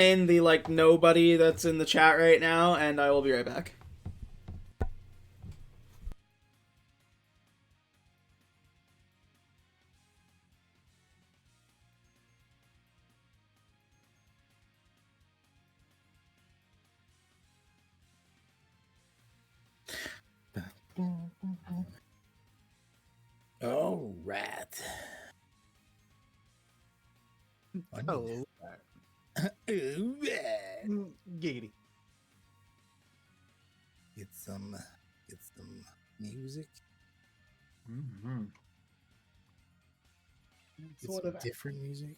the like nobody that's in the chat right now, and I will be right back. All right. Oh, giggity. Get some music. Mm-hmm. Get some different music.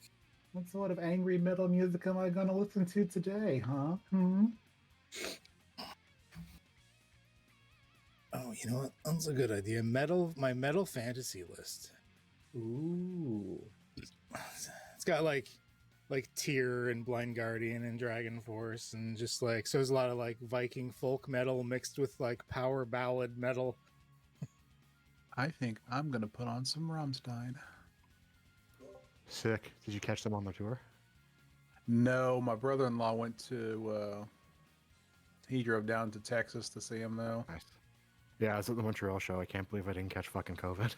What sort of angry metal music am I going to listen to today, huh? Oh, you know what? That's a good idea. My metal fantasy list. Ooh. It's got like Tyr and Blind Guardian and Dragon Force and just like, so there's a lot of like Viking folk metal mixed with like power ballad metal. I think I'm gonna put on some Rammstein. Sick. Did you catch them on the tour? No, my brother-in-law went to. He drove down to Texas to see him though. Nice. Yeah, I was at the Montreal show. I can't believe I didn't catch fucking COVID.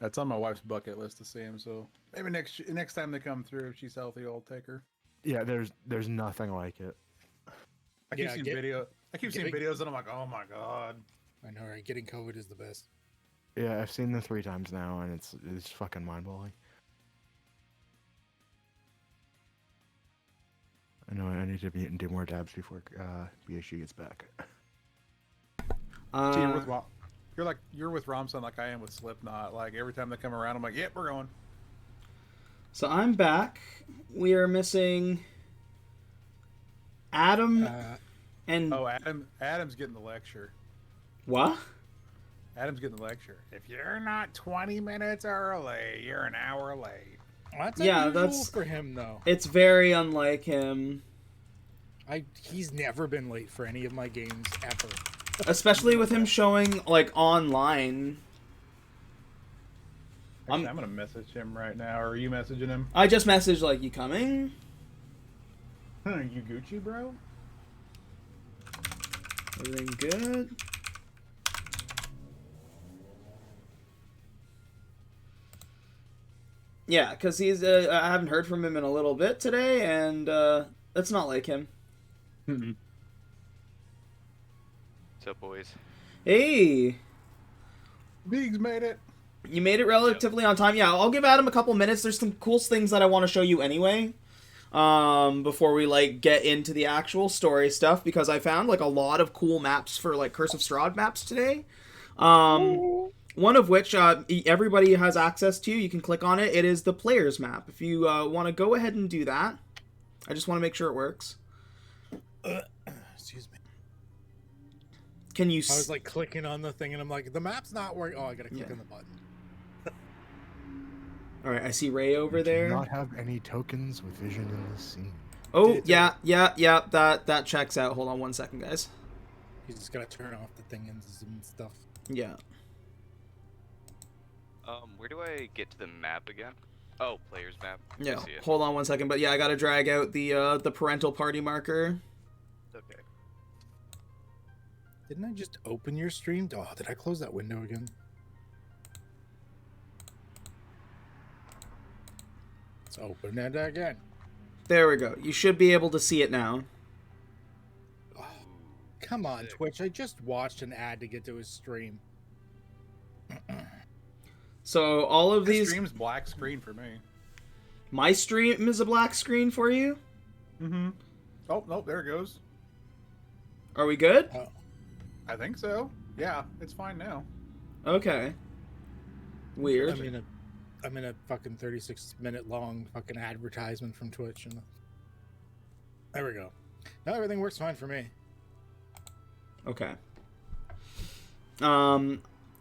That's on my wife's bucket list to see him. So maybe next time they come through, if she's healthy, I'll take her. Yeah, there's nothing like it. I keep seeing videos, and I'm like, oh my god. I know, right? Getting COVID is the best. Yeah, I've seen them 3 times now, and it's fucking mind blowing. I know I need to do more dabs before BHG gets back. So you're with Rammstein like I am with Slipknot. Like every time they come around, I'm like, yep, we're going. So I'm back. We are missing Adam and... Oh, Adam's getting the lecture. What? Adam's getting the lecture. If you're not 20 minutes early, you're an hour late. That's that's for him though. It's very unlike him. He's never been late for any of my games ever. Especially with him showing like online. Actually, I'm gonna message him right now. Or are you messaging him? I just messaged like, you coming? You Gucci, bro? Everything good? Yeah, because he's. I haven't heard from him in a little bit today, and that's not like him. Mm-mm. What's up, boys? Hey, Biggs made it. you made it relatively on time. Yeah, I'll give Adam a couple minutes. There's some cool things that I want to show you anyway. Before we like get into the actual story stuff, because I found like a lot of cool maps for like Curse of Strahd maps today. One of which everybody has access to. You can click on it. It is the player's map. If you want to go ahead and do that, I just want to make sure it works. Excuse me. Can you? I was like clicking on the thing, and I'm like, the map's not working. Oh, I gotta click on the button. All right, I see Ray over there. Do not have any tokens with vision in this scene. Oh, yeah. That checks out. Hold on one second, guys. You just gotta turn off the thing and zoom stuff. Yeah. Where do I get to the map again? Oh, player's map. Yeah. I see it. Hold on one second, but yeah, I gotta drag out the parental party marker. Okay. Didn't I just open your stream? Oh, did I close that window again? Let's open it again. There we go. You should be able to see it now. Oh, come on, Twitch. I just watched an ad to get to his stream. So all of This these... stream's black screen for me. My stream is a black screen for you? Mm-hmm. Oh, nope, there it goes. Are we good? I think so. Yeah, it's fine now. Okay. Weird. I'm in a fucking 36-minute long fucking advertisement from Twitch. And there we go. Now everything works fine for me. Okay.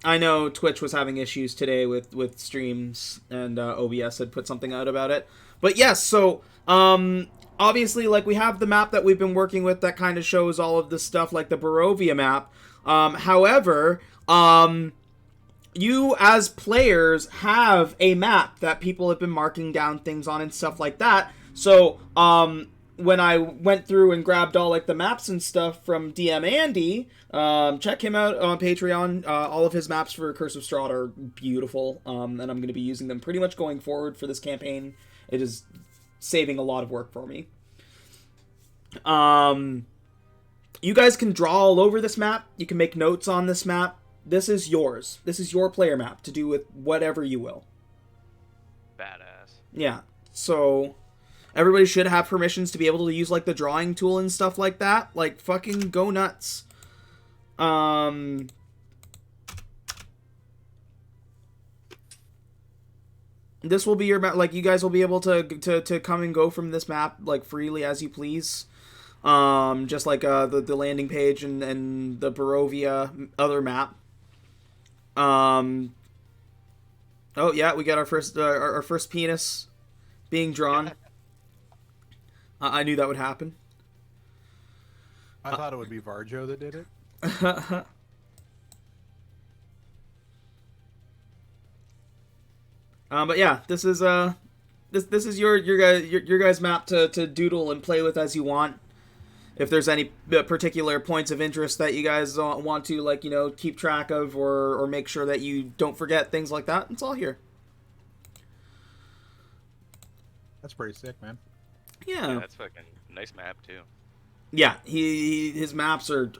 I know Twitch was having issues today with streams, and OBS had put something out about it. But yes, so obviously, like, we have the map that we've been working with that kind of shows all of this stuff, like the Barovia map. However, you as players have a map that people have been marking down things on and stuff like that. So, when I went through and grabbed all like the maps and stuff from DM Andy, check him out on Patreon. All of his maps for Curse of Strahd are beautiful, and I'm going to be using them pretty much going forward for this campaign. It is saving a lot of work for me. You guys can draw all over this map. You can make notes on this map. This is yours. This is your player map to do with whatever you will. Badass. Yeah. So everybody should have permissions to be able to use like the drawing tool and stuff like that. Like fucking go nuts. This will be your map. Like you guys will be able to come and go from this map like freely as you please. Just like the landing page and the Barovia other map. Oh yeah, we got our first penis being drawn. I knew that would happen. I thought it would be Varjo that did it. But yeah, this is your guys' map to doodle and play with as you want. If there's any particular points of interest that you guys want to, like, you know, keep track of or make sure that you don't forget, things like that, it's all here. That's pretty sick, man. Yeah. That's fucking nice map too. Yeah, his maps are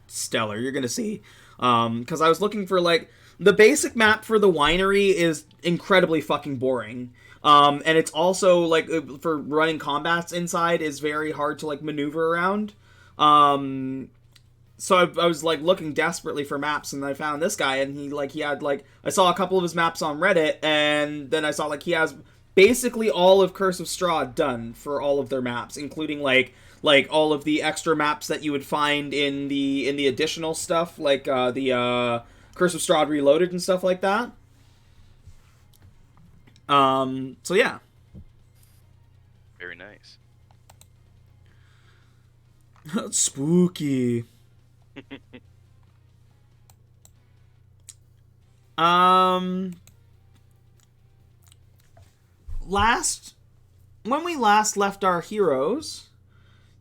stellar. You're gonna see, because I was looking for like the basic map for the winery is incredibly fucking boring. And it's also like for running combats inside is very hard to like maneuver around. So I was like looking desperately for maps, and I found this guy, and he had like I saw a couple of his maps on Reddit, and then I saw like he has basically all of Curse of Strahd done for all of their maps, including like all of the extra maps that you would find in the additional stuff, like the Curse of Strahd Reloaded and stuff like that. So yeah. Very nice. Spooky. When we last left our heroes,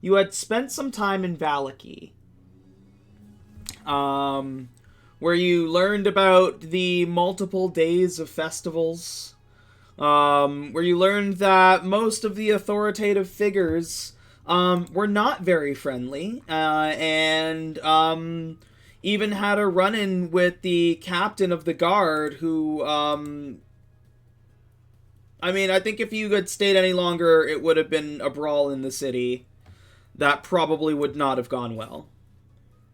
you had spent some time in Valaki. Where you learned about the multiple days of festivals. Where you learned that most of the authoritative figures were not very friendly, and even had a run-in with the captain of the guard, who, I mean, I think if you had stayed any longer, it would have been a brawl in the city. That probably would not have gone well.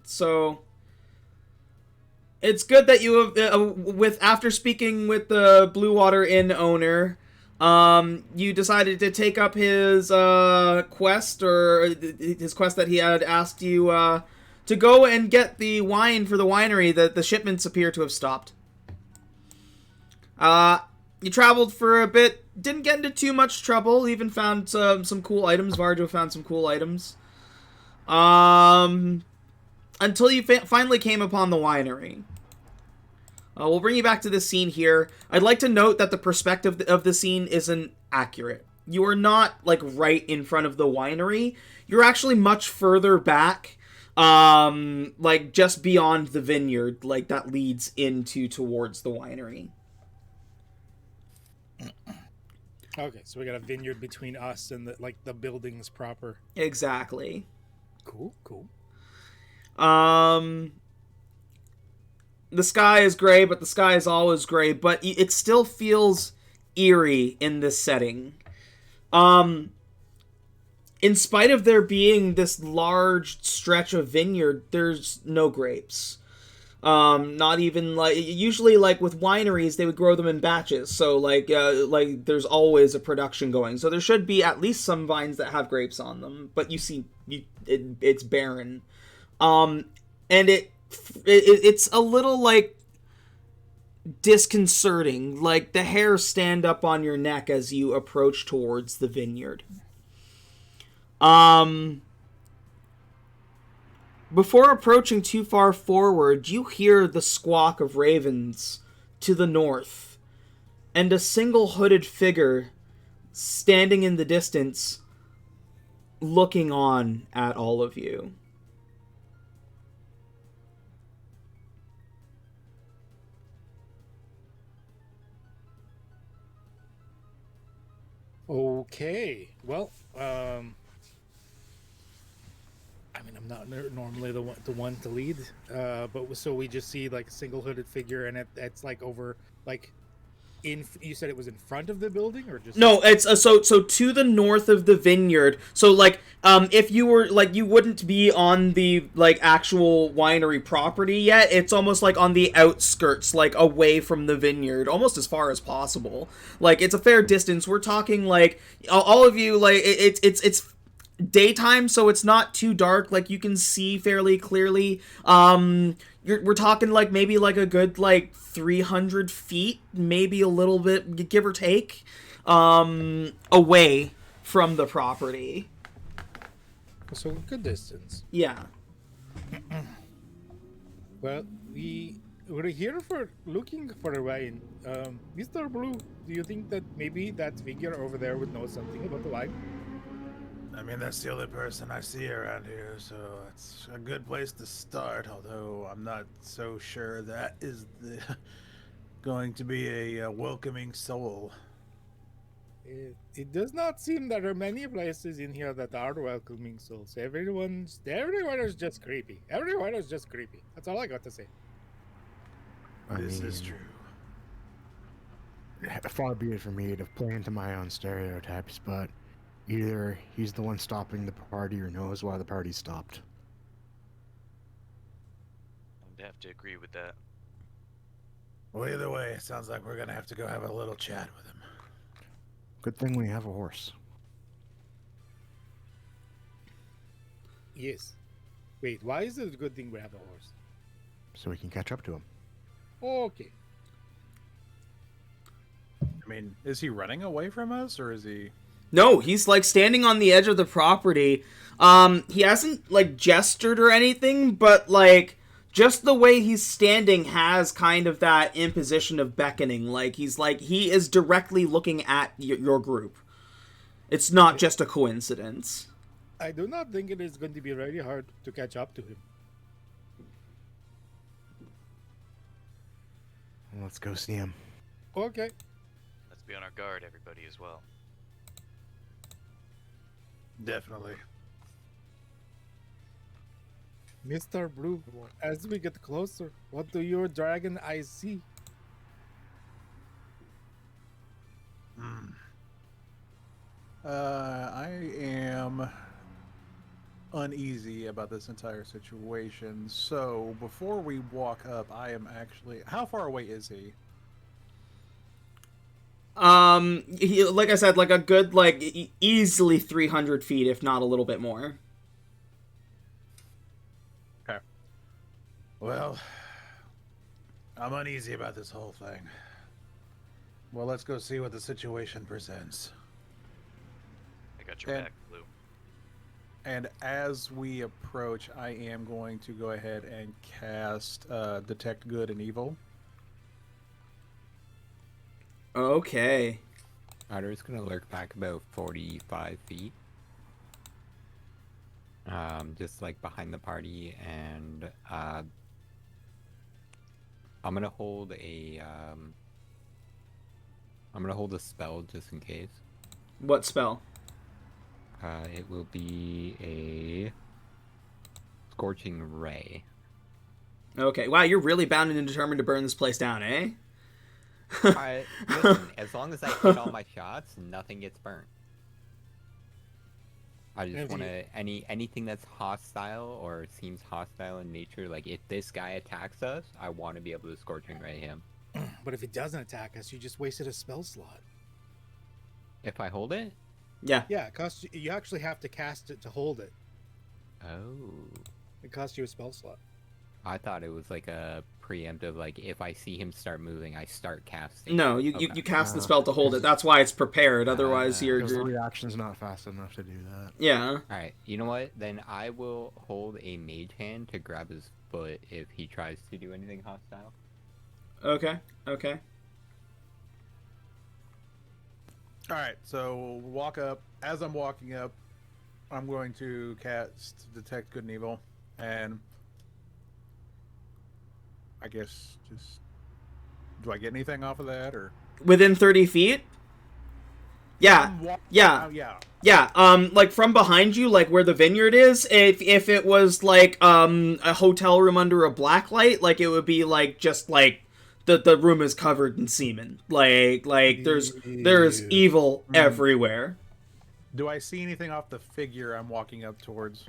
So it's good that you have, after speaking with the Blue Water Inn owner, you decided to take up his quest, or his quest that he had asked you to go and get the wine for the winery that the shipments appear to have stopped. You traveled for a bit, didn't get into too much trouble, even found some cool items. Varjo found some cool items. Until you finally came upon the winery. We'll bring you back to this scene here. I'd like to note that the perspective of the scene isn't accurate. You are not, like, right in front of the winery. You're actually much further back, like, just beyond the vineyard, like, that leads towards the winery. Okay, so we got a vineyard between us and the buildings proper. Exactly. Cool. The sky is gray, but the sky is always gray, but it still feels eerie in this setting. In spite of there being this large stretch of vineyard, there's no grapes. Not even, like, usually, like, with wineries, they would grow them in batches, so, like, there's always a production going. So there should be at least some vines that have grapes on them, but you see, it's barren. And it's a little, like, disconcerting. Like, the hairs stand up on your neck as you approach towards the vineyard. Before approaching too far forward, you hear the squawk of ravens to the north, and a single hooded figure standing in the distance, looking on at all of you. Okay. Well, I mean, I'm not normally the one to lead, but so we just see like a single hooded figure, and it's like over like in. You said it was in front of the building, or just No, it's so to the north of the vineyard. So like if you were like, you wouldn't be on the like actual winery property yet. It's almost like on the outskirts, like away from the vineyard, almost as far as possible. Like it's a fair distance. We're talking like all of you, like it's daytime, so it's not too dark. Like you can see fairly clearly. We're talking like maybe like a good like 300 feet, maybe a little bit, give or take, away from the property. so a good distance. Yeah. Well, we're here for looking for a wine. Mr. Blue, do you think that maybe that figure over there would know something about the wine? I mean, that's the only person I see around here, so it's a good place to start, although I'm not so sure that is going to be a welcoming soul. It does not seem there are many places in here that are welcoming souls. Everyone is just creepy. Everyone is just creepy. That's all I got to say. This is true. Far be it from me to play into my own stereotypes, but either he's the one stopping the party or knows why the party stopped. I would have to agree with that. Well, either way, it sounds like we're gonna have to go have a little chat with him. Good thing we have a horse. Yes. Wait, why is it a good thing we have a horse? So we can catch up to him. Okay. I mean, is he running away from us, or is he... No, he's like standing on the edge of the property. He hasn't like gestured or anything, but like just the way he's standing has kind of that imposition of beckoning. Like he is directly looking at your group. It's not just a coincidence. I do not think it is going to be very hard to catch up to him. Let's go see him. Okay. Let's be on our guard, everybody, as well. Definitely. Mr. Blue, as we get closer, what do your dragon eyes see? I am uneasy about this entire situation. So before we walk up, I am actually... How far away is he? He, like I said, like a good, like, easily 300 feet, if not a little bit more. Okay. Well, I'm uneasy about this whole thing. Well, let's go see what the situation presents. I got your back, Blue. And as we approach, I am going to go ahead and cast Detect Good and Evil. Okay. Otter's gonna lurk back about 45 feet. Just like behind the party, and I'm gonna hold a spell just in case. What spell? It will be a Scorching Ray. Okay. Wow, you're really bound and determined to burn this place down, eh? Listen, as long as I hit all my shots, nothing gets burnt. I just want to anything that's hostile or seems hostile in nature. Like if this guy attacks us, I want to be able to Scorching Ray him. But if he doesn't attack us, you just wasted a spell slot. If I hold it? Yeah. Yeah, it costs you actually have to cast it to hold it. Oh. It costs you a spell slot. I thought it was like a preemptive, like if I see him start moving, I start casting. No, you Okay. you cast the spell to hold it. That's why it's prepared. Otherwise, Because the you're reaction's not fast enough to do that. yeah. Alright, you know what? Then I will hold a mage hand to grab his foot if he tries to do anything hostile. Okay. Okay. All right, so walk up. As I'm walking up, I'm going to cast Detect Good and Evil, and I guess just do I get anything off of that or? Within 30 feet? Yeah. Yeah. Yeah. Yeah, like from behind you, like where the vineyard is, if it was like a hotel room under a black light, like it would be like just like the room is covered in semen. Like there's evil everywhere. Do I see anything off the figure I'm walking up towards?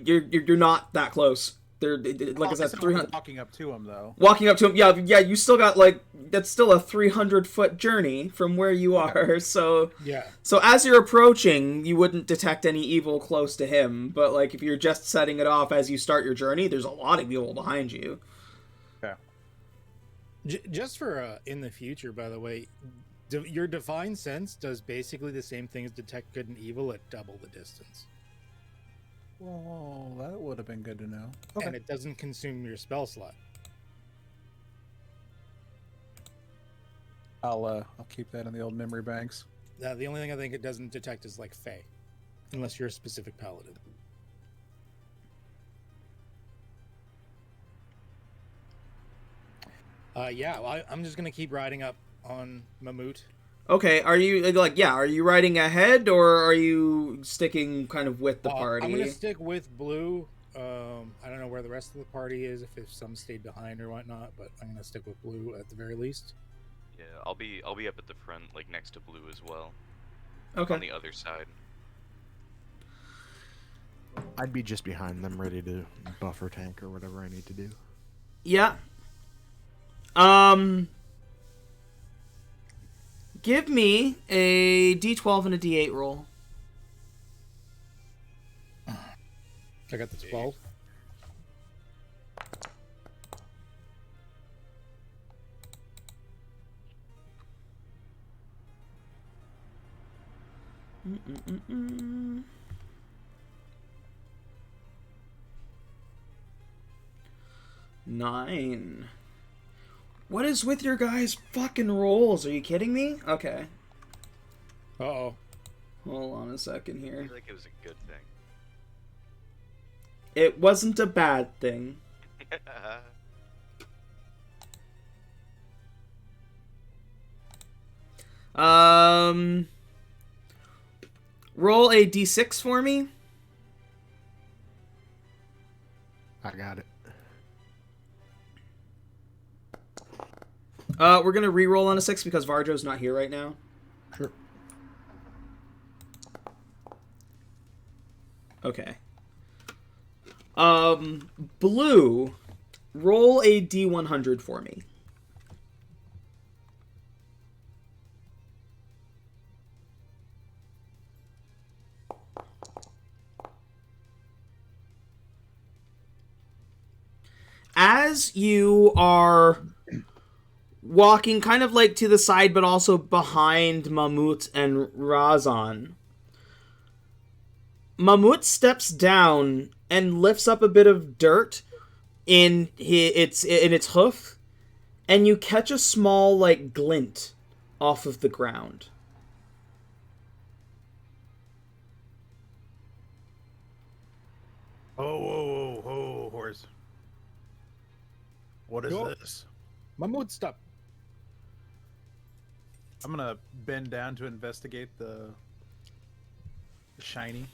You're not that close. They're like I said, 300. Walking up to him though. Walking up to him, yeah. You still got like that's still a 300-foot journey from where you are. So Yeah. So as you're approaching, you wouldn't detect any evil close to him. But like if you're just setting it off as you start your journey, there's a lot of evil behind you. Yeah. Just for in the future, by the way, your Divine Sense does basically the same thing as Detect Good and Evil at double the distance. Well, that would have been good to know. Okay. And it doesn't consume your spell slot. I'll keep that in the old memory banks. Now, the only thing I think it doesn't detect is like Fey, unless you're a specific paladin. I'm just gonna keep riding up on Mammut. Okay, are you like are you riding ahead or are you sticking kind of with the party? I'm gonna stick with Blue. I don't know where the rest of the party is, if some stayed behind or whatnot, but I'm gonna stick with Blue at the very least. Yeah, I'll be up at the front, like next to Blue as well. Okay. On the other side. I'd be just behind them, ready to buffer tank or whatever I need to do. Yeah. Give me a D12 and a D8 roll. I got the 12. Mm-mm-mm-mm. Nine. What is with your guys' fucking rolls? Are you kidding me? Okay. Uh-oh. Hold on a second I here. feel like it was a good thing. It wasn't a bad thing. Roll a D6 for me. I got it. We're gonna re-roll on a 6 because Varjo's not here right now. Sure. Okay. Blue, roll a D100 for me. As you are walking kind of like to the side but also behind Mammut and Razan, Mammut steps down and lifts up a bit of dirt in its hoof, and you catch a small like glint off of the ground. Oh, horse. What is Go. this? Mammut, stop. I'm gonna bend down to investigate the shiny.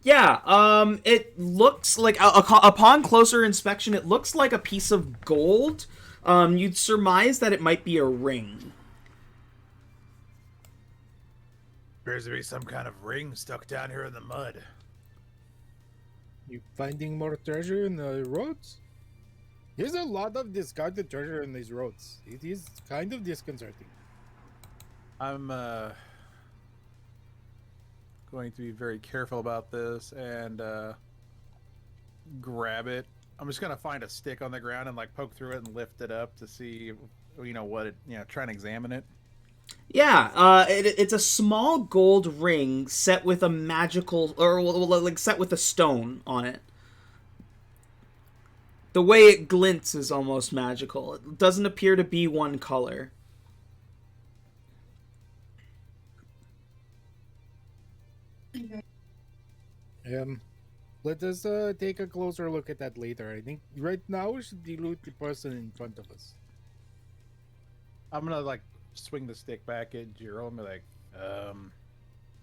Yeah, it looks like upon closer inspection, it looks like a piece of gold. You'd surmise that it might be a ring. Appears to be some kind of ring stuck down here in the mud. You finding more treasure in the roads? There's a lot of discarded treasure in these roads. It is kind of disconcerting. I'm going to be very careful about this and grab it. I'm just gonna find a stick on the ground and like poke through it and lift it up to see, what it, try and examine it. Yeah, it's a small gold ring set with a magical, or like set with a stone on it. The way it glints is almost magical. It doesn't appear to be one color. Let us take a closer look at that later. I think right now we should deal with the person in front of us. I'm gonna like swing the stick back at Jiro and be like,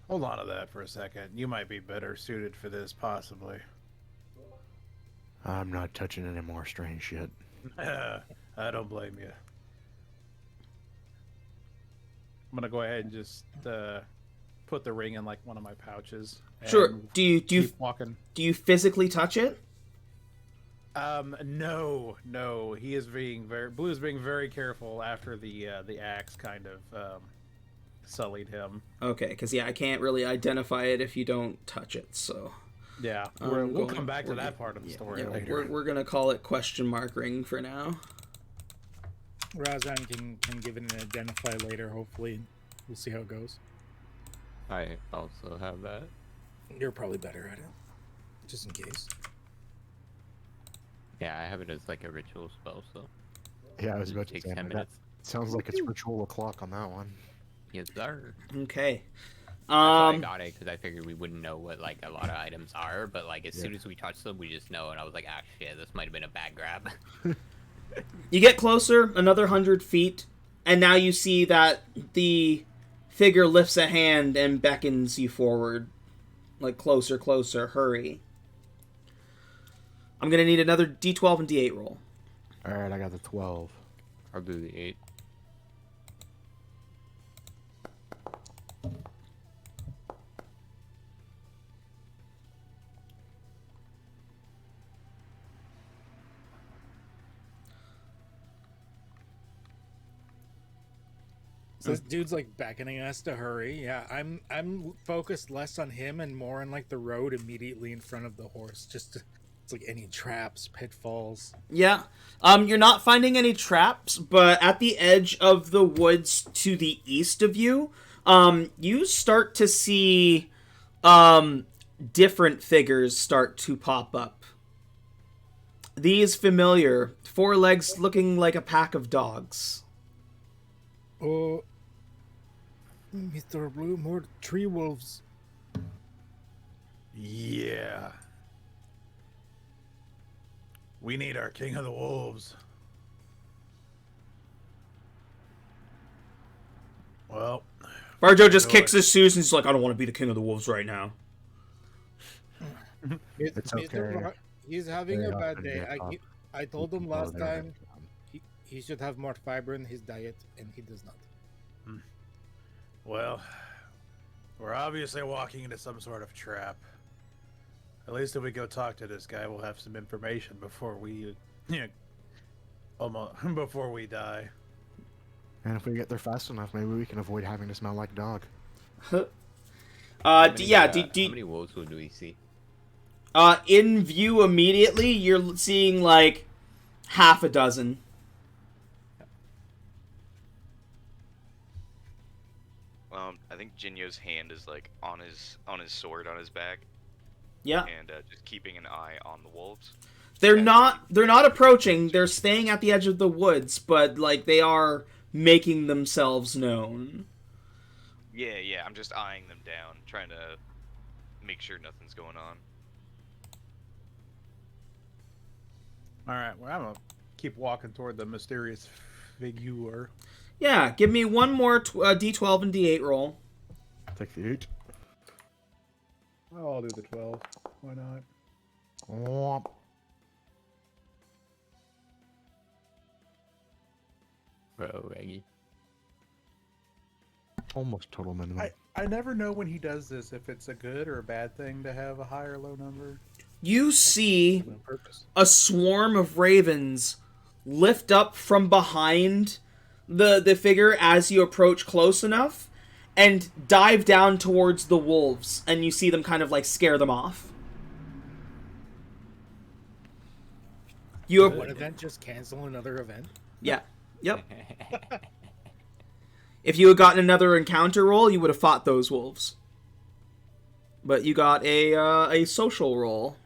hold on to that for a second. You might be better suited for this, possibly. I'm not touching any more strange shit. I don't blame you. I'm gonna go ahead and just put the ring in like one of my pouches. Sure. Do you keep walking? Do you physically touch it? No. He is Blue is being very careful after the axe kind of sullied him. Okay, because I can't really identify it if you don't touch it. So yeah, we'll come back to that part of the story later. We're gonna call it question mark ring for now. Razan can give it an identify later. Hopefully, we'll see how it goes. I also have that. You're probably better at it, just in case. Yeah, I have it as like a ritual spell, so. Yeah, I was about to Takes say 10 that. minutes. Sounds like it's ritual o'clock on that one. Yes, sir. Okay. I got it because I figured we wouldn't know what like a lot of items are, but like as soon as we touch them, we just know. And I was like, ah, shit, this might have been a bad grab. You get closer, another 100 feet, and now you see that the figure lifts a hand and beckons you forward. Like, closer, hurry. I'm gonna need another D12 and D8 roll. Alright, I got the 12. I'll do the 8. So this dude's like beckoning us to hurry. Yeah, I'm focused less on him and more on like the road immediately in front of the horse. It's like any traps, pitfalls. Yeah. You're not finding any traps, but at the edge of the woods to the east of you, you start to see different figures start to pop up. These familiar, 4 legs looking like a pack of dogs. Oh, Mr. Blue, more tree wolves. Yeah. We need our king of the wolves. Well, Barjo just kicks his shoes and he's like, I don't want to be the king of the wolves right now. It's okay. He's having a bad day. Yeah. I told him last time he should have more fiber in his diet, and he does not. Well, we're obviously walking into some sort of trap. At least if we go talk to this guy, we'll have some information before we, before we die. And if we get there fast enough, maybe we can avoid having to smell like dog. How many wolves do we see? In view immediately, you're seeing like half a dozen. I think Jinyo's hand is like on his sword on his back. Yeah. And just keeping an eye on the wolves. They're not approaching. They're staying at the edge of the woods, but like they are making themselves known. Yeah. I'm just eyeing them down, trying to make sure nothing's going on. All right. Well, I'm gonna keep walking toward the mysterious figure. Yeah. Give me one more D12 and D8 roll. Take the 8. Oh, I'll do the 12. Why not? Womp. Bro, Reggie. Almost total minimum. I never know when he does this, if it's a good or a bad thing to have a high or low number. You see On purpose. a swarm of ravens lift up from behind the figure as you approach close enough and dive down towards the wolves, and you see them kind of like scare them off. One event just cancel another event. Yeah. Yep. If you had gotten another encounter roll, you would have fought those wolves. But you got a social roll.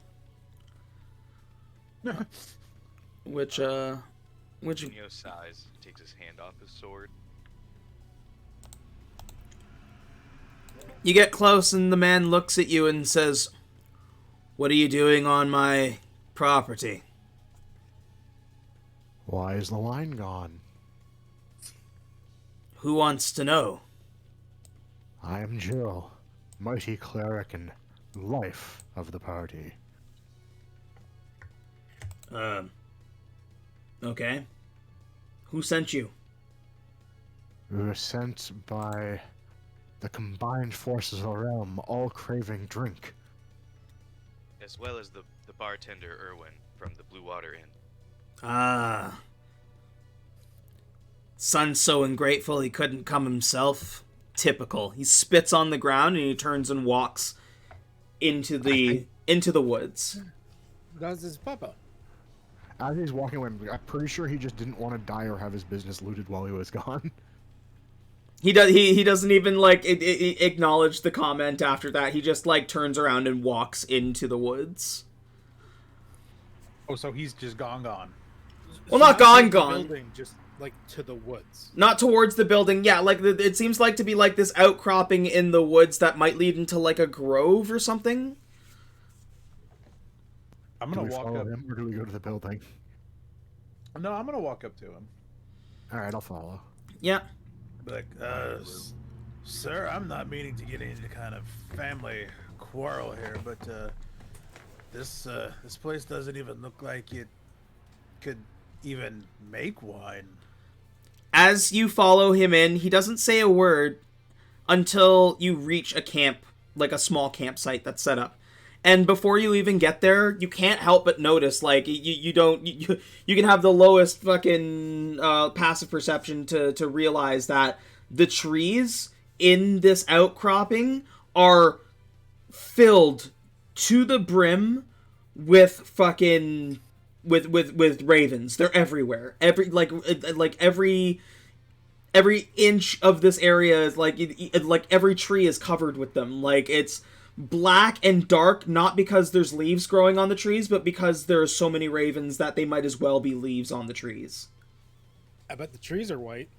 which Jinyo sighs, takes his hand off his sword. You get close and the man looks at you and says, "What are you doing on my property?" Why is the wine gone? "Who wants to know?" I am Jill, mighty cleric and life of the party. Okay. Who sent you? We were sent by the combined forces of the realm, all craving drink. As well as the bartender Irwin from the Blue Water Inn. Ah. Son's so ungrateful he couldn't come himself. Typical. He spits on the ground and he turns and walks into the woods. That's his papa. As he's walking away, I'm pretty sure he just didn't want to die or have his business looted while he was gone. He doesn't even like acknowledge the comment after that. He just like turns around and walks into the woods. Oh, so he's just gone. Well, not gone. Building, just like to the woods. Not towards the building. Yeah, like it seems like to be like this outcropping in the woods that might lead into like a grove or something. I'm Do gonna we walk follow up. him or do we go to the building? No, I'm gonna walk up to him. Alright, I'll follow. Yeah. Like, sir, I'm not meaning to get into kind of family quarrel here, but this place doesn't even look like it could even make wine. As you follow him in, he doesn't say a word until you reach a camp, like a small campsite that's set up. And before you even get there, you can't help but notice, like, you can have the lowest fucking passive perception to realize that the trees in this outcropping are filled to the brim with fucking with ravens. They're everywhere. Every inch of this area is like every tree is covered with them. Like, it's black and dark, not because there's leaves growing on the trees, but because there are so many ravens that they might as well be leaves on the trees. I bet the trees are white.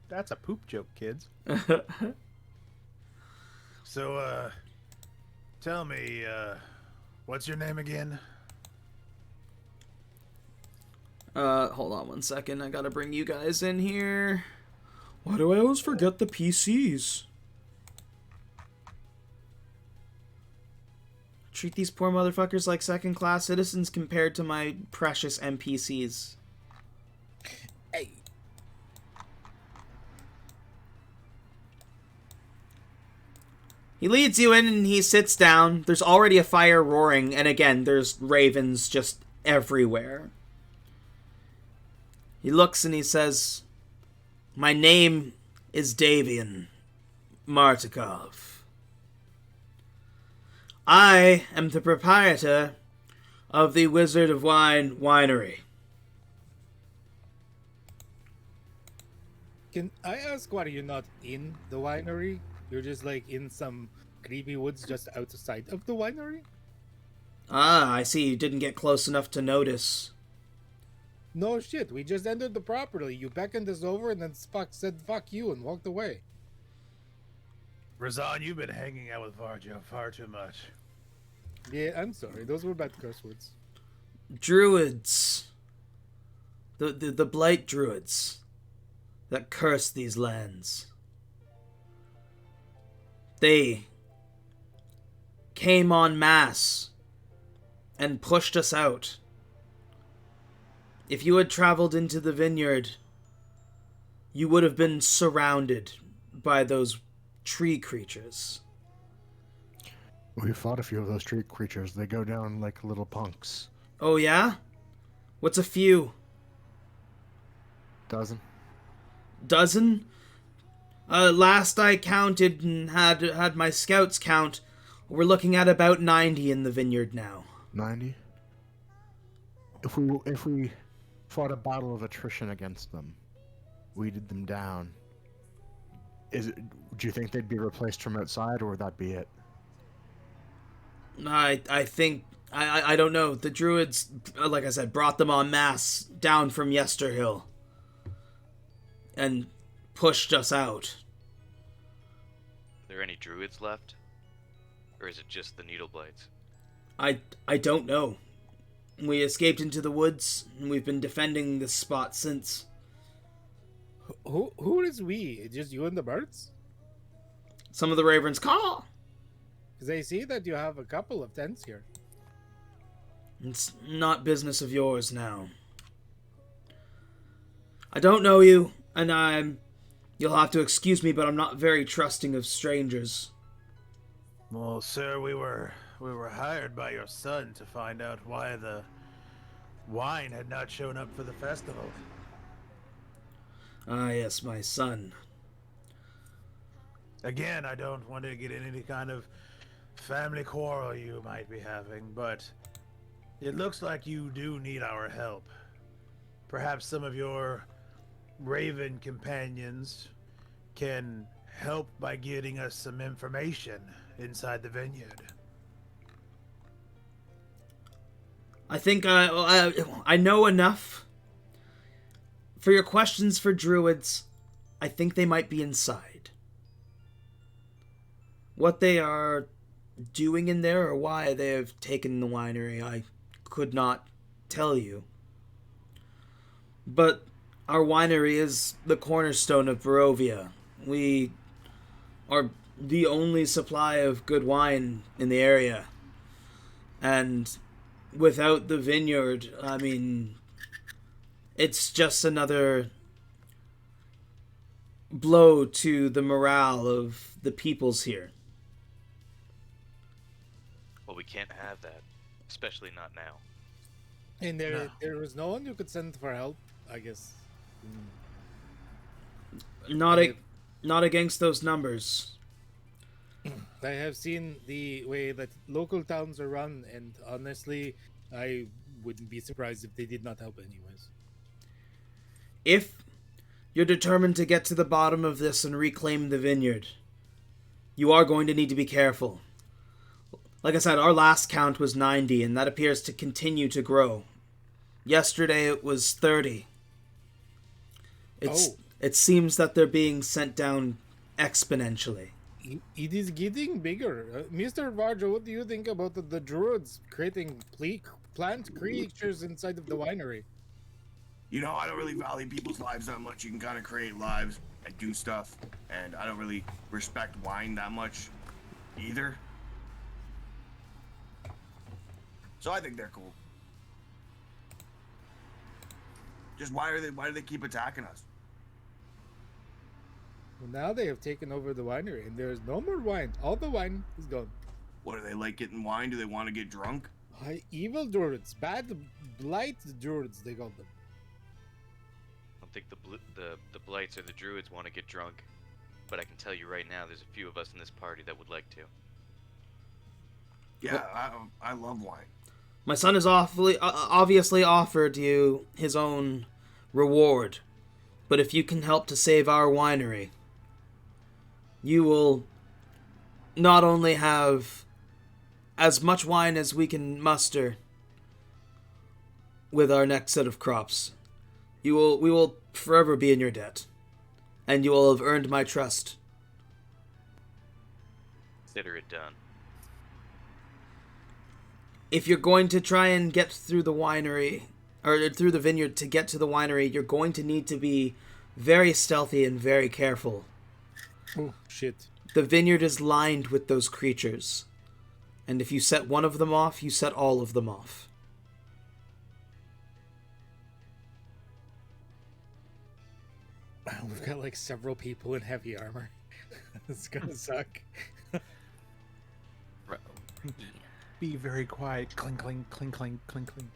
That's a poop joke, kids. So, tell me, what's your name again? Hold on one second. I gotta bring you guys in here. Why do I always forget the PCs? Treat these poor motherfuckers like second-class citizens compared to my precious NPCs. Hey. He leads you in and he sits down. There's already a fire roaring, and again, there's ravens just everywhere. He looks and he says, "My name is Davian Martikov. I am the proprietor of the Wizard of Wine Winery." Can I ask why you're not in the winery? You're just like in some creepy woods just outside of the winery? Ah, I see you didn't get close enough to notice. No shit, we just entered the property. You beckoned us over and then Spock said fuck you and walked away. Razan, you've been hanging out with Varjo far too much. Yeah, I'm sorry. Those were bad curse words. Druids. The blight druids that curse these lands. They came en masse and pushed us out. If you had traveled into the vineyard, you would have been surrounded by those tree creatures. We fought a few of those tree creatures. They go down like little punks. Oh yeah? What's a few? Dozen? Dozen? Last I counted and had my scouts count, we're looking at about 90 in the vineyard now. 90? If we fought a battle of attrition against them, weeded them down, do you think they'd be replaced from outside, or would that be it? I think I don't know. The druids, like I said, brought them en masse down from Yesterhill and pushed us out. there any druids left? Or is it just the needle blights? I don't know. We escaped into the woods, and we've been defending this spot since. Who is we? Just you and the birds? Some of the ravens caw. Because I see that you have a couple of tents here. It's not business of yours now. I don't know you, and you'll have to excuse me, but I'm not very trusting of strangers. Well, sir, we were hired by your son to find out why the wine had not shown up for the festival. Ah, yes, my son. Again, I don't want to get in any kind of family quarrel you might be having, but it looks like you do need our help. Perhaps some of your raven companions can help by getting us some information inside the vineyard. I think I know enough. For your questions for druids, I think they might be inside. What they are doing in there or why they have taken the winery, I could not tell you. But our winery is the cornerstone of Barovia. We are the only supply of good wine in the area. And without the vineyard, I mean, it's just another blow to the morale of the peoples here. Well, we can't have that. Especially not now. And there was no one who could send for help, I guess. Not against those numbers. I have seen the way that local towns are run, and honestly, I wouldn't be surprised if they did not help anyways. If you're determined to get to the bottom of this and reclaim the vineyard, you are going to need to be careful. Like I said, our last count was 90, and that appears to continue to grow. Yesterday it was 30. It seems that they're being sent down exponentially. It is getting bigger. Mr. Varjo, what do you think about the druids creating plant creatures inside of the winery? You know, I don't really value people's lives that much. You can kind of create lives and do stuff, and I don't really respect wine that much either. So I think they're cool. Just why do they keep attacking us? Well, now they have taken over the winery, and there is no more wine. All the wine is gone. What, do they like getting wine? Do they want to get drunk? Evil druids, bad blight druids, they call them. I don't think the blights or the druids want to get drunk, but I can tell you right now, there's a few of us in this party that would like to. Yeah, I love wine. My son has obviously offered you his own reward, but if you can help to save our winery, you will not only have as much wine as we can muster with our next set of crops. We will forever be in your debt, and you will have earned my trust. Consider it done. If you're going to try and get through the winery, or through the vineyard to get to the winery, you're going to need to be very stealthy and very careful. Oh, shit. The vineyard is lined with those creatures, and if you set one of them off, you set all of them off. We've got like several people in heavy armor. It's gonna suck. Be very quiet. Clink, clink, clink, clink, clink, clink.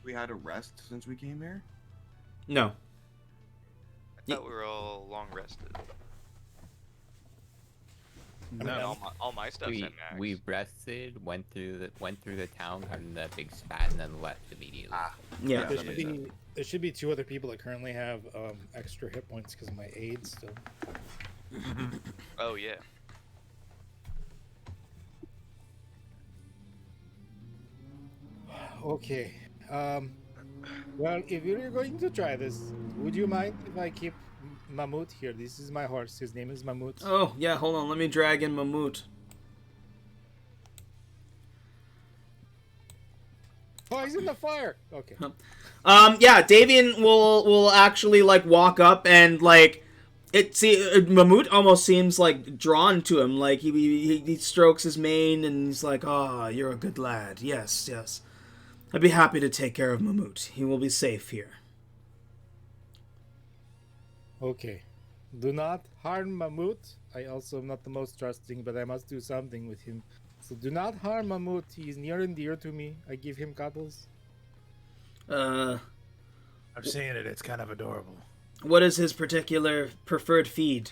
We had a rest since we came here? No. I thought we were all long rested. I mean, No. all my stuff's at max. We rested, went through the town, got in that big spat, and then left immediately. Yeah. There should be 2 other people that currently have extra hit points because of my aids. So. Oh yeah. Okay. Well, if you're going to try this, would you mind if I keep Mammoth here. This is my horse. His name is Mammoth. Oh, yeah, hold on. Let me drag in Mammut. Oh, he's in the fire. Okay. Yeah, Davian will actually, like, walk up and, like, Mammut almost seems, like, drawn to him. Like, he strokes his mane and he's like, "Ah, you're a good lad. Yes, yes. I'd be happy to take care of Mammut. He will be safe here." Okay. Do not harm Mammoth. I also am not the most trusting, but I must do something with him. So do not harm Mammoth. He is near and dear to me. I give him cuddles. I've seen it. It's kind of adorable. What is his particular preferred feed?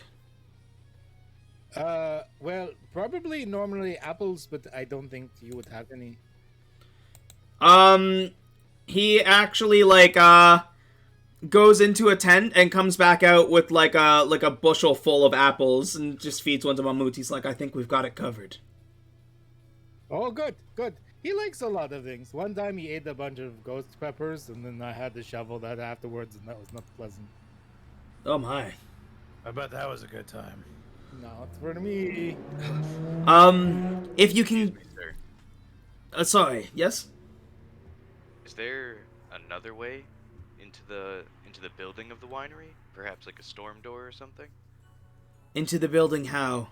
Well, probably normally apples, but I don't think you would have any. He actually, like, goes into a tent and comes back out with, like a bushel full of apples and just feeds one to Mammut. He's like, "I think we've got it covered." Oh, good, good. He likes a lot of things. One time he ate a bunch of ghost peppers, and then I had to shovel that afterwards, and that was not pleasant. Oh my. I bet that was a good time. Not for me. If you can... Excuse me, sir. Sorry, yes? Is there another way into the building of the winery? Perhaps like a storm door or something? Into the building how?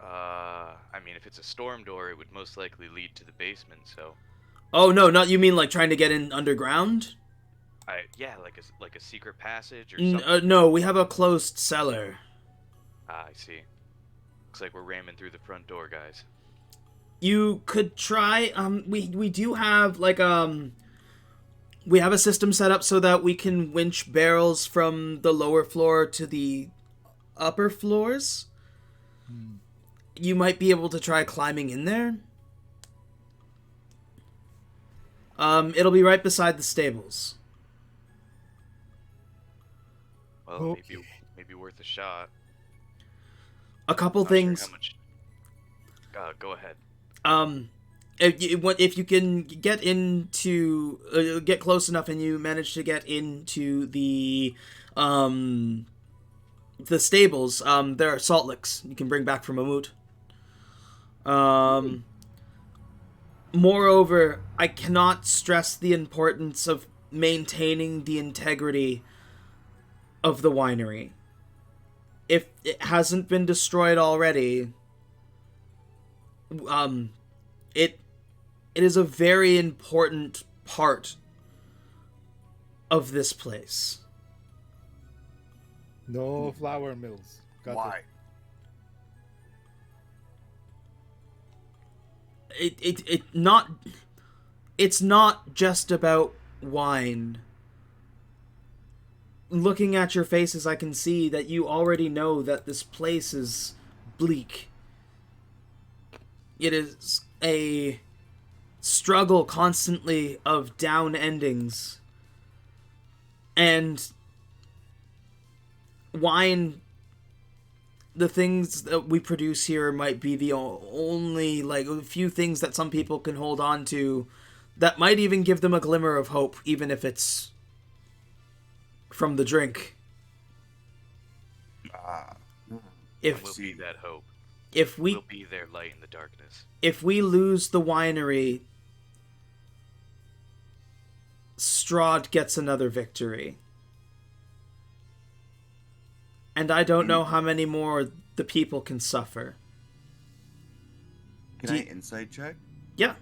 I mean, if it's a storm door, it would most likely lead to the basement, so... Oh, no, not you mean like trying to get in underground? Yeah, like a secret passage or something. No, we have a closed cellar. Ah, I see. Looks like we're ramming through the front door, guys. You could try, we do have, like, we have a system set up so that we can winch barrels from the lower floor to the upper floors. You might be able to try climbing in there. It'll be right beside the stables. Well, Okay. maybe worth a shot. A couple Not sure things. how much... go ahead. If you can get into, get close enough and you manage to get into the stables, there are salt licks you can bring back from Mammut. Moreover, I cannot stress the importance of maintaining the integrity of the winery. If it hasn't been destroyed already, it is a very important part of this place. No flour mills. Got Why? It's not just about wine. Looking at your faces, I can see that you already know that this place is bleak. It is a struggle constantly of down endings. And wine, the things that we produce here might be the only, like, a few things that some people can hold on to that might even give them a glimmer of hope, even if it's from the drink. If We'll be that hope. we'll be their light in the darkness. if we lose the winery, Strahd gets another victory. And I don't know how many more the people can suffer. Can I insight check? Yeah.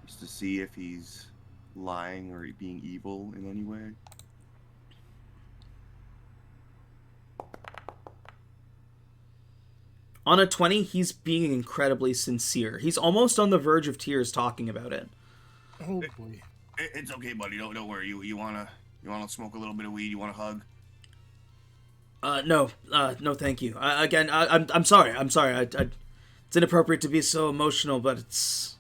Just to see if he's lying or being evil in any way? On a 20, he's being incredibly sincere. He's almost on the verge of tears talking about it. Oh boy. It's okay, buddy. Don't worry. You wanna smoke a little bit of weed? You want a hug? No, thank you. I'm sorry. It's inappropriate to be so emotional, but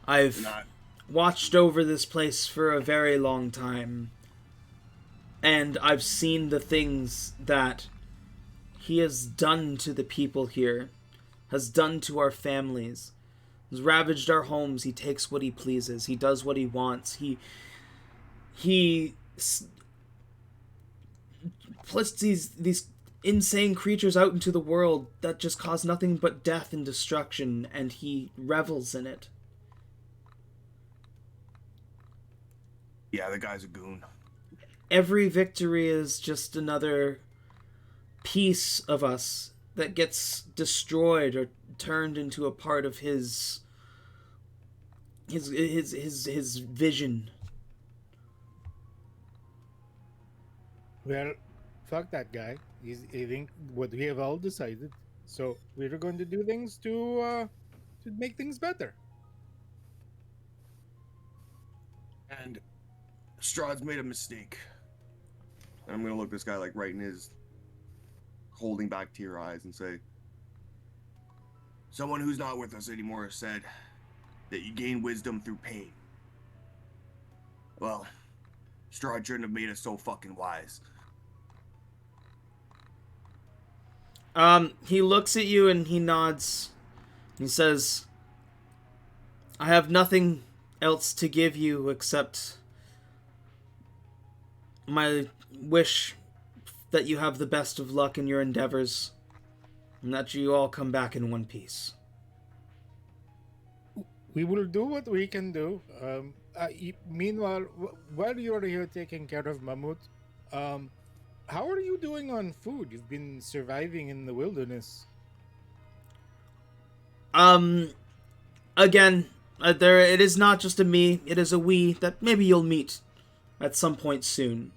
I've watched over this place for a very long time, and I've seen the things that he has done to the people here, has done to our families, has ravaged our homes. He takes what he pleases. He does what he wants. he puts these insane creatures out into the world that just cause nothing but death and destruction, and he revels in it. Yeah, the guy's a goon. Every victory is just another piece of us that gets destroyed or turned into a part of his vision. Well, fuck that guy. I think what we have all decided. So we're going to do things to make things better. And Strahd's made a mistake. And I'm gonna look this guy like right in his holding back tear eyes and say, someone who's not with us anymore said that you gain wisdom through pain. Well, Strahd shouldn't have made us so fucking wise. He looks at you and he nods. He says, I have nothing else to give you except my wish that you have the best of luck in your endeavors, and that you all come back in one piece. We will do what we can do. Meanwhile, while you're here taking care of Mammoth, how are you doing on food? You've been surviving in the wilderness. Again, it is not just a me, it is a we that maybe you'll meet at some point soon.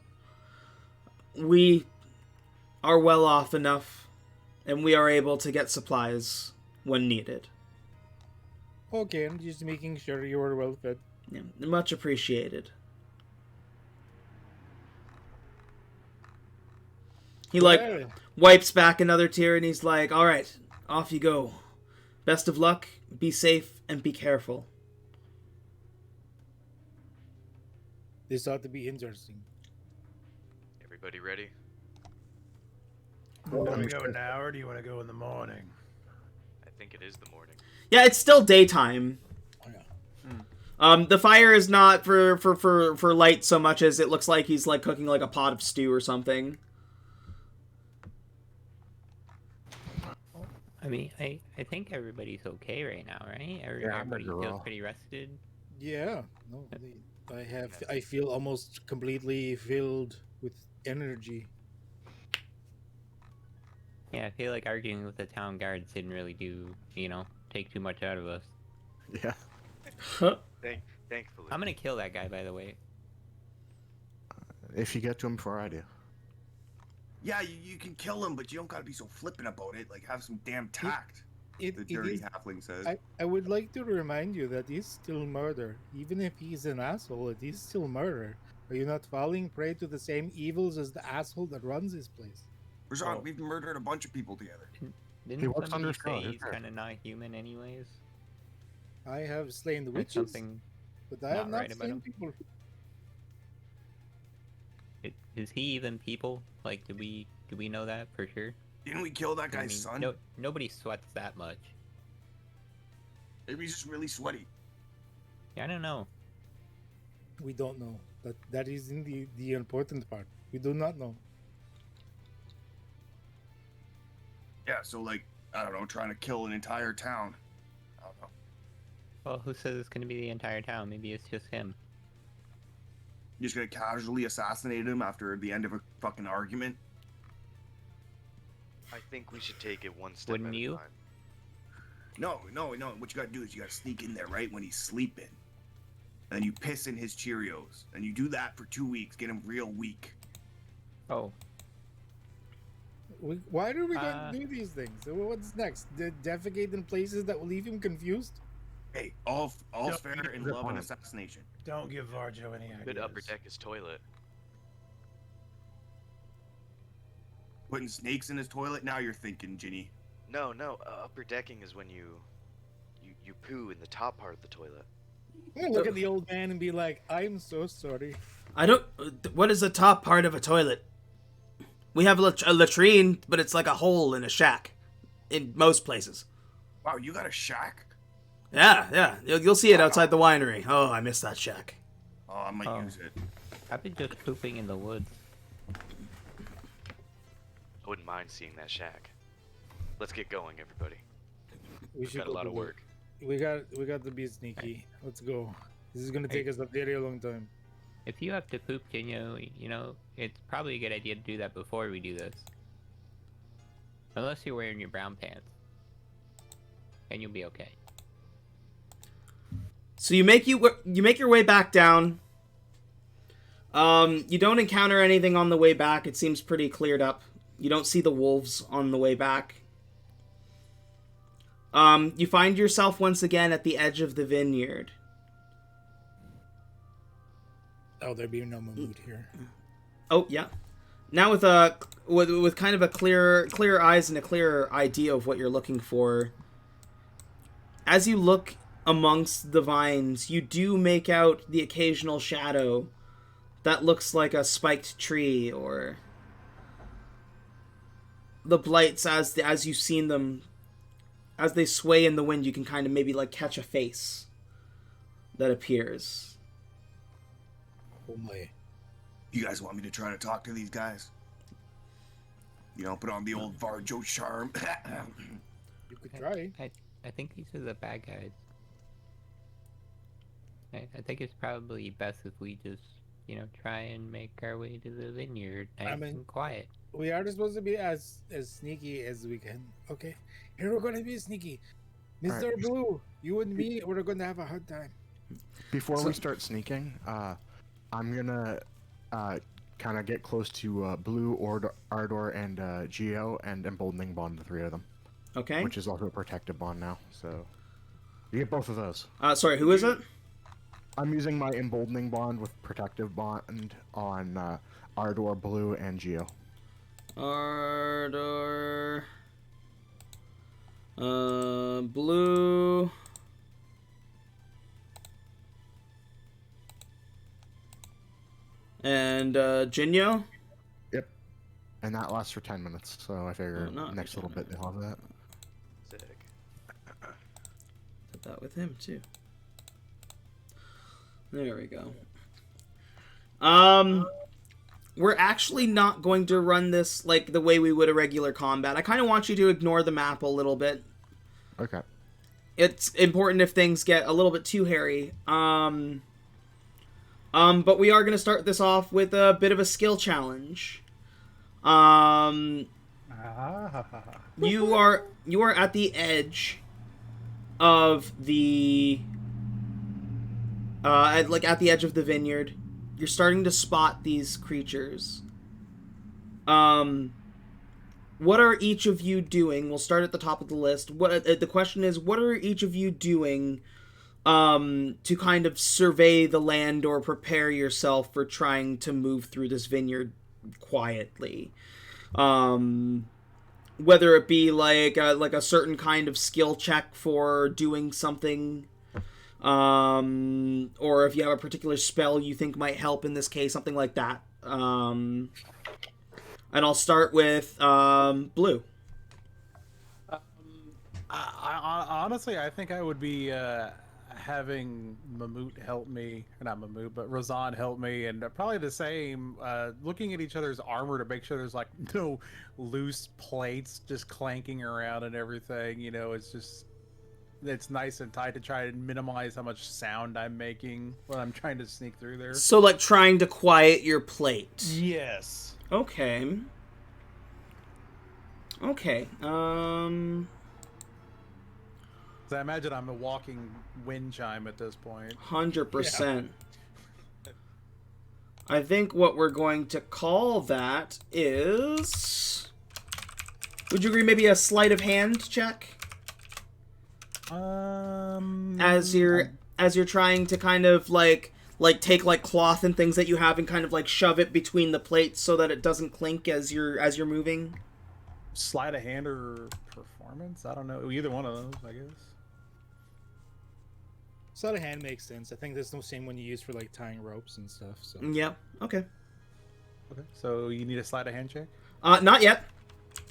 We are well off enough, and we are able to get supplies when needed. Okay, I'm just making sure you are well fed. Yeah, much appreciated. He, wipes back another tear, and he's like, alright, off you go. Best of luck, be safe, and be careful. This ought to be interesting. Everybody ready? Do you want to go now, or do you want to go in the morning? I think it is the morning. Yeah, it's still daytime. Oh, yeah. The fire is not for light so much as it looks like he's like cooking like a pot of stew or something. I mean, I think everybody's okay right now, right? Everybody feels pretty rested. Yeah. No, I feel almost completely filled with energy. Yeah, I feel like arguing with the town guards didn't really take too much out of us. Yeah. Thankfully. I'm gonna kill that guy, by the way. If you get to him before I do. Yeah, you can kill him, but you don't gotta be so flippant about it. Like, have some damn tact. The dirty halfling says. I would like to remind you that it's still murder. Even if he's an asshole, it is still murder. Are you not falling prey to the same evils as the asshole that runs this place? Rashad, we've murdered a bunch of people together. Didn't works somebody under say Strahd, he's kind of not human anyways? I have slain the There's witches, something but I have not not right about slain him. people. Is he even people? Like, do we know that for sure? Didn't we kill that guy's son? No, nobody sweats that much. Maybe he's just really sweaty. Yeah, I don't know. We don't know. That is in the important part. We do not know. Yeah, so like, I don't know, trying to kill an entire town. I don't know. Well, who says it's gonna be the entire town? Maybe it's just him. You're just gonna casually assassinate him after the end of a fucking argument? I think we should take it one step Wouldn't at you? a time. No. What you gotta do is you gotta sneak in there right when he's sleeping. And you piss in his Cheerios. And you do that for 2 weeks, get him real weak. Oh, Why are we going to do these things? What's next? Defecate in places that will leave him confused? Hey, all's fair in good love and point. assassination. Don't give Varjo any ideas. Could upper deck his toilet. Putting snakes in his toilet? Now you're thinking, Ginny. No, upper decking is when you poo in the top part of the toilet. I'm gonna look at the old man and be like, I'm so sorry. I don't... What is the top part of a toilet? We have a latrine, but it's like a hole in a shack. In most places. Wow, you got a shack? Yeah. You'll see it outside the winery. Oh, I miss that shack. Oh, I might use it. I've been just pooping in the woods. I wouldn't mind seeing that shack. Let's get going, everybody. We We've should got a go lot do of that. work. We got to be sneaky. Let's go. This is gonna take us a very long time. If you have to poop, Jinyo, you know, it's probably a good idea to do that before we do this. Unless you're wearing your brown pants. And you'll be okay. So you make your way back down. You don't encounter anything on the way back. It seems pretty cleared up. You don't see the wolves on the way back. You find yourself once again at the edge of the vineyard. Oh, there be no Mammut here. Oh, yeah. Now with kind of a clearer eyes and a clearer idea of what you're looking for. As you look amongst the vines, you do make out the occasional shadow that looks like a spiked tree, or the blights as you've seen them, as they sway in the wind, you can kind of maybe like catch a face that appears. Oh my. You guys want me to try to talk to these guys? You know, put on the old Varjo charm. You could try. I think these are the bad guys. I think it's probably best if we just, you know, try and make our way to the vineyard nice and quiet. We are supposed to be as sneaky as we can. Okay, here we're gonna be sneaky. Mr. Right. Blue, you and me, we're gonna have a hard time. Before we start sneaking, I'm gonna kind of get close to Blue, Ardor, and Geo, and Emboldening Bond the three of them. Okay. Which is also a protective bond now, so you get both of those. Sorry, who is it? I'm using my Emboldening Bond with protective bond on Ardor, Blue, and Geo. Ardor, Blue, and Jinyo. Yep, and that lasts for 10 minutes. So I figure not next for little 10 bit they'll have that. Sick. Put that with him too. There we go. We're actually not going to run this like the way we would a regular combat. I kind of want you to ignore the map a little bit. Okay. It's important if things get a little bit too hairy. But we are going to start this off with a bit of a skill challenge. You are at the edge of the at the edge of the vineyard. You're starting to spot these creatures. What are each of you doing? We'll start at the top of the list. What the question is, what are each of you doing to kind of survey the land or prepare yourself for trying to move through this vineyard quietly? Whether it be like a certain kind of skill check for doing something, or if you have a particular spell you think might help in this case, something like that. And I'll start with Blue. Honestly, I think I would be having Mammut help me, not Mammut, but Razan help me, and probably the same, looking at each other's armor to make sure there's like no loose plates just clanking around and everything. You know, it's nice and tight to try and minimize how much sound I'm making when I'm trying to sneak through there. So like trying to quiet your plate. Yes. Okay. So I imagine I'm a walking wind chime at this point. 100%. Yeah. I think what we're going to call that is... Would you agree maybe a sleight of hand check? As you're trying to kind of like take like cloth and things that you have and kind of like shove it between the plates so that it doesn't clink as you're moving. Sleight of hand or performance? I don't know. Either one of those, I guess. Sleight of hand makes sense. I think there's no same one you use for like tying ropes and stuff. So yeah. Okay. Okay. So you need a sleight of hand check? Not yet.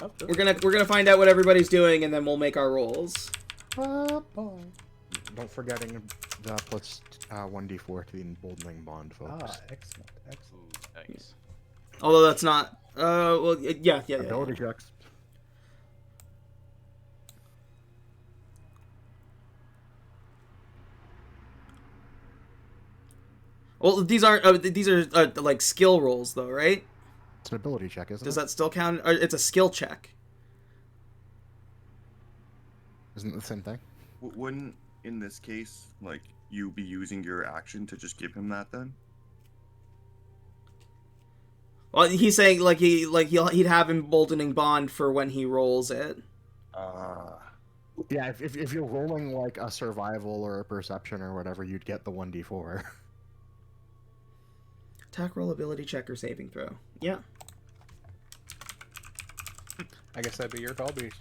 Oh, we're gonna find out what everybody's doing and then we'll make our rolls. don't forgetting the plus 1d4 to the emboldening bond, folks. Ah, excellent, excellent. Nice. Although that's not. Well, yeah. Ability checks. Well, these aren't. These are like skill rolls, though, right? It's an ability check, isn't Does it? that still count? Or it's a skill check. Isn't it the same thing? Wouldn't, in this case, like, you be using your action to just give him that then? Well, he's saying like he'd have emboldening bond for when he rolls it. Yeah, if you're rolling like a survival or a perception or whatever, you'd get the 1d4. Attack roll, ability check, or saving throw. Yeah. I guess that'd be your call, Beast.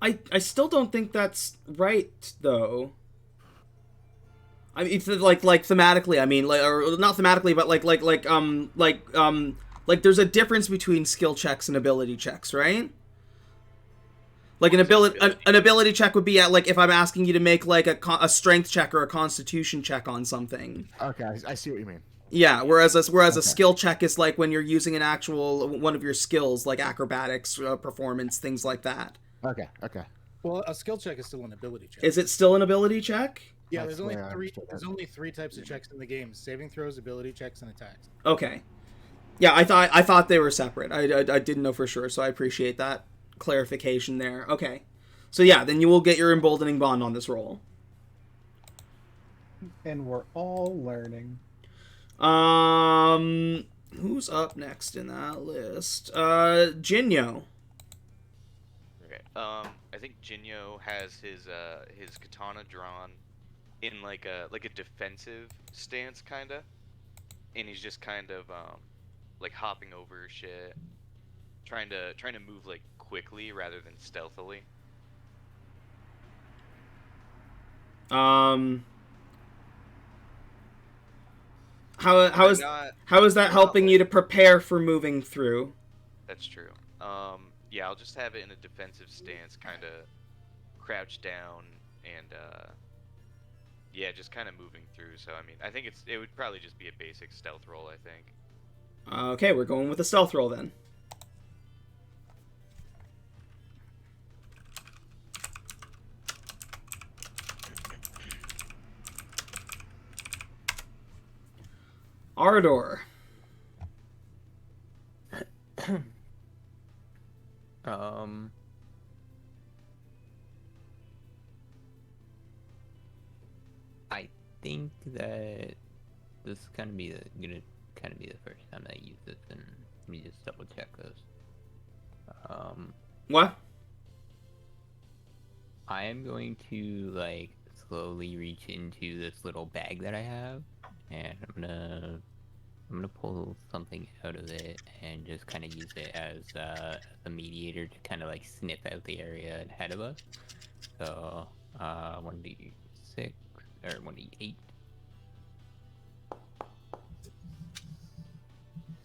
I still don't think that's right, though. I mean, it's like thematically. I mean, like, or not thematically, but like there's a difference between skill checks and ability checks, right? Like an ability check would be at like if I'm asking you to make like a strength check or a constitution check on something. Okay, I see what you mean. Yeah, whereas a skill check is like when you're using an actual one of your skills, like acrobatics, performance, things like that. Okay. Well, a skill check is still an ability check. Is it still an ability check? Yeah, That's there's only the way I three. understood it. There's only three types of checks in the game: saving throws, ability checks, and attacks. Okay. Yeah, I thought they were separate. I didn't know for sure, so I appreciate that clarification there. Okay. So yeah, then you will get your emboldening bond on this roll. And we're all learning. Who's up next in that list? Jinyo. Okay. I think Jinyo has his katana drawn in like a defensive stance, kinda, and he's just kind of like hopping over shit, trying to move like quickly rather than stealthily. How is that helping you to prepare for moving through? That's true. Yeah, I'll just have it in a defensive stance, kind of crouched down, and yeah, just kind of moving through. So I mean, I think it would probably just be a basic stealth roll, I think. Okay, we're going with a stealth roll then. Ardor. I think that this is gonna be the first time that I use this, and let me just double check this. What? I am going to like slowly reach into this little bag that I have, and I'm gonna pull something out of it and just kind of use it as a mediator to kind of like sniff out the area ahead of us. So 1d6 or 1d8.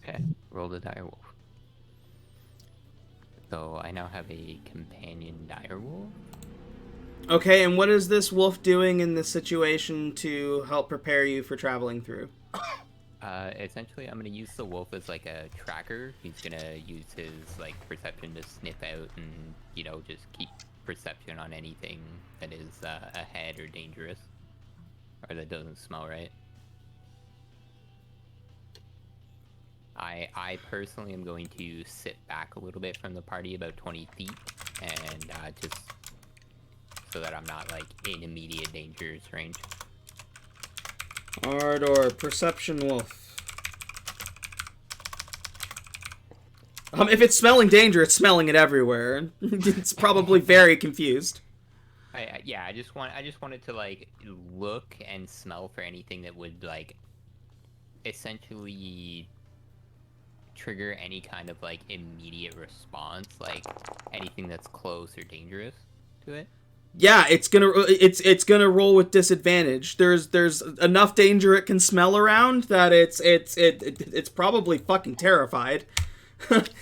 Okay, roll the Direwolf. So I now have a companion Direwolf. Okay, and what is this wolf doing in this situation to help prepare you for traveling through? Essentially, I'm gonna use the wolf as like a tracker. He's gonna use his like perception to sniff out and, you know, just keep perception on anything that is ahead or dangerous, or that doesn't smell right. I personally am going to sit back a little bit from the party, about 20 feet, and just so that I'm not like in immediate danger's range. Ardor, perception wolf. If it's smelling danger, it's smelling it everywhere. It's probably very confused. Yeah, I just wanted to like look and smell for anything that would like essentially trigger any kind of like immediate response, like anything that's close or dangerous to it? Yeah, it's gonna roll with disadvantage. There's enough danger it can smell around that it's probably fucking terrified.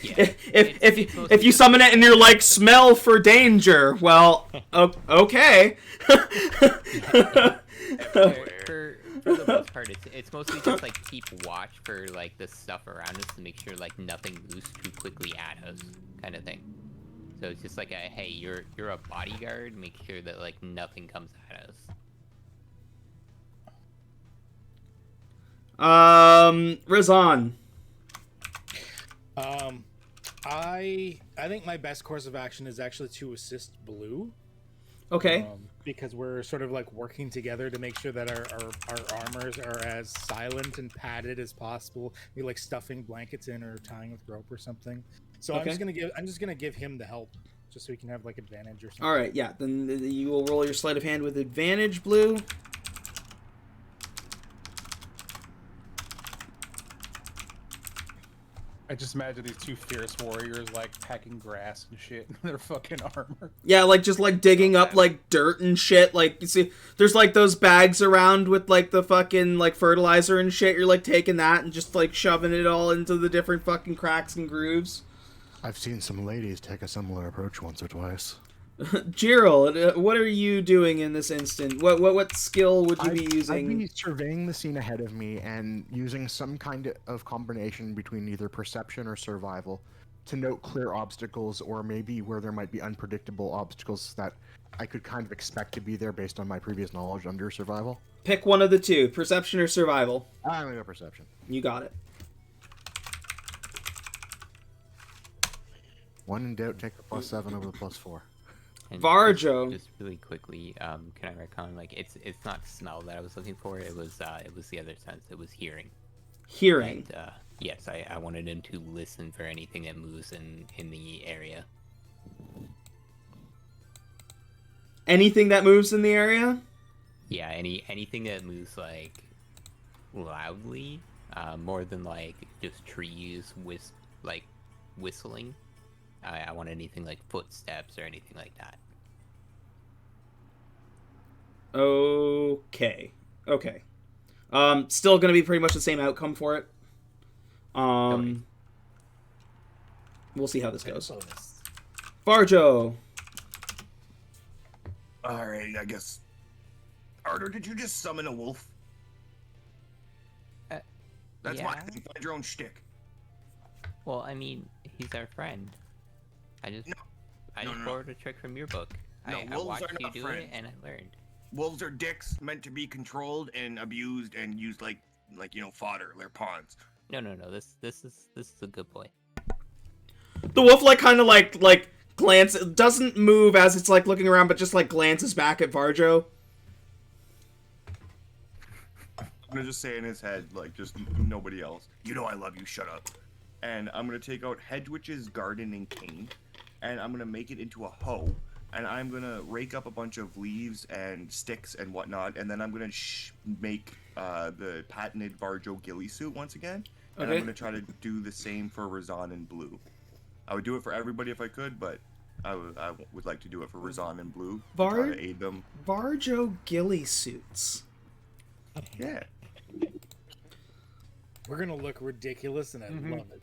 Yeah, if you summon it and you're like, smell for danger, well, okay. For the most part, it's mostly just like keep watch for like the stuff around us to make sure like nothing moves too quickly at us, kind of thing. So it's just like a, hey, you're a bodyguard, make sure that like nothing comes at us. Razan. I think my best course of action is actually to assist Blue. Okay. Because we're sort of like working together to make sure that our armors are as silent and padded as possible. We like stuffing blankets in or tying with rope or something. So Okay. I'm just gonna give him the help, just so he can have like advantage or something. All right, yeah. Then you will roll your sleight of hand with advantage, Blue. I just imagine these two fierce warriors like packing grass and shit in their fucking armor. Yeah, like just like digging up like dirt and shit. Like you see, there's like those bags around with like the fucking like fertilizer and shit. You're like taking that and just like shoving it all into the different fucking cracks and grooves. I've seen some ladies take a similar approach once or twice. Gerald, what are you doing in this instant? What skill would you be using? I'd be surveying the scene ahead of me and using some kind of combination between either perception or survival to note clear obstacles, or maybe where there might be unpredictable obstacles that I could kind of expect to be there based on my previous knowledge under survival. Pick one of the two, perception or survival. I'm gonna go perception. You got it. When in doubt, take the +7 over the +4. And Varjo. Just really quickly, can I recon, like, it's not smell that I was looking for, it was the other sense, it was hearing. Hearing. And, yes, I wanted him to listen for anything that moves in the area. Anything that moves in the area? Yeah, anything that moves, like, loudly, more than, like, just trees whistling. I want anything like footsteps or anything like that. Okay. Still gonna be pretty much the same outcome for it. We'll see how this goes. Varjo. All right, I guess. Arthur, did you just summon a wolf? That's yeah. my thing. Find your own shtick. Well, I mean, he's our friend. I just borrowed a trick from your book. No, I wolves watched are you not do friends. it, and I learned. Wolves are dicks meant to be controlled and abused and used like fodder. They're pawns. No. This is a good boy. The wolf kind of like glance, doesn't move as it's like looking around, but just like glances back at Varjo. I'm gonna just say in his head, like, just nobody else. You know I love you. Shut up. And I'm gonna take out Hedwitch's gardening cane, and I'm gonna make it into a hoe, and I'm gonna rake up a bunch of leaves and sticks and whatnot, and then I'm gonna make the patented Varjo ghillie suit once again, and Okay. I'm gonna try to do the same for Razan and Blue. I would do it for everybody if I could, but I would like to do it for Razan and Blue to try to aid them. Varjo ghillie suits. Yeah. We're gonna look ridiculous, and I love it.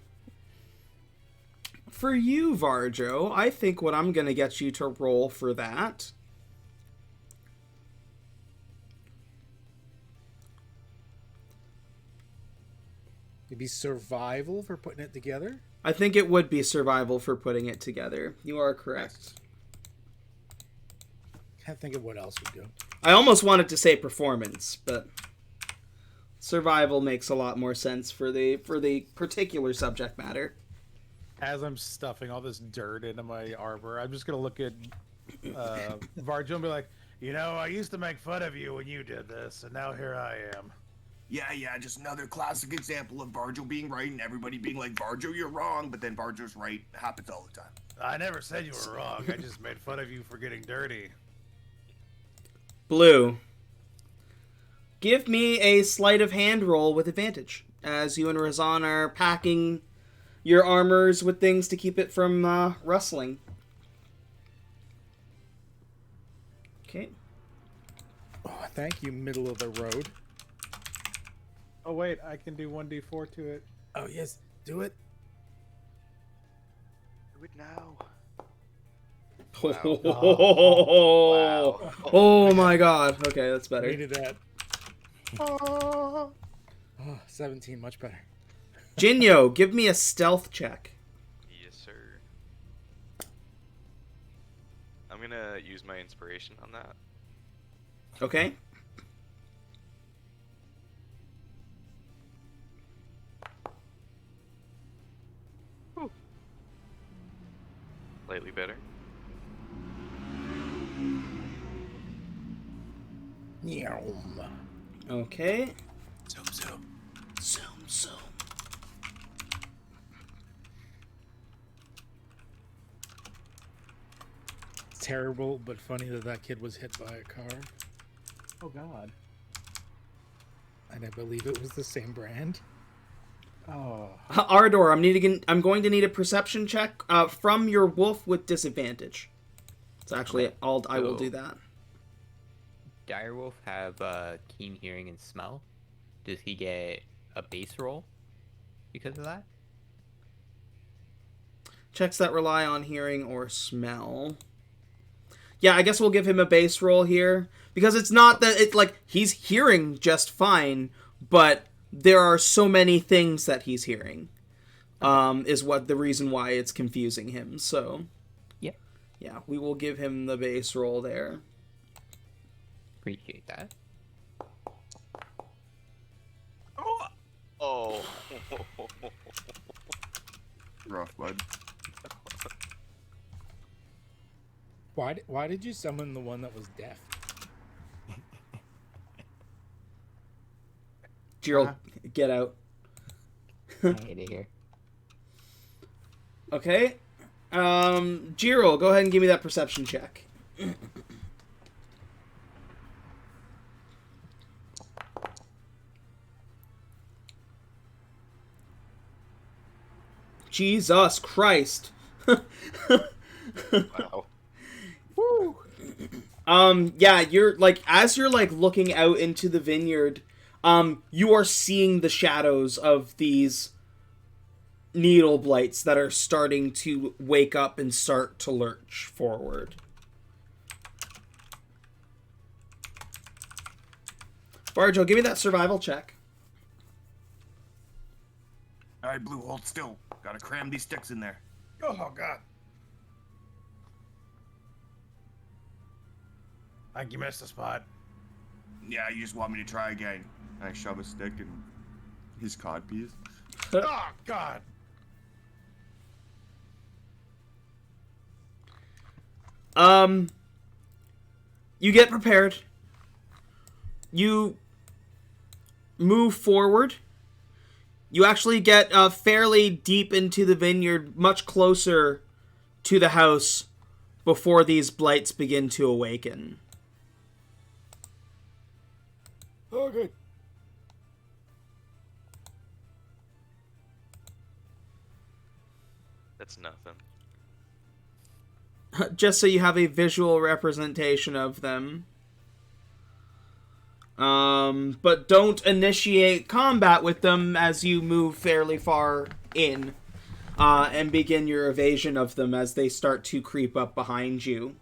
For you, Varjo, I think what I'm gonna get you to roll for that It'd be survival for putting it together. I think it would be survival for putting it together. You are correct. Can't think of what else would go. I almost wanted to say performance, but survival makes a lot more sense for the particular subject matter. As I'm stuffing all this dirt into my armor, I'm just gonna look at Varjo and be like, I used to make fun of you when you did this, and now here I am. Yeah, just another classic example of Varjo being right and everybody being like, Varjo, you're wrong, but then Varjo's right. It happens all the time. I never said you were wrong. I just made fun of you for getting dirty. Blue. Give me a sleight of hand roll with advantage as you and Razan are packing your armors with things to keep it from rustling. Okay. Oh, thank you, middle of the road. Oh wait, I can do 1d4 to it. Oh yes, do it. Do it now. Oh, oh my god. Okay, that's better. Needed that. Oh, 17, much better. Jinyo, give me a stealth check. Yes, sir. I'm gonna use my inspiration on that. Okay. Slightly better. Nyom. Okay. Zoom, zoom. Zoom, zoom. It's terrible, but funny that kid was hit by a car, Oh god. and I believe it was the same brand. Oh. Ardor, I'm going to need a perception check from your wolf with disadvantage. So actually, I will do that. Direwolf have keen hearing and smell. Does he get a base roll because of that? Checks that rely on hearing or smell. Yeah, I guess we'll give him a base roll here. Because it's not that it's like he's hearing just fine, but there are so many things that he's hearing. Is what the reason why it's confusing him. So Yep. yeah, we will give him the base roll there. Appreciate that. Oh. Rough, bud. Why did you summon the one that was deaf? Gerald, get out. I hate it here. Okay. Gerald, go ahead and give me that perception check. Jesus Christ. Wow. Woo. Yeah, you're like, as you're like looking out into the vineyard, you are seeing the shadows of these needle blights that are starting to wake up and start to lurch forward. Barjo, give me that survival check. All right, Blue, hold still. Gotta cram these sticks in there. Oh god. I think you missed the spot. Yeah, you just want me to try again. And I shove a stick in his codpiece. Oh god. You get prepared. You move forward. You actually get fairly deep into the vineyard, much closer to the house before these blights begin to awaken. Oh, good. That's nothing. Just so you have a visual representation of them. But don't initiate combat with them as you move fairly far in, and begin your evasion of them as they start to creep up behind you.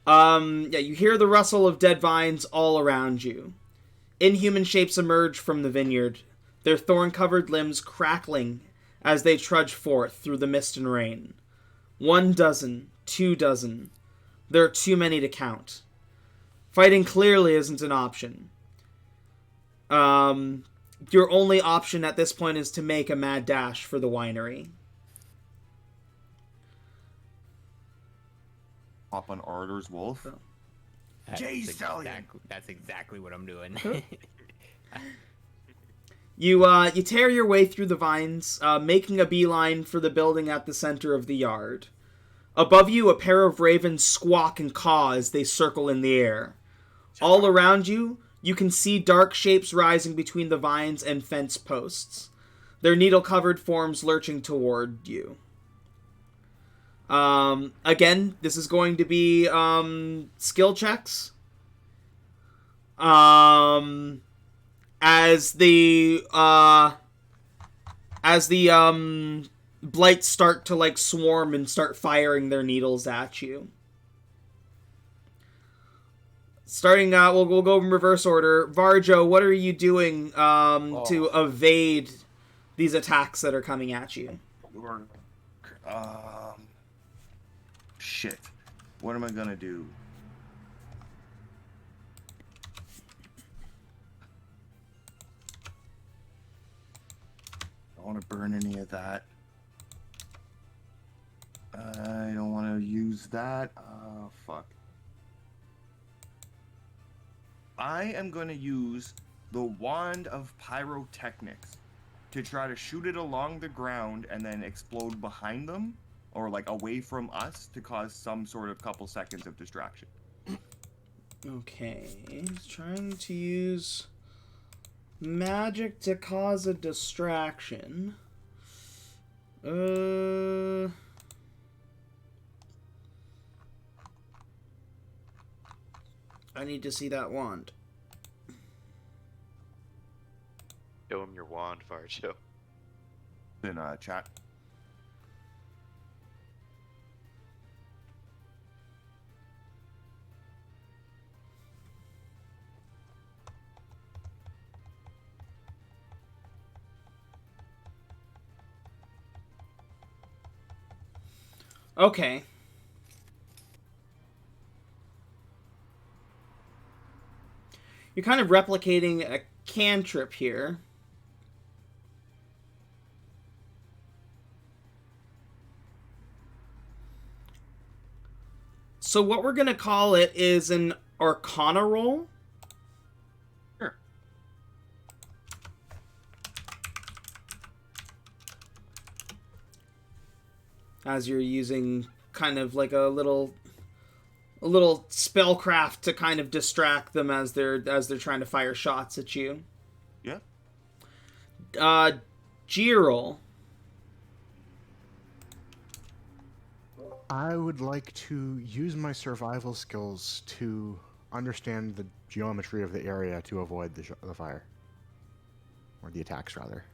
Yeah, you hear the rustle of dead vines all around you. Inhuman shapes emerge from the vineyard, their thorn-covered limbs crackling as they trudge forth through the mist and rain. 1 dozen, 2 dozen. There are too many to count. Fighting clearly isn't an option. Your only option at this point is to make a mad dash for the winery. Hop on Ardor's wolf. That's exactly what I'm doing. You tear your way through the vines, making a beeline for the building at the center of the yard. Above you, a pair of ravens squawk and caw as they circle in the air. All around you, you can see dark shapes rising between the vines and fence posts. their needle-covered forms lurching toward you. Again, this is going to be skill checks. As the blights start to like swarm and start firing their needles at you. Starting out, we'll go in reverse order. Varjo, what are you doing to evade these attacks that are coming at you? Shit. What am I gonna do? I don't want to burn any of that. I don't want to use that. Fuck. I am going to use the Wand of Pyrotechnics to try to shoot it along the ground and then explode behind them, or like away from us, to cause some sort of couple seconds of distraction. Okay, trying to use magic to cause a distraction. I need to see that wand. Show him your wand, Varjo. In chat. Okay. You're kind of replicating a cantrip here. So what we're going to call it is an Arcana roll. Sure. As you're using kind of like a little spellcraft to kind of distract them as they're trying to fire shots at you. Yeah. G-roll. I would like to use my survival skills to understand the geometry of the area to avoid the fire. Or the attacks, rather.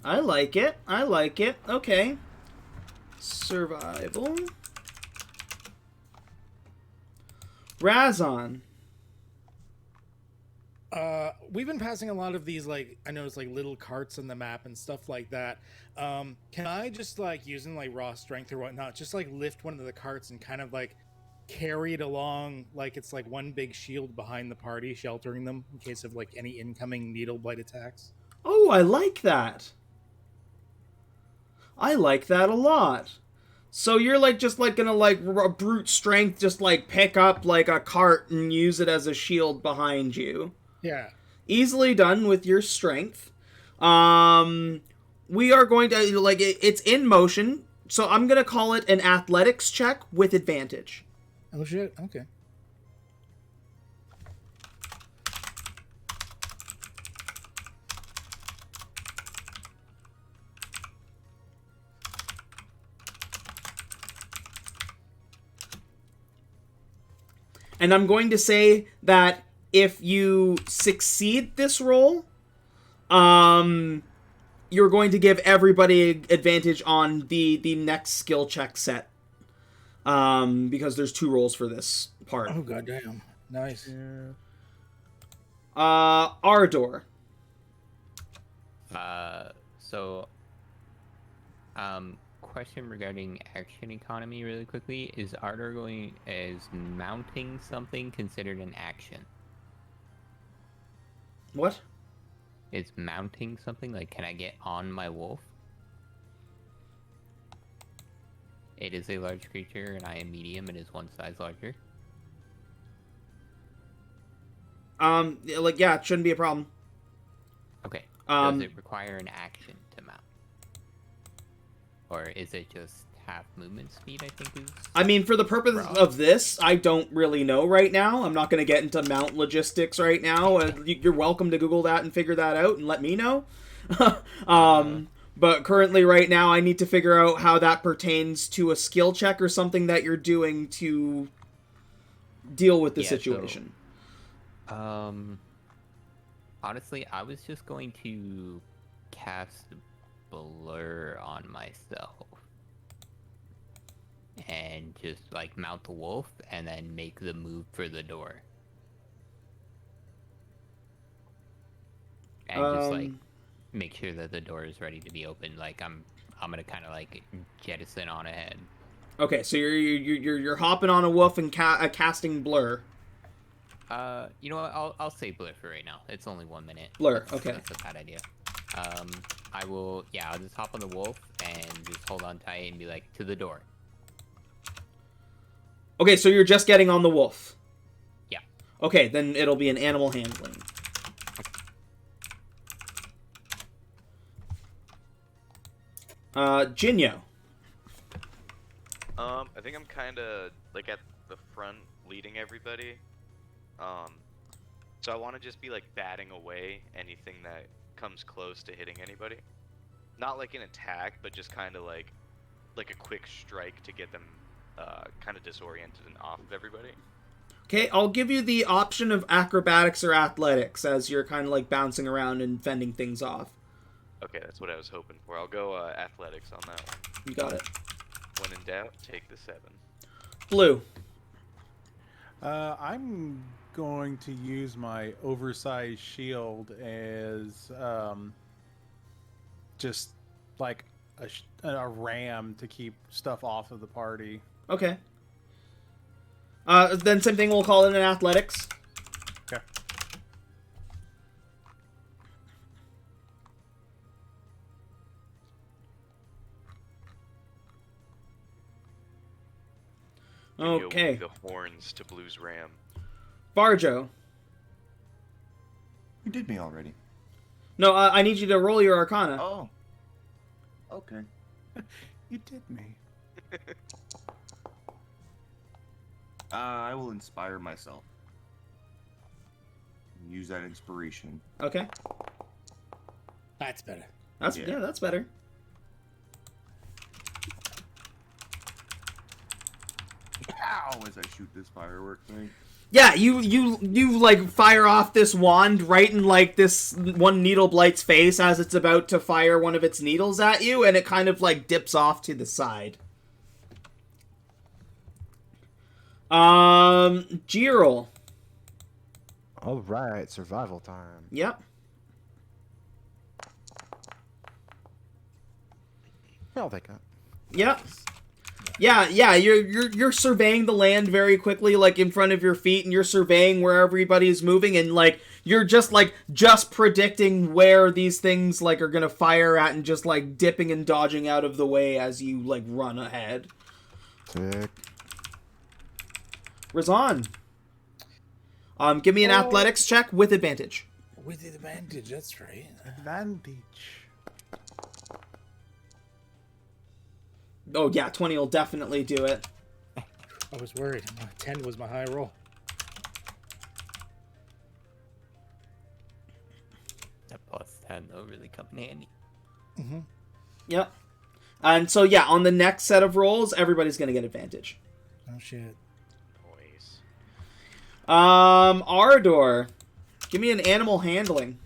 I like it. I like it. Okay. Survival. Razon. We've been passing a lot of these, like, I know it's like little carts on the map and stuff like that. Can I just, like, using like raw strength or whatnot, just like lift one of the carts and kind of like carry it along like it's like one big shield behind the party, sheltering them in case of like any incoming needle blight attacks? Oh, I like that. I like that a lot. So you're like just like gonna like brute strength, just like pick up like a cart and use it as a shield behind you. Yeah. Easily done with your strength. We are going to like it's in motion, so I'm gonna call it an athletics check with advantage. Oh shit. Okay. And I'm going to say that if you succeed this roll, you're going to give everybody advantage on the next skill check set. Because there's 2 rolls for this part. Oh goddamn. Nice. Ardor. Question regarding action economy really quickly. Is mounting something considered an action? What? Is mounting something, like, can I get on my wolf? It is a large creature and I am medium. It is 1 size larger. Like, yeah, it shouldn't be a problem. Okay. Does it require an action to mount? Or is it just half movement speed, I think is... I mean, for the purpose of this, I don't really know right now. I'm not going to get into mount logistics right now. You're welcome to Google that and figure that out and let me know. But currently, right now, I need to figure out how that pertains to a skill check or something that you're doing to deal with the situation. Honestly, I was just going to cast Blur on myself. And just, like, mount the wolf, and then make the move for the door. And just, like, make sure that the door is ready to be opened. Like, I'm gonna kind of, like, jettison on ahead. Okay, so you're hopping on a wolf and casting Blur. You know what? I'll say Blur for right now. It's only 1 minute. Blur, okay. That's a bad idea. I'll just hop on the wolf and just hold on tight and be like, to the door. Okay, so you're just getting on the wolf. Yeah. Okay, then it'll be an animal handling. Jinyo. I think I'm kind of like at the front, leading everybody. So I want to just be like batting away anything that comes close to hitting anybody. Not like an attack, but just kind of like a quick strike to get them kind of disoriented and off of everybody. Okay, I'll give you the option of acrobatics or athletics as you're kind of like bouncing around and fending things off. Okay, that's what I was hoping for. I'll go athletics on that one. You got it. When in doubt, take the 7. Blue. I'm going to use my oversized shield as just like a ram to keep stuff off of the party. Okay. Then same thing, we'll call it an athletics. Okay. Okay. The horns to Blue's ram. Barjo. You did me already. No, I need you to roll your Arcana. Oh. Okay. You did me. I will inspire myself. Use that inspiration. Okay. That's better. Yeah, that's better. Ow! As I shoot this firework thing. Yeah, you like fire off this wand right in like this one needle blight's face as it's about to fire one of its needles at you, and it kind of like dips off to the side. G-roll. All right, survival time. Yep. I'll take that. Yep. Yeah, you're surveying the land very quickly, like in front of your feet, and you're surveying where everybody is moving, and like you're just predicting where these things like are gonna fire at, and just like dipping and dodging out of the way as you like run ahead. Sick. Razan. Give me an athletics check with advantage. With advantage, that's right. Advantage. Oh yeah, 20 will definitely do it. I was worried. 10 was my high roll. That plus 10 though really come in handy. Mm-hmm. Yep. And so yeah, on the next set of rolls, everybody's gonna get advantage. Oh shit. Noise. Ardor. Give me an animal handling.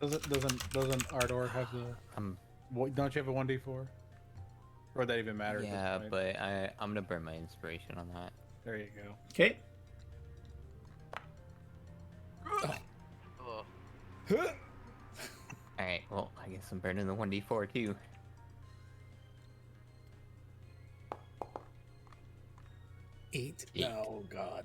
Doesn't Ardor have the? Don't you have a 1d4? Or would that even matter? Yeah, but I'm gonna burn my inspiration on that. There you go. Okay. Oh. Alright, well, I guess I'm burning the 1d4 too. Eight. Oh god.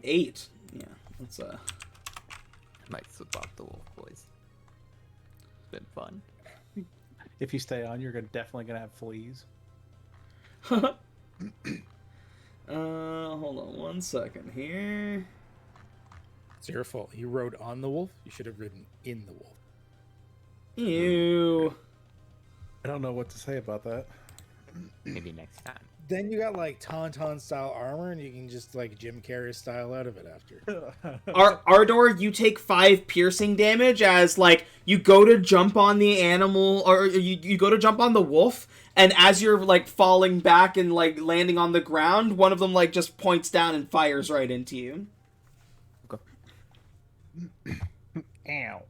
Eight. Yeah, that's I might slip off the wolf, boys. It's been fun. If you stay on, you're definitely gonna have fleas. hold on 1 second here. It's your fault. You rode on the wolf. You should have ridden in the wolf. Ew. I don't know what to say about that. Maybe next time. Then you got like Tauntaun style armor, and you can just like Jim Carrey style out of it after. Ardor, you take 5 piercing damage as, like, you go to jump on the animal, or you go to jump on the wolf, and as you're, like, falling back and, like, landing on the ground, one of them, like, just points down and fires right into you. Ow.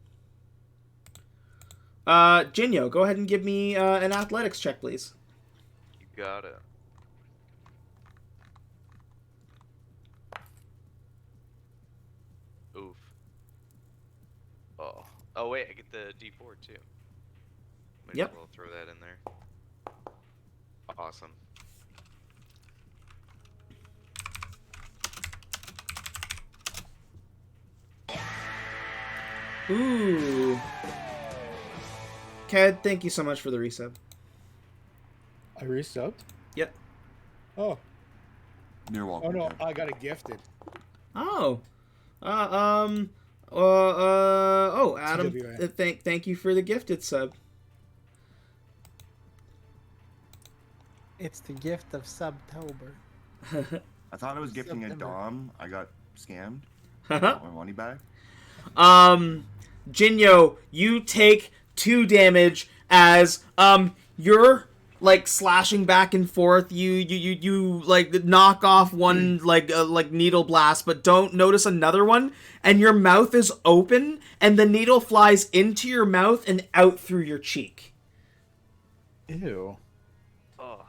Jinyo, go ahead and give me an athletics check, please. You got it. Oof. Oh wait, I get the D4 too. Might Yep. as well throw that in there. Awesome. Ooh. Cad, thank you so much for the resub. I resubbed? Yep. Oh. You're welcome. Oh no, Ted. I got it gifted. Oh. Adam, TWA. thank you for the gifted sub. It's the gift of Subtober. I thought I was gifting a September. Dom. I got scammed. Got my money back. Jinyo, you take 2 damage as you're like slashing back and forth. You like knock off one like needle blast, but don't notice another one, and your mouth is open, and the needle flies into your mouth and out through your cheek. Ew. Oh.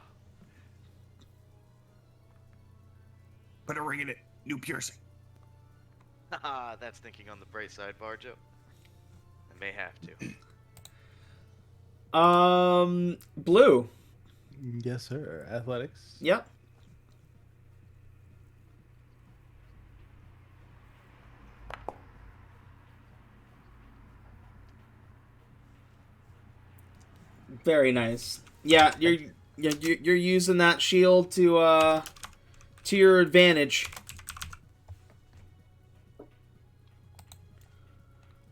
Put a ring in it. New piercing. Haha, that's thinking on the bright side, Varjo. I may have to. Blue. Yes, sir. Athletics. Yep. Very nice. Yeah, you're using that shield to your advantage.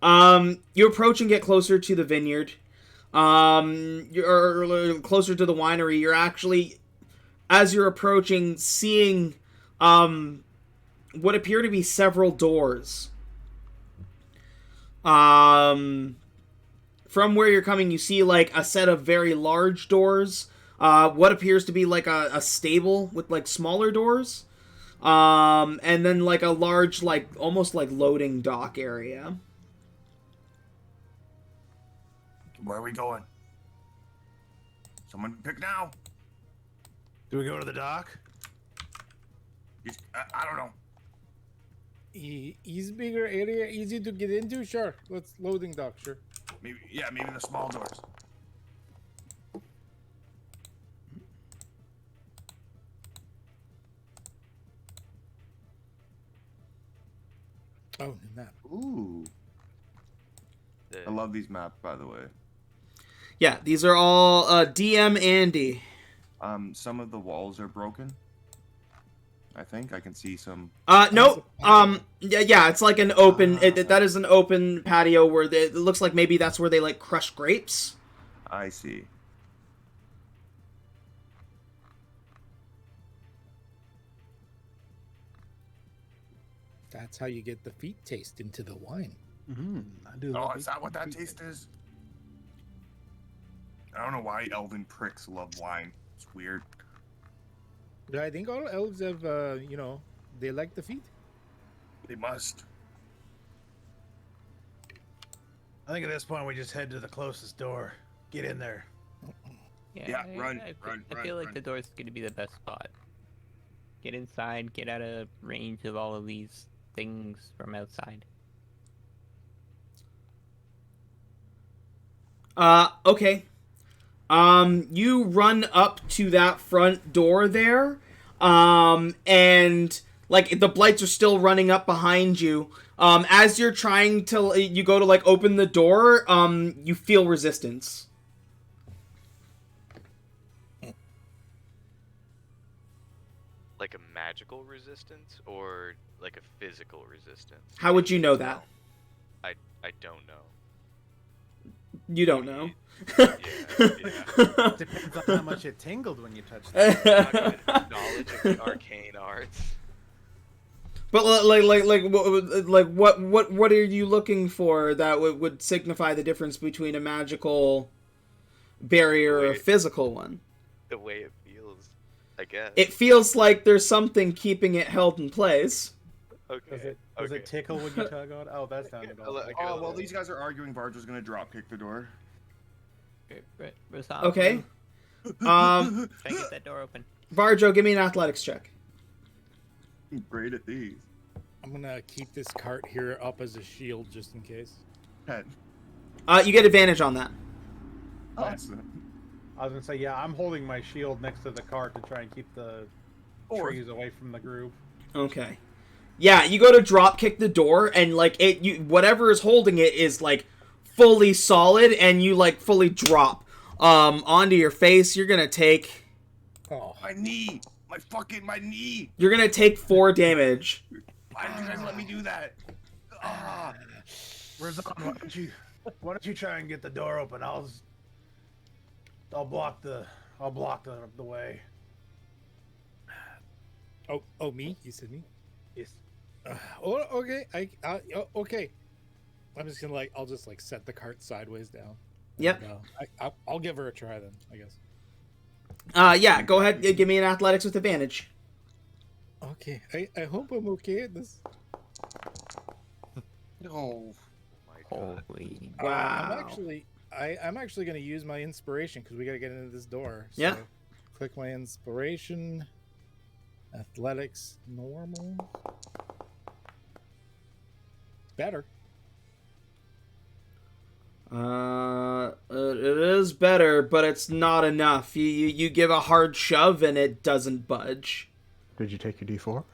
You approach and get closer to the vineyard. You're closer to the winery. You're actually, as you're approaching, seeing what appear to be several doors. From where you're coming, you see like a set of very large doors. What appears to be like a stable with like smaller doors. And then like a large, like almost like loading dock area. Where are we going? Someone pick now. Do we go to the dock? I don't know. Easy bigger area, easy to get into. Sure, let's loading dock. Sure. Maybe the small doors. Oh, new map. Ooh. I love these maps, by the way. Yeah, these are all DM Andy. Some of the walls are broken. I think I can see some. No. Yeah, it's like an open. That is an open patio where it looks like maybe that's where they like crush grapes. I see. That's how you get the feet taste into the wine. I do. Oh, love is that what that taste is? I don't know why elven pricks love wine. It's weird. I think all elves have, they like the feet. They must. I think at this point we just head to the closest door. Get in there. Yeah, run, I run, feel like run. the door's going to be the best spot. Get inside, get out of range of all of these things from outside. Okay. You run up to that front door there, and like the blights are still running up behind you. As you're trying to, you go to like open the door, you feel resistance. Like a magical resistance or like a physical resistance? How would you know that? I don't know. You don't know. Yeah. Depends on how much it tingled when you touched it. Not good knowledge of the arcane arts. But what are you looking for that would signify the difference between a magical barrier or a physical one? The way it feels, I guess. It feels like there's something keeping it held in place. Okay. Does it tickle when you tug on? Oh, that's not at all. Okay. Oh, well, these guys are arguing. Varge was gonna drop kick the door. Okay. Try and get that door open. Varjo, give me an athletics check. I'm great at these. I'm gonna keep this cart here up as a shield just in case. 10. You get advantage on that. Excellent. I was gonna say, yeah, I'm holding my shield next to the cart to try and keep the trees away from the group. Okay. Yeah, you go to drop kick the door, and like whatever is holding it is like fully solid, and you like fully drop onto your face. You're gonna take. Oh, My knee! My knee! You're gonna take 4 damage. Why did you guys let me do that? Ah! Razan, why don't you try and get the door open? I'll block the way. oh, me? You said me? Yes. Okay. Okay. I'm just gonna I'll just set the cart sideways down. Yep. And, I'll give her a try then, I guess. Yeah, go ahead. Give me an athletics with advantage. Okay. I hope I'm okay at this. Oh. My God. Holy. Wow. I'm actually gonna use my inspiration because we gotta get into this door. So Yeah. Click my inspiration. Athletics normal. Better. It is better, but it's not enough. You give a hard shove and it doesn't budge. Did you take your D4?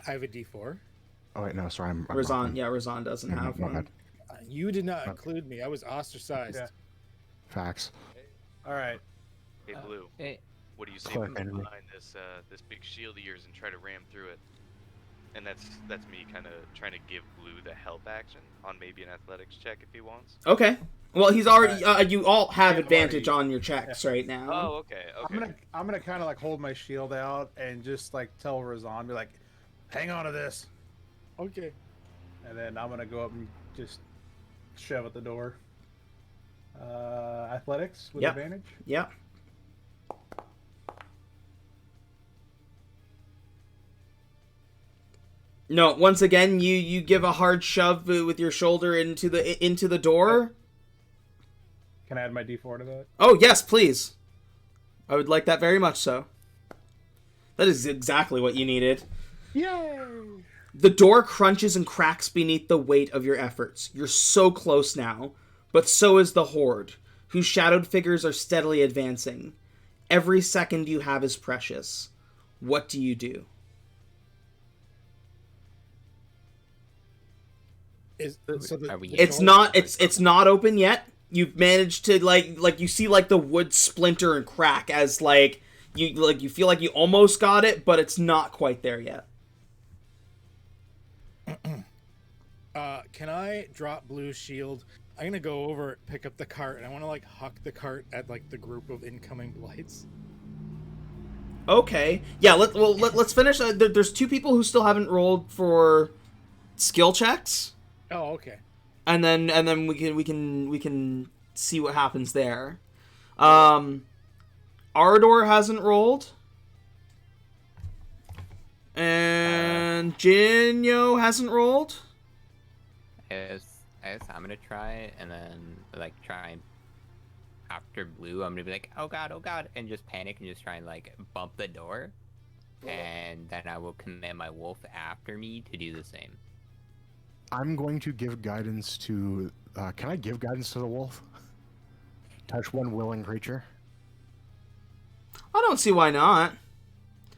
I have a D4. Oh wait, no, sorry, I'm Razan, wrong. yeah, Razan doesn't have My one. bad. You did not include me. I was ostracized. Yeah. Facts. All right. Hey, Blue. Hey, What do you say Click, we move enemy. behind this big shield of yours and try to ram through it? And that's me kind of trying to give Blue the help action on maybe an athletics check if he wants. Okay. Well, he's already. You all have Yeah, advantage already- on your checks right now. Oh, okay. I'm gonna kind of hold my shield out and just tell Razan, be like, hang on to this, Okay. and then I'm gonna go up and just shove at the door. Athletics with Yep. advantage. Yep. No, once again, you give a hard shove with your shoulder into the door. Can I add my D4 to that? Oh, yes, please. I would like that very much so. That is exactly what you needed. Yay! The door crunches and cracks beneath the weight of your efforts. You're so close now, but so is the Horde, whose shadowed figures are steadily advancing. Every second you have is precious. What do you do? Are we It's not open yet. You've managed to like you see the wood splinter and crack as you feel like you almost got it, but it's not quite there yet. Can I drop Blue's shield? I'm gonna go over, pick up the cart, and I want to huck the cart at the group of incoming blights. Okay. Yeah. Let's finish. There's 2 people who still haven't rolled for skill checks. Oh, okay. And then we can see what happens there. Ardor hasn't rolled, and Jinyo hasn't rolled. I guess I'm gonna try and then try after Blue. I'm gonna be like, oh god, and just panic and just try and bump the door, and then I will command my wolf after me to do the same. I'm going to give guidance to. Can I give guidance to the wolf? Touch one willing creature. I don't see why not.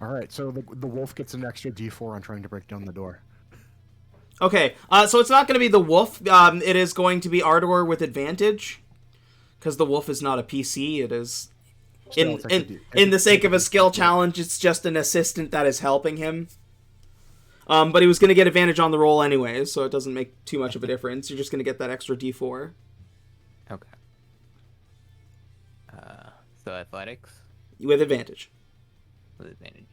All right, so the wolf gets an extra D4 on trying to break down the door. Okay, so it's not going to be the wolf. It is going to be Ardor with advantage, because the wolf is not a PC. It is in the sake of a skill challenge. It's just an assistant that is helping him. But he was going to get advantage on the roll anyways, so it doesn't make too much of a difference. You're just going to get that extra D4. Okay. So athletics With advantage. with advantage.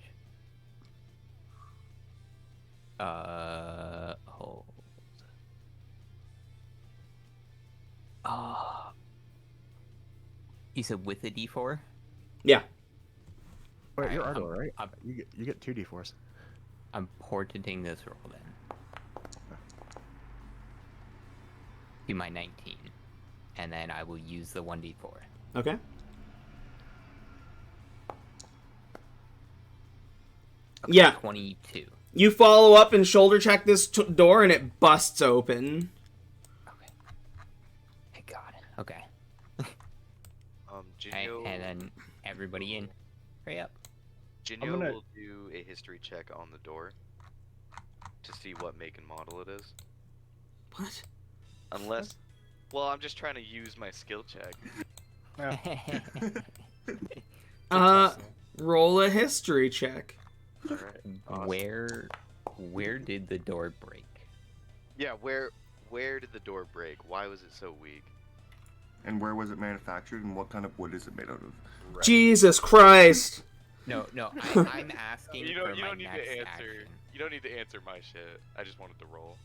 Hold. You said with a D4? Yeah. Wait, you're Alright, Ardor, right? I'm- You get 2d4s. I'm portenting this roll then. To my 19. And then I will use the 1d4. Okay. Okay, Yeah. 22. You follow up and shoulder check this door, and it busts open. Okay. Thank God. Okay. Alright, Jinyo, and then everybody in. Hurry up. Jinyo gonna- will do a history check on the door to see what make and model it is. What? Unless, well, I'm just trying to use my skill check. Roll a history check. Alright. Awesome. Where did the door break? Yeah, where did the door break? Why was it so weak? And where was it manufactured, and what kind of wood is it made out of? Right. Jesus Christ. No, I'm asking You for don't my need next to answer. action. You don't need to answer my shit. I just wanted to roll.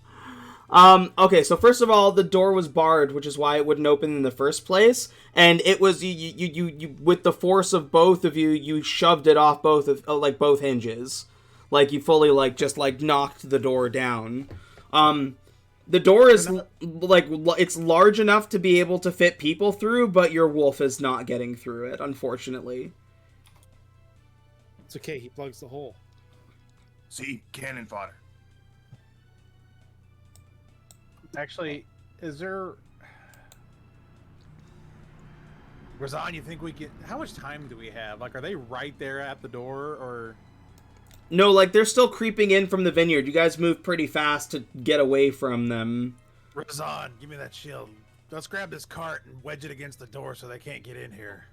Okay, so first of all, the door was barred, which is why it wouldn't open in the first place, and it was you with the force of both of you, you shoved it off both of both hinges, like you fully just knocked the door down. The door is it's large enough to be able to fit people through, but your wolf is not getting through it, unfortunately. It's okay. He plugs the hole. See, cannon fodder. Actually, is there? Razan, you think we can? How much time do we have? Like, are they right there at the door, or? No, they're still creeping in from the vineyard. You guys move pretty fast to get away from them. Razan, give me that shield. Let's grab this cart and wedge it against the door so they can't get in here.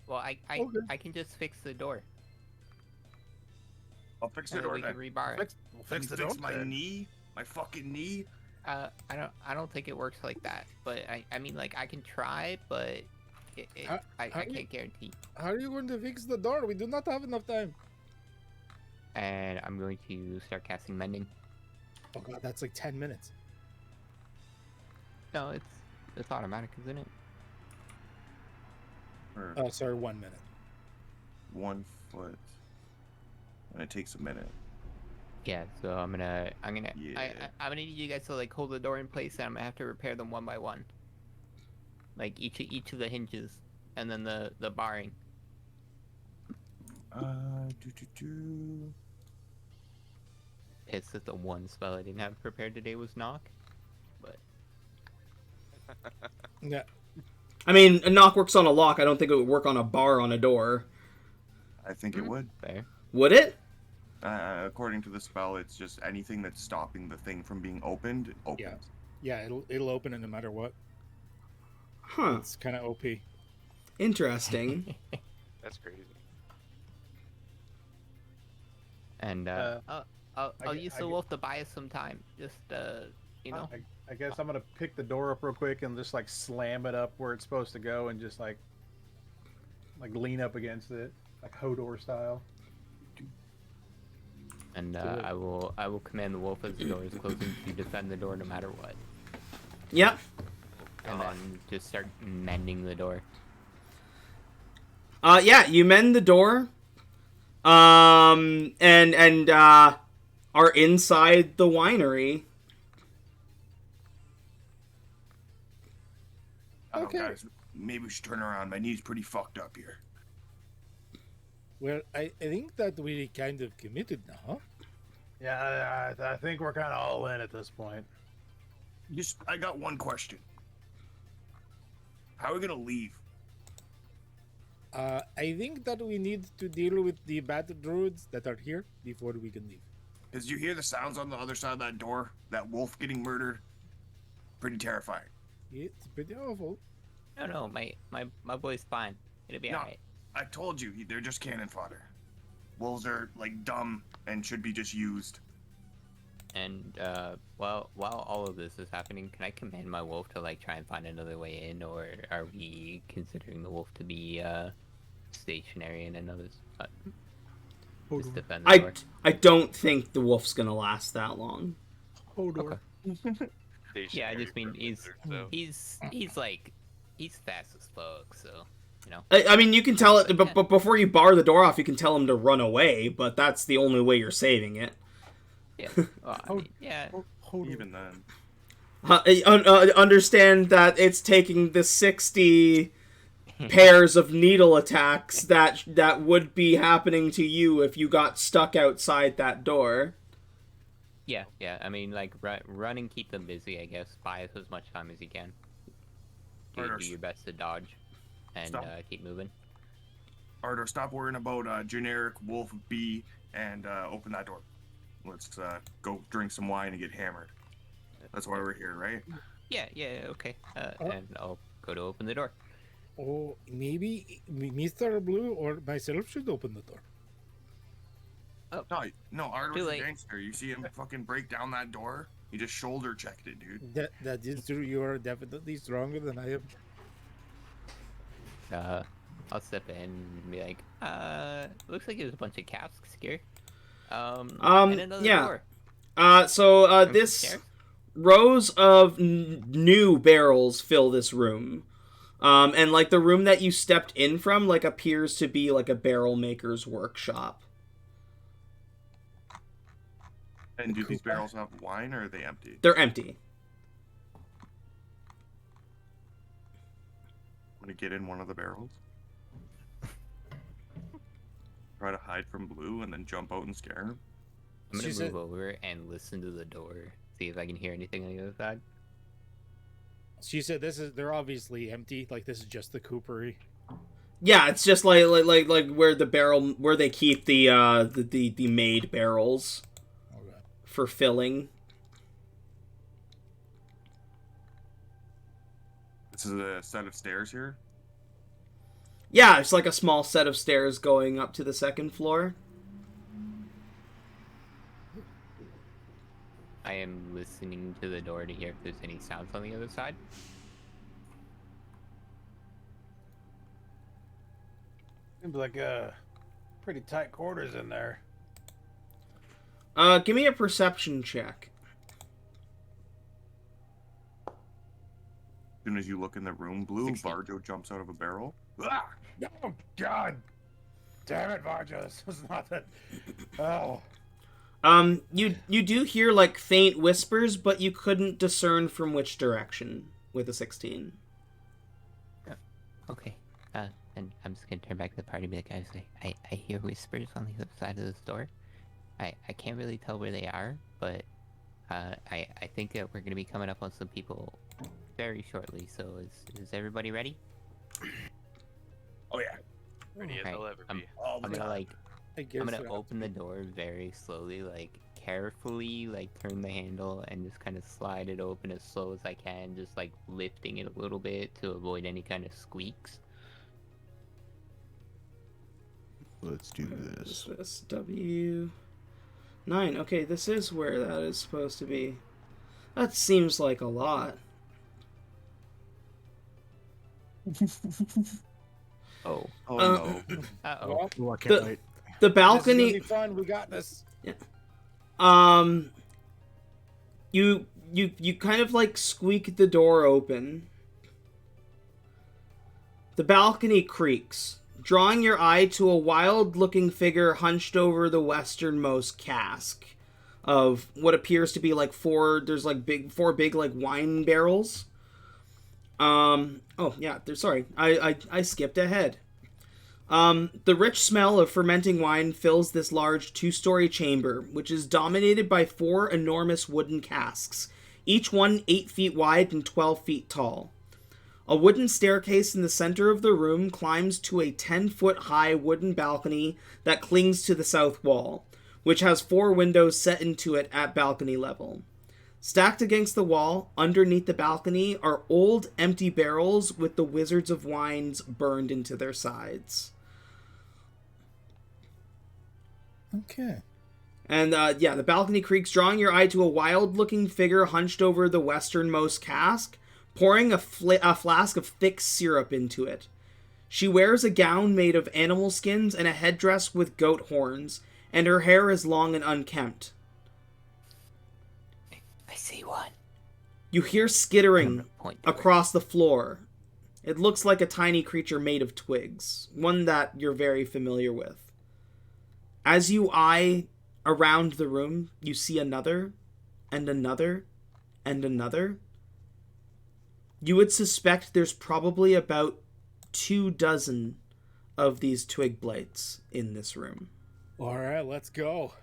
Well, I can just fix the door. I'll fix the And then door we can then. rebar it. We'll fix the door. Fix my then. knee, my fucking knee. I don't think it works like that. But I mean, I can try, but I can't guarantee. How are you going to fix the door? We do not have enough time. And I'm going to start casting mending. Oh god, that's like 10 minutes. No, it's automatic, isn't it? Or Oh, sorry, 1 minute. 1 foot. And it takes a minute. Yeah. So I'm gonna Yeah. I'm gonna need you guys to hold the door in place, and I'm gonna have to repair them one by one. Like each of the hinges, and then the barring. It's that the one spell I didn't have prepared today was knock, but Yeah. I mean, a knock works on a lock. I don't think it would work on a bar on a door. I think it would. fair. Would it? According to the spell, it's just anything that's stopping the thing from being opened, opens. Yeah, it'll open it no matter what. Huh. It's kind of OP. Interesting. That's crazy. And I'll use the wolf to buy us some time. Just you know. I guess I'm gonna pick the door up real quick and just slam it up where it's supposed to go, and just like lean up against it, like Hodor style. And I will command the wolf as the door is closing to defend the door no matter what. Yep. And then just start mending the door. Yeah, you mend the door. And are inside the winery. I don't know, Okay. guys. Maybe we should turn around. My knee's pretty fucked up here. Well, I think that we kind of committed now, huh? Yeah, I think we're kind of all in at this point. I got one question. How are we gonna leave? I think that we need to deal with the bad druids that are here before we can leave. Because you hear the sounds on the other side of that door? That wolf getting murdered? Pretty terrifying. It's pretty awful. No, my boy's fine. It'll be No. alright. I told you, they're just cannon fodder. Wolves are, dumb and should be just used. And while all of this is happening, can I command my wolf to like try and find another way in, or are we considering the wolf to be stationary in another spot? Just defend the door. I don't think the wolf's gonna last that long. Okay. Yeah, I Stationary just mean for a minute or so. he's fast as fuck, so you know. I mean, you can tell it, Yeah. but before you bar the door off, you can tell him to run away. But that's the only way you're saving it. Yeah. Well, I mean, yeah. Even then. Understand that it's taking the 60 pairs of needle attacks that would be happening to you if you got stuck outside that door. Yeah. I mean, like run and keep them busy. I guess buy us as much time as you can. Do your best to dodge and keep moving. Ardor, stop worrying about generic wolf B and open that door. Let's go drink some wine and get hammered. That's why we're here, right? Yeah, okay. And I'll go to open the door. Oh, maybe Mr. Blue or myself should open the door. No, Ardor's Too a late. gangster. You see him fucking break down that door? He just shoulder checked it, dude. That is true. You are definitely stronger than I am. I'll step in and be like, looks like there's a bunch of casks here. And another door. This Stairs? rows of new barrels fill this room. And like the room that you stepped in from like appears to be like a barrel maker's workshop. And do these barrels have wine or are they empty? They're empty. I'm gonna get in one of the barrels. Try to hide from Blue and then jump out and scare him. I'm gonna She move said- over and listen to the door, see if I can hear anything on the other side. She said they're obviously empty. Like this is just the coopery. Yeah, it's just like where they keep the made barrels Okay. for filling. This is a set of stairs here. Yeah, it's like a small set of stairs going up to the second floor. I am listening to the door to hear if there's any sounds on the other side. Seems like pretty tight quarters in there. Give me a perception check. As soon as you look in the room, Blue, 16. Barjo jumps out of a barrel. Ah! Oh God! Damn it, Varjo! This was not that. Oh. You do hear like faint whispers, but you couldn't discern from which direction with a 16. Okay. And I'm just gonna turn back to the party and be like, guys, I hear whispers on the other side of this door. I can't really tell where they are, but I think that we're gonna be coming up on some people very shortly. So is everybody ready? Oh yeah. Ready as Alright, I'll ever I'm be. gonna like I guess I'm gonna so. open the door very slowly, like carefully, like turn the handle and just kind of slide it open as slow as I can, just like lifting it a little bit to avoid any kind of squeaks. Let's do this. This W9. Okay, this is where that is supposed to be. That seems like a lot. Oh. Oh Uh, no. Uh-oh. Well, Oh, I can't The- wait. The this is gonna balcony. be fun. We got this. You kind of like squeak the door open. The balcony creaks, drawing your eye to a wild-looking figure hunched over the westernmost cask of what appears to be like four big like wine barrels. Oh yeah, sorry. I skipped ahead. The rich smell of fermenting wine fills this large 2-story chamber, which is dominated by 4 enormous wooden casks, each one 8 feet wide and 12 feet tall. A wooden staircase in the center of the room climbs to a 10-foot-high wooden balcony that clings to the south wall, which has 4 windows set into it at balcony level. Stacked against the wall, underneath the balcony, are old, empty barrels with the Wizards of Wines burned into their sides. Okay. And yeah, the balcony creaks, drawing your eye to a wild-looking figure hunched over the westernmost cask, pouring a flask of thick syrup into it. She wears a gown made of animal skins and a headdress with goat horns, and her hair is long and unkempt. I see one. You hear skittering across the floor. It looks like a tiny creature made of twigs, one that you're very familiar with. As you eye around the room, you see another, and another, and another. You would suspect there's probably about 24 of these twig blights in this room. All right, let's go.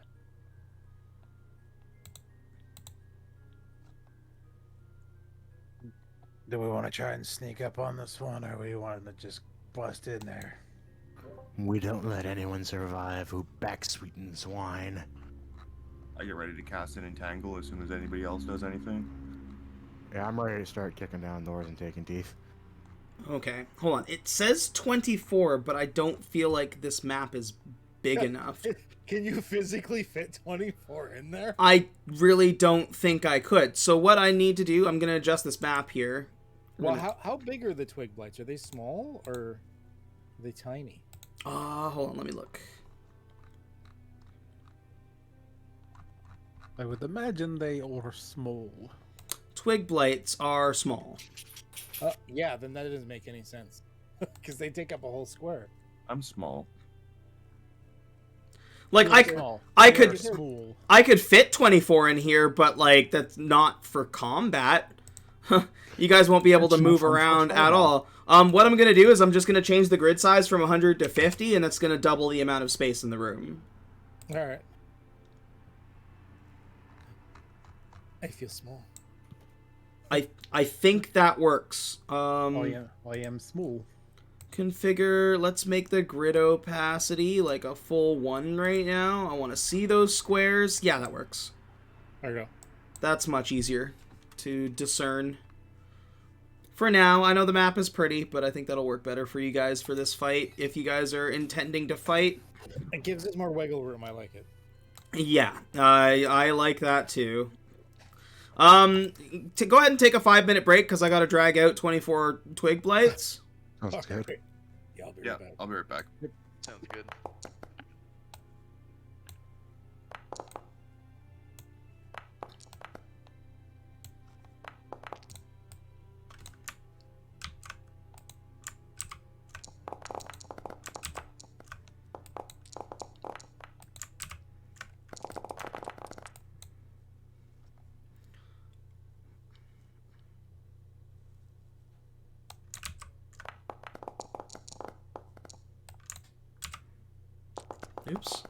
Do we want to try and sneak up on this one, or we want to just bust in there? We don't let anyone survive who back-sweetens wine. I get ready to cast an entangle as soon as anybody else does anything. Yeah, I'm ready to start kicking down doors and taking teeth. Okay, hold on. It says 24, but I don't feel like this map is big enough. Can you physically fit 24 in there? I really don't think I could. So what I need to do, I'm going to adjust this map here. Well, how big are the twig blights? Are they small or are they tiny? Hold on, let me look. I would imagine they are small. Twig blights are small. Yeah, then that doesn't make any sense. Because they take up a whole square. I'm small. Like, I could fit 24 in here, but, like, that's not for combat. You guys won't be able to move around at all. What I'm going to do is I'm just going to change the grid size from 100 to 50, and that's going to double the amount of space in the room. Alright. I feel small. I think that works. I am small. Configure, let's make the grid opacity like a full 1 right now. I want to see those squares. Yeah, that works. There you go. That's much easier to discern. For now, I know the map is pretty, but I think that'll work better for you guys for this fight, if you guys are intending to fight. It gives us more wiggle room, I like it. Yeah, I like that too. To go ahead and take a 5-minute break, because I gotta drag out 24 twig blights. Sounds good. Yeah, I'll be right back. Sounds good. Oops.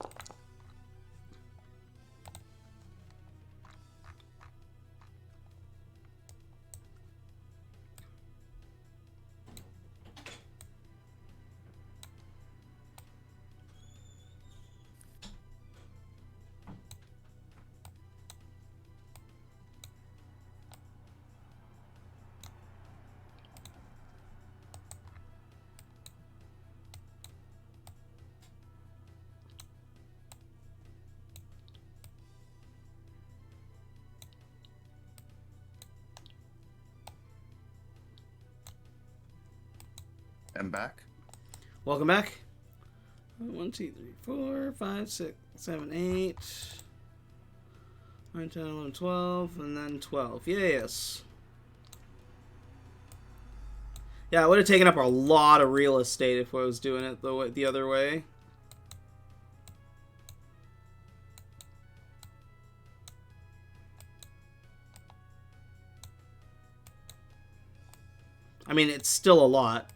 I'm back. Welcome back. 1, 2, 3, 4, 5, 6, 7, 8, 9, 10, 11, 12, and then 12. Yes. Yeah, it would have taken up a lot of real estate if I was doing it the other way. I mean, it's still a lot.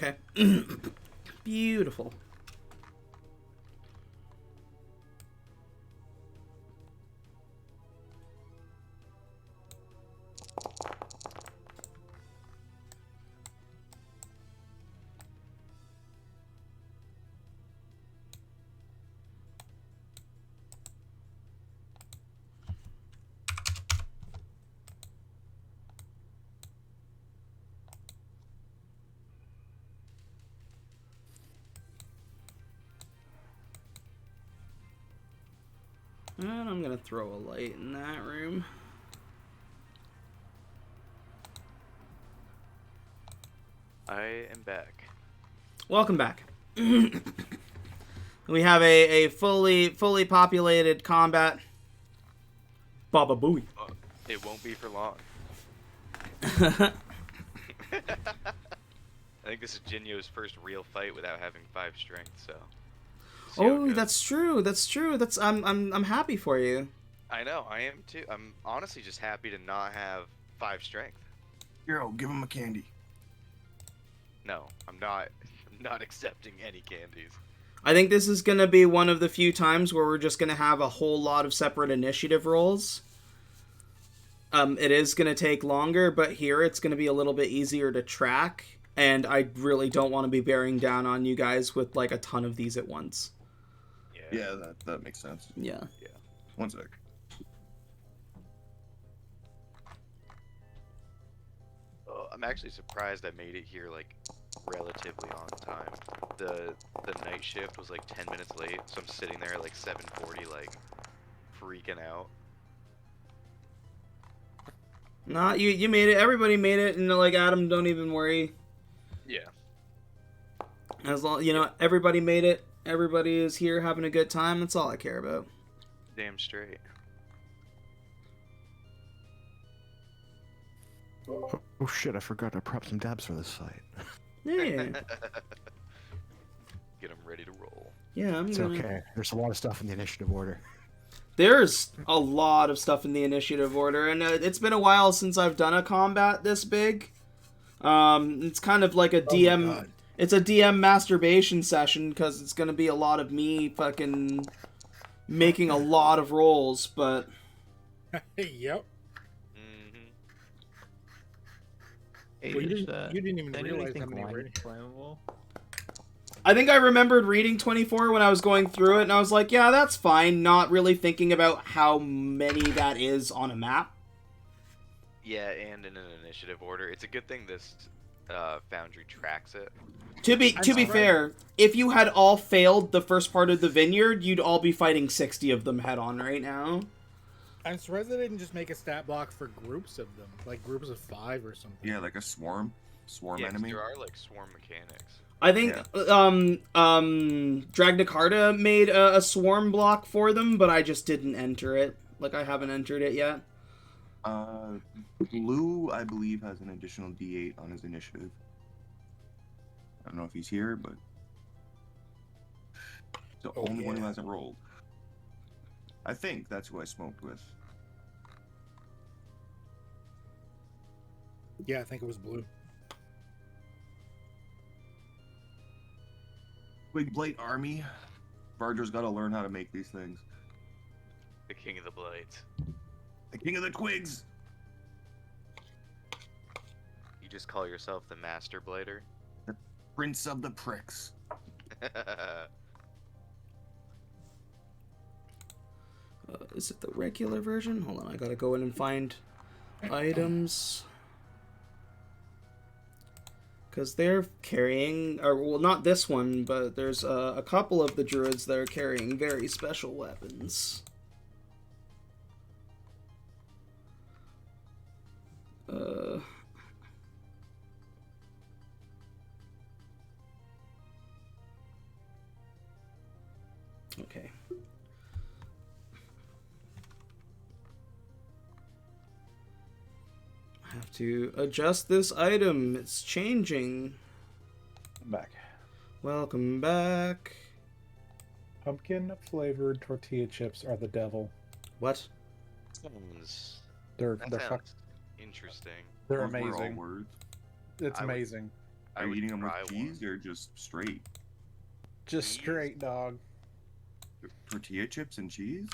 Okay. Beautiful. And I'm gonna throw a light in that room. I am back. Welcome back. We have a fully populated combat. Baba Booey. It won't be for long. I think this is Jinyo's first real fight without having 5 strength, so. See how it Oh, goes. that's true. That's true. I'm happy for you. I know, I am too. I'm honestly just happy to not have 5 strength. Hero, give him a candy. No, I'm not. I'm not accepting any candies. I think this is gonna be one of the few times where we're just gonna have a whole lot of separate initiative rolls. It is gonna take longer, but here it's gonna be a little bit easier to track, and I really don't want to be bearing down on you guys with like a ton of these at once. Yeah, that makes sense. Yeah. Yeah. One sec. I'm actually surprised I made it here like relatively on time. The night shift was like 10 minutes late, so I'm sitting there at like 7:40, like freaking out. Nah, you made it. Everybody made it, and like Adam, don't even worry. Yeah. As long everybody made it. Everybody is here having a good time. That's all I care about. Damn straight. Oh shit! I forgot to prep some dabs for this fight. Yeah. Get them ready to roll. Yeah, I'm It's gonna... okay. There's a lot of stuff in the initiative order. There's a lot of stuff in the initiative order, and it's been a while since I've done a combat this big. It's kind of like a DM. It's a DM masturbation session because it's gonna be a lot of me fucking making a lot of rolls, but Yep. Mm-hmm. Hey, Well, you is, didn't even does anybody realize how think many wine were. is flammable? I think I remembered reading 24 when I was going through it, and I was like, yeah, that's fine, not really thinking about how many that is on a map. Yeah, and in an initiative order. It's a good thing this Foundry tracks it. To be fair, if you had all failed the first part of the vineyard, you'd all be fighting 60 of them head on right now. I'm surprised they didn't just make a stat block for groups of them, like groups of 5 or something. Yeah, like a swarm Yeah, 'cause enemy. there are like swarm mechanics. I think Dragnacarta made a swarm block for them, but I just didn't enter it. Like, I haven't entered it yet. Blue, I believe, has an additional D8 on his initiative. I don't know if he's here, but it's the only one who hasn't rolled. I think that's who I smoked with. Yeah, I think it was blue. Big Blight army. Varger's got to learn how to make these things. The king of the blades. The king of the twigs. You just call yourself the master blader? The prince of the pricks. Is it the regular version? Hold on, I gotta go in and find items. Because they're carrying, or well, not this one, but there's a couple of the druids that are carrying very special weapons. Okay. I have to adjust this item. It's changing. I'm back. Welcome back. Pumpkin flavored tortilla chips are the devil. What? They're That they're sounds fuck, interesting. they're Those were all amazing. words. It's I would- amazing. Are you would eating them with try cheese one. or just straight? Just Cheese? straight dog. Tortilla chips and cheese?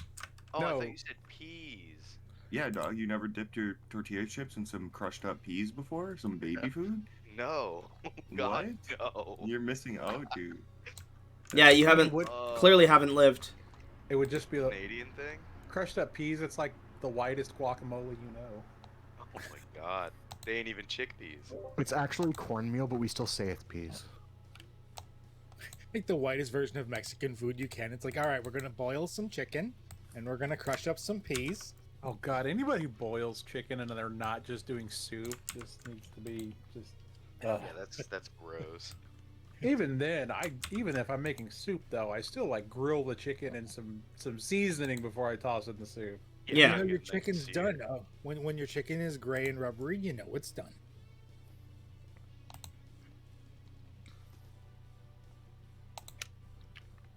Oh, I No. thought you said peas. Yeah, dog. You never dipped your tortilla chips in some crushed up peas before? Some baby food? No. God, no. You're missing out, dude. Yeah, you haven't Would, clearly haven't lived. it would just be like Canadian thing? crushed up peas. It's like the whitest guacamole you know. Oh my god. They ain't even chickpeas. It's actually cornmeal, but we still say it's peas. Like the whitest version of Mexican food you can. It's like, all right, we're gonna boil some chicken, and we're gonna crush up some peas. Oh god, anybody who boils chicken and they're not just doing soup just needs to be just. Yeah, that's gross. Even then, even if I'm making soup though, I still like grill the chicken in some seasoning before I toss it in the soup. Yeah. You know your Nice chicken's sear. done. When your chicken is gray and rubbery, you know it's done.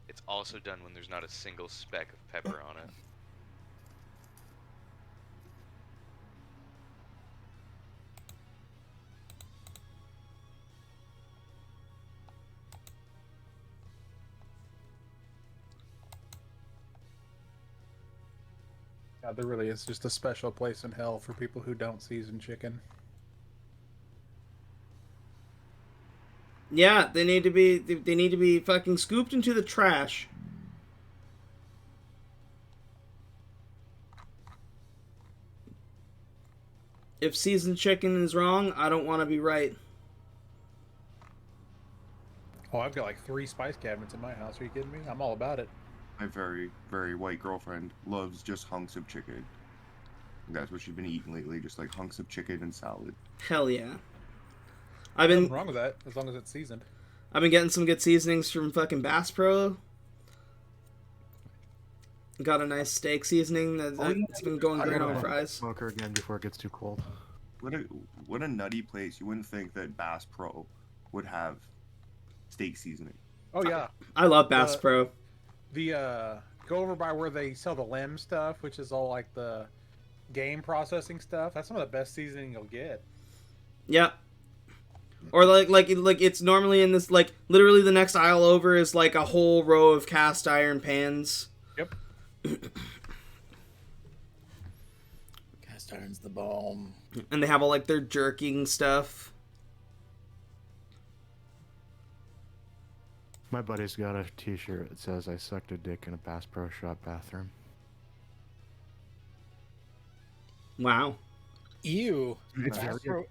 It's also done when there's not a single speck of pepper on it. Yeah, there really is just a special place in hell for people who don't season chicken. Yeah, they need to be fucking scooped into the trash. If seasoned chicken is wrong, I don't want to be right. Oh, I've got like 3 spice cabinets in my house. Are you kidding me? I'm all about it. My very, very white girlfriend loves just hunks of chicken. That's what she's been eating lately, just like hunks of chicken and salad. Hell yeah. I've Nothing been wrong with that as long as it's seasoned. getting some good seasonings from fucking Bass Pro. Got a nice steak seasoning that's been going great on fries. Smoker again before it gets too cold. What a nutty place. You wouldn't think that Bass Pro would have steak seasoning. Oh yeah, I love Bass Pro. the go over by where they sell the limb stuff, which is all like the game processing stuff. That's some of the best seasoning you'll get. Yeah. Or like it's normally in this, like, literally the next aisle over is like a whole row of cast iron pans. Yep. Cast iron's the bomb. And they have all like their jerking stuff. My buddy's got a t-shirt that says I sucked a dick in a Bass Pro Shop bathroom. Wow. Ew. It's Bass very- Pro-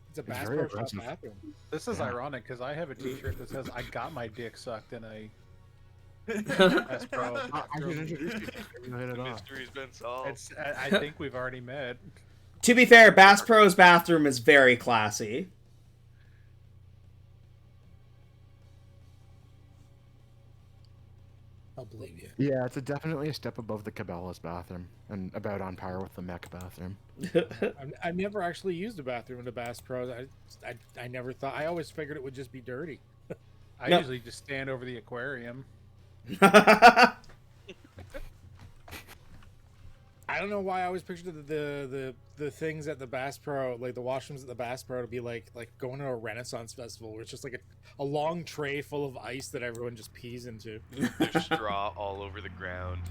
it's a Bass very Pro Shop aggressive. bathroom. This is Yeah. ironic because I have a T-shirt that says I got my dick sucked in a Bass Pro. I should introduce you. You hit it off. Mystery's been solved. I think we've already met. To be fair, Bass Pro's bathroom is very classy. I'll believe you. Yeah, it's definitely a step above the Cabela's bathroom, and about on par with the Mech bathroom. I've never actually used a bathroom in a Bass Pro. I never thought. I always figured it would just be dirty. I No. usually just stand over the aquarium. I don't know why I always pictured the things at the Bass Pro, like the washrooms at the Bass Pro, to be like going to a Renaissance festival where it's just like a long tray full of ice that everyone just pees into. There's straw all over the ground.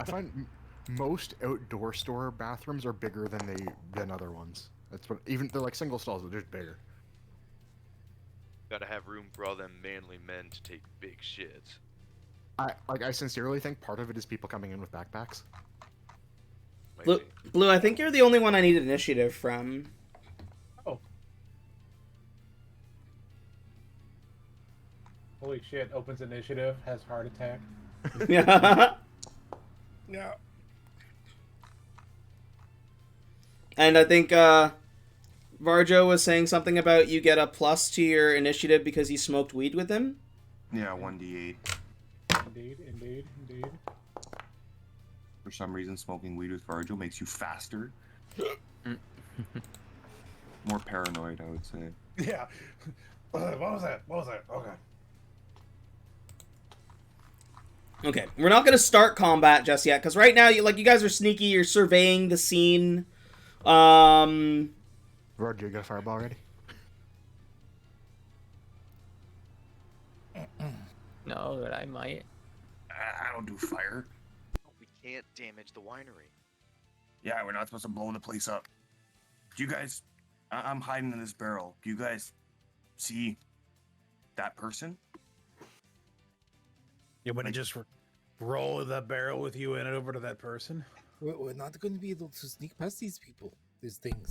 I find most outdoor store bathrooms are bigger than other ones. That's what they're like single stalls, but they're just bigger. Gotta have room for all them manly men to take big shits. I sincerely think part of it is people coming in with backpacks. Blue, Maybe. Blue, I think you're the only one I need initiative from. Holy shit! Opens initiative, has heart attack. Yeah. Yeah. And I think Varjo was saying something about you get a plus to your initiative because you smoked weed with him. Yeah, 1d8. Indeed. For some reason, smoking weed with Virgil makes you faster. More paranoid, I would say. Yeah. What was that? Okay. Okay, we're not gonna start combat just yet because right now, you guys are sneaky. You're surveying the scene. Roger, you got a fireball ready? No, but I might. I don't do fire. We can't damage the winery. Yeah, we're not supposed to blow the place up. Do you guys... I'm hiding in this barrel. Do you guys see that person? You want to just roll the barrel with you in it over to that person? We're not going to be able to sneak past these people. These things.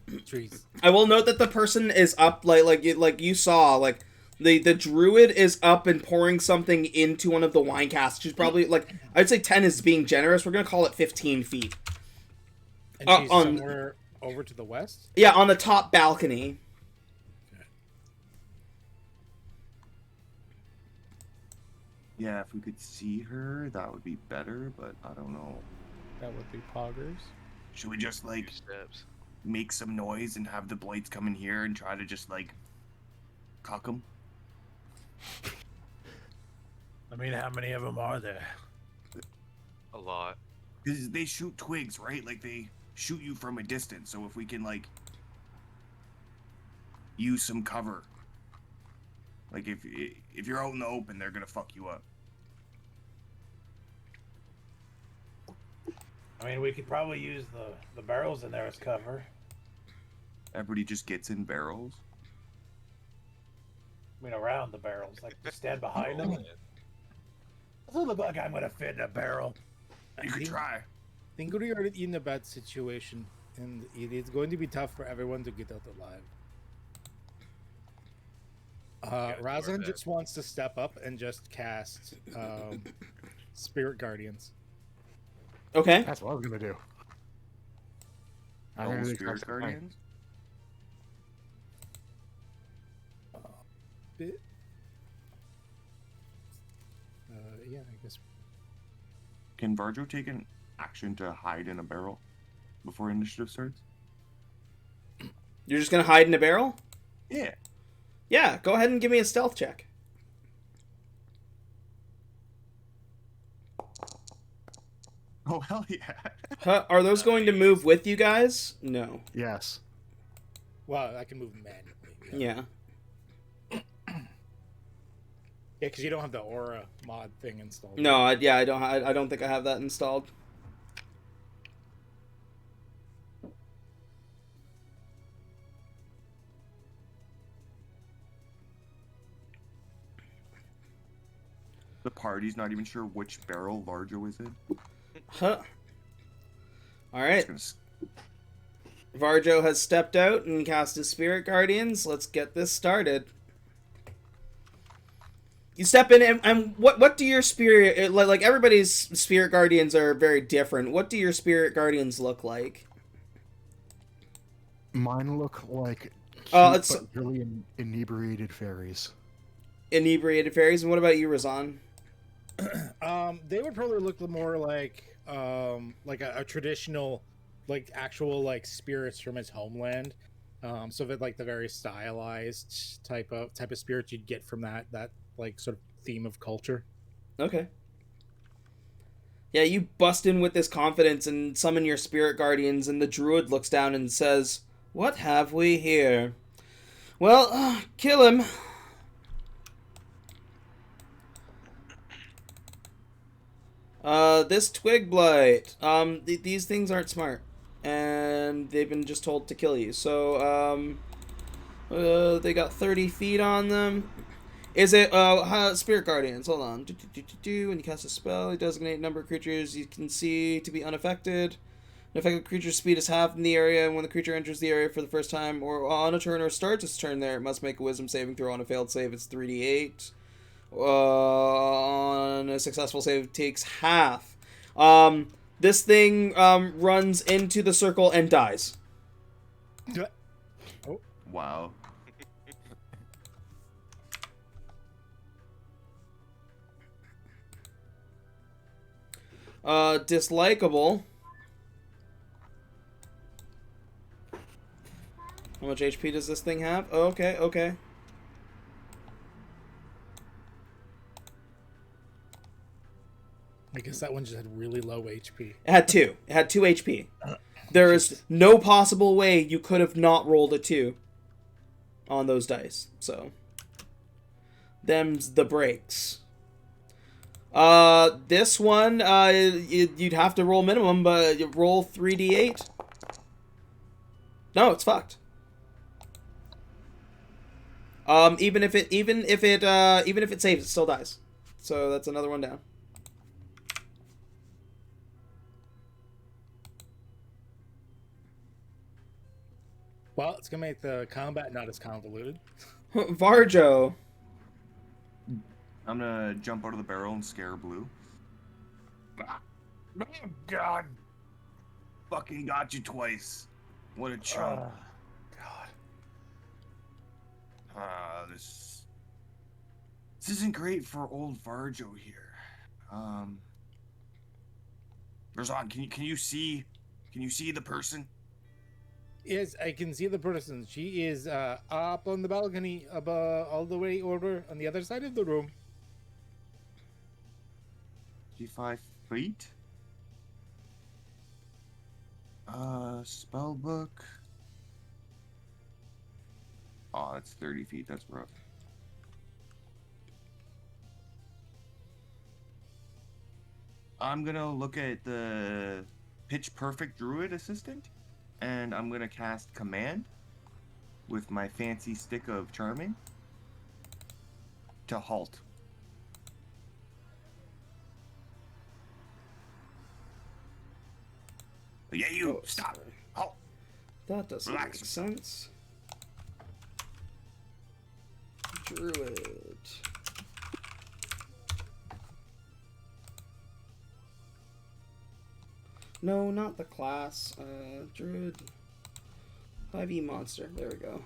These trees. I will note that the person is up, like you saw, like the druid is up and pouring something into one of the wine casks. She's probably like, I'd say 10 is being generous. We're gonna call it 15 feet. And she's somewhere over to the west? Yeah, on the top balcony. Yeah, if we could see her, that would be better, but I don't know. That would be poggers. Should we just, like, 2 steps. make some noise and have the blades come in here and try to just, like, cuck them? I mean, how many of them are there? A lot. Because they shoot twigs, right? Like, they shoot you from a distance, so if we can, like, use some cover. Like, if you're out in the open, they're gonna fuck you up. I mean, we could probably use the barrels in there as cover. Everybody just gets in barrels. I mean, around the barrels, like just stand behind them. Doesn't look like I'm gonna fit in a barrel. You could try. I think we are in a bad situation, and it is going to be tough for everyone to get out alive. Razan just wants to step up and just cast Spirit Guardians. Okay. That's what I was gonna do. I'm Oh, gonna do Spirit cast Fire. Guardians? Bit. Yeah, I guess. Can Varjo take an action to hide in a barrel before initiative starts? You're just gonna hide in a barrel? Yeah. Yeah, go ahead and give me a stealth check. Oh, hell yeah. Are those going to move with you guys? No. Yes. Well, I can move manually. Yeah. Yeah, because you don't have the aura mod thing installed. No, I don't think I have that installed. The party's not even sure which barrel Varjo is in. Huh. Alright. It's Varjo has stepped out and cast his Spirit Guardians. Let's get this started. You step in, and what do your spirit... Like, everybody's Spirit Guardians are very different. What do your Spirit Guardians look like? Mine look like cute, it's- but really inebriated fairies. Inebriated fairies. And what about you, Razan? They would probably look more like a traditional, like actual like spirits from his homeland. So that like the very stylized type of spirits you'd get from that like sort of theme of culture. Okay. Yeah, you bust in with this confidence and summon your Spirit Guardians, and the druid looks down and says, "What have we here?" Well, kill him. This twig blight. These things aren't smart, and they've been just told to kill you. So, they got 30 feet on them. Is it, Spirit Guardians? Hold on. When you cast a spell, you designate a number of creatures you can see to be unaffected. An affected creature's speed is halved in the area, and when the creature enters the area for the first time, or on a turn, or starts its turn there, it must make a wisdom saving throw. On a failed save, it's 3d8. On a successful save, it takes half. This thing, runs into the circle and dies. Wow. Dislikable. How much HP does this thing have? Oh, okay. I guess that one just had really low HP. It had 2. It had 2 HP. There is no possible way you could have not rolled a 2 on those dice. So, Them's the breaks. This one, you'd have to roll minimum, but you roll 3d8. No, it's fucked. Even if it saves, it still dies. So that's another one down. Well, it's gonna make the combat not as convoluted. Varjo. I'm gonna jump out of the barrel and scare Blue. Oh, God. Fucking got you twice. What a chump. This isn't great for old Varjo here. Verzon, can you see the person? Yes, I can see the person. She is up on the balcony, all the way over on the other side of the room. She 5 feet? Spell book. Oh, that's 30 feet. That's rough. I'm gonna look at the Pitch Perfect Druid Assistant, and I'm gonna cast Command with my fancy stick of Charming to halt. Yeah, you Oh, stop. sorry. Halt. That doesn't Relax. make sense. Druid. No, not the class. Druid. 5e monster. There we go.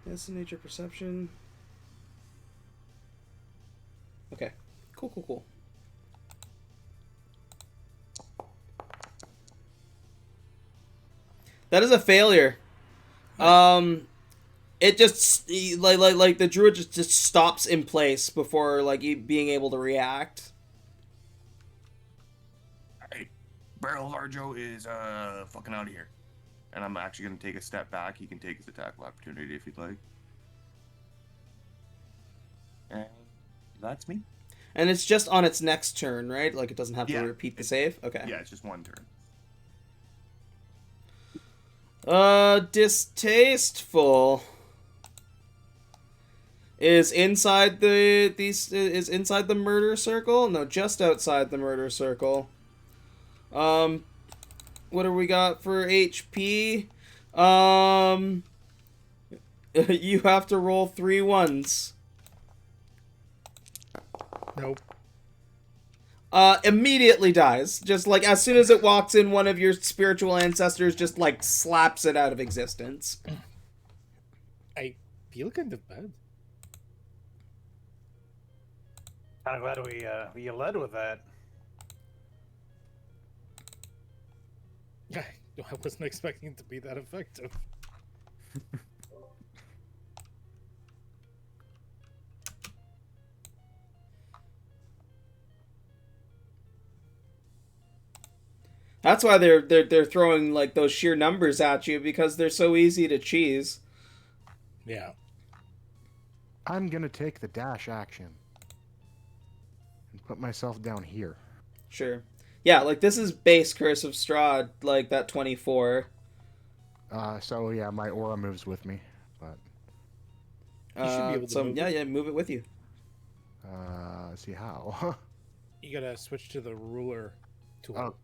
Yes, nature perception. Okay. Cool. That is a failure. It just like the druid just stops in place before like being able to react. Alright, Barrel Varjo is fucking out of here. And I'm actually gonna take a step back. He can take his attack of opportunity if he'd like. And that's me. And it's just on its next turn, right? Like it doesn't have to Yeah, repeat the save? Okay. Yeah, it's just one turn. Distasteful is inside the murder circle? No, just outside the murder circle. What do we got for HP? You have to roll 3 ones. Nope. Immediately dies. Just like as soon as it walks in, one of your spiritual ancestors just like slaps it out of existence. I feel kind of bad. Kind of glad we led with that. I wasn't expecting it to be that effective. That's why they're throwing like those sheer numbers at you, because they're so easy to cheese. Yeah. I'm gonna take the dash action and put myself down here. Sure. Yeah, like this is base Curse of Strahd, like that 24. So yeah, my aura moves with me, but You should be able to so move yeah, it. yeah, move it with you. let's see how. You gotta switch to the ruler tool. Oh,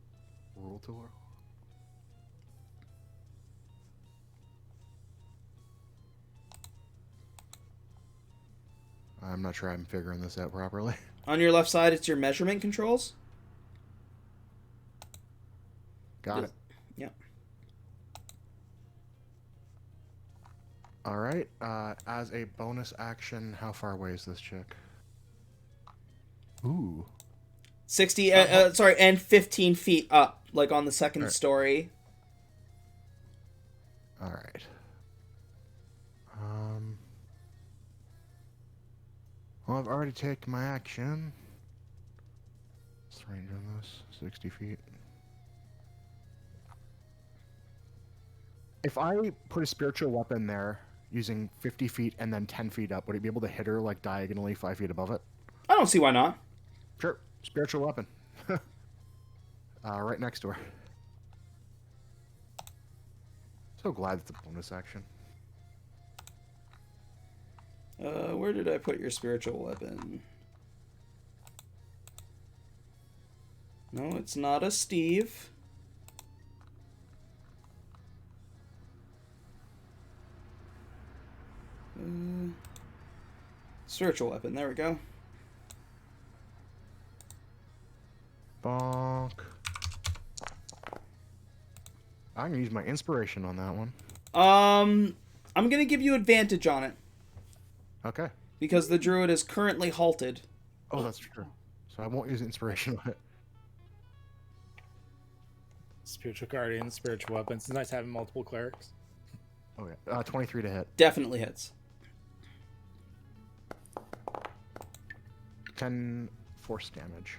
rule tool. I'm not sure I'm figuring this out properly. On your left side, it's your measurement controls. Got it. Yeah. All right. As a bonus action, how far away is this chick? Ooh. 60, sorry, and 15 feet up, like on the second Alright. story. All right. Well, I've already taken my action. What's the range on this? 60 feet. If I put a spiritual weapon there using 50 feet and then 10 feet up, would it be able to hit her like diagonally 5 feet above it? I don't see why not. Sure. Spiritual weapon. Right next to her. So glad it's a bonus action. Where did I put your spiritual weapon? No, it's not a Steve. Spiritual weapon, there we go. Bonk. I'm gonna use my inspiration on that one. I'm gonna give you advantage on it. Okay. Because the druid is currently halted. Oh, that's true. So I won't use inspiration on it. Spiritual guardian, spiritual weapons. It's nice having multiple clerics. Oh yeah. 23 to hit. Definitely hits. 10 force damage.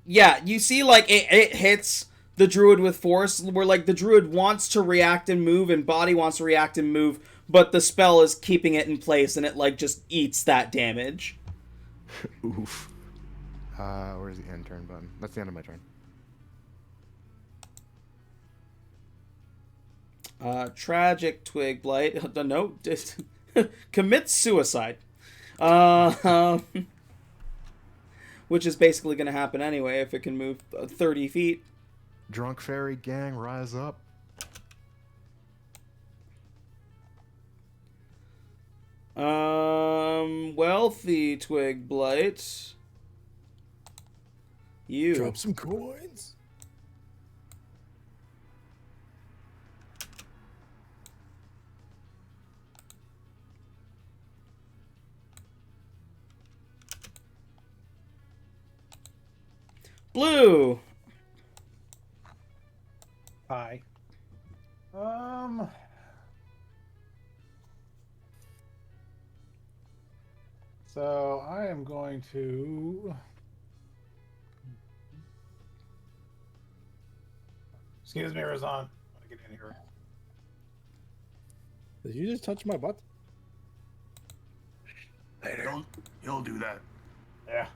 Yeah, you see, like, it hits the druid with force, where, like, the druid wants to react and move, and body wants to react and move, but the spell is keeping it in place, and it, like, just eats that damage. Oof. Where's the end turn button? That's the end of my turn. Tragic twig blight. No, commits suicide. Which is basically going to happen anyway if it can move 30 feet. Drunk fairy gang, rise up. Wealthy twig blight. You. Drop some coins. Blue. Hi. So I am going to. Excuse me, Razan. I want to get in here. Did you just touch my butt? He'll do that. Yeah.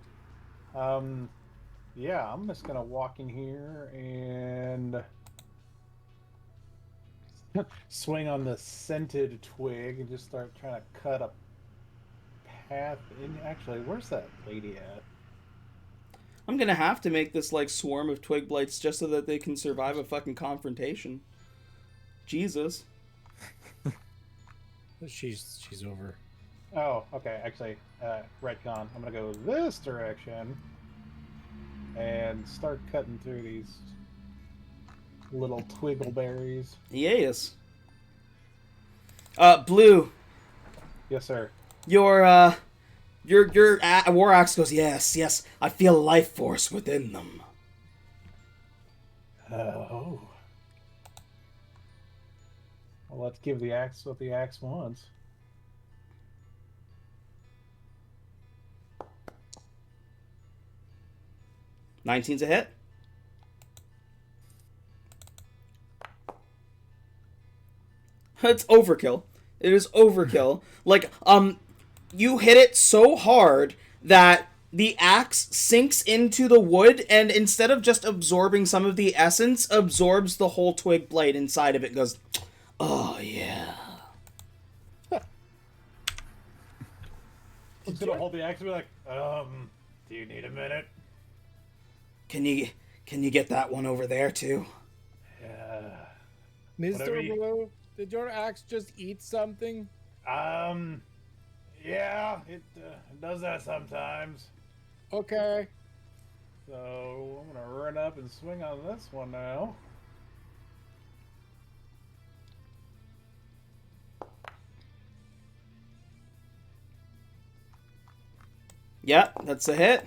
Yeah, I'm just gonna walk in here and swing on the scented twig and just start trying to cut a path in. Actually, where's that lady at? I'm gonna have to make this, like, swarm of twig blights just so that they can survive a fucking confrontation. Jesus. She's over. Oh, okay. Actually, retcon. I'm gonna go this direction and start cutting through these little twiggleberries. Yes. Blue. Yes, sir. Your war axe goes, yes, I feel life force within them. Oh. Well, let's give the axe what the axe wants. '19's a hit. It's overkill. It is overkill. Like, you hit it so hard that the axe sinks into the wood, and instead of just absorbing some of the essence, absorbs the whole twig blade inside of it and goes, oh, yeah. He's gonna hold the axe and be like, do you need a minute? Can you get that one over there, too? Yeah. Mr. Blue, did your axe just eat something? Yeah, it does that sometimes. Okay. So, I'm gonna run up and swing on this one now. Yeah, that's a hit.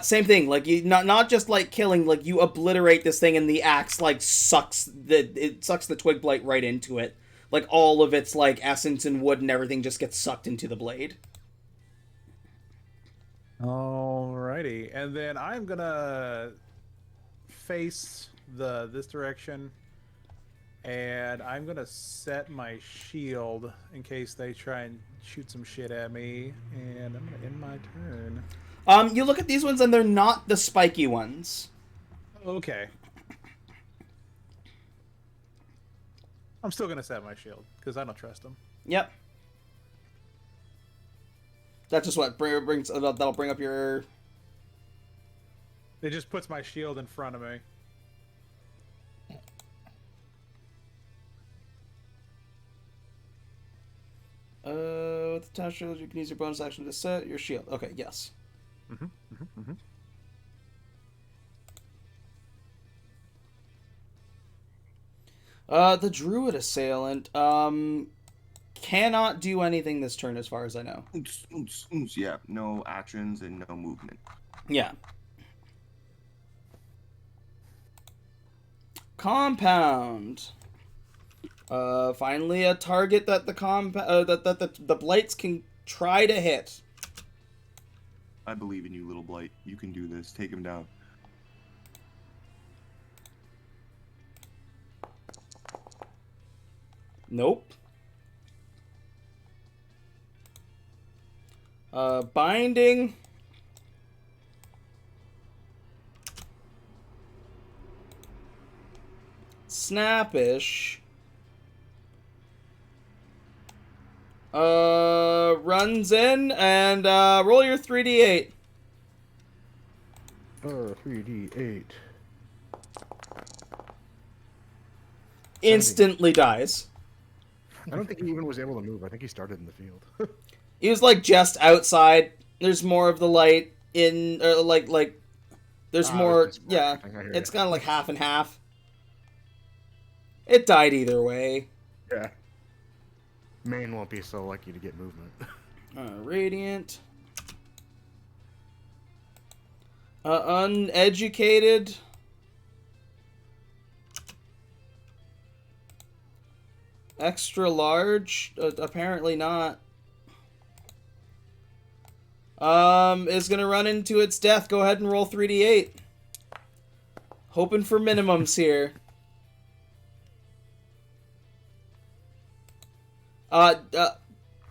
Same thing. Like, you not just like killing, like, you obliterate this thing, and the axe like sucks the twig blight right into it. Like, all of its, like, essence and wood and everything just gets sucked into the blade. Alrighty, and then I'm gonna face this direction, and I'm gonna set my shield in case they try and shoot some shit at me, and I'm gonna end my turn. You look at these ones and they're not the spiky ones. Okay. I'm still gonna set my shield because I don't trust them. Yep. That's just what brings. That'll bring up your. It just puts my shield in front of me. With the touch shield, you can use your bonus action to set your shield. Okay, yes. The Druid Assailant, cannot do anything this turn as far as I know. Yeah, no actions and no movement. Yeah. Compound. Finally a target that the blights can try to hit. I believe in you, little blight. You can do this. Take him down. Nope. Binding. Snappish. Runs in and roll your 3d8. 3d8. Instantly dies. I don't think he even was able to move. I think he started in the field. He was like just outside. There's more of the light in, like. There's more. Yeah, it's kind of like half and half. It died either way. Yeah. Main won't be so lucky to get movement. Radiant. Uneducated. Extra large? Apparently not. Is gonna run into its death. Go ahead and roll 3d8. Hoping for minimums here.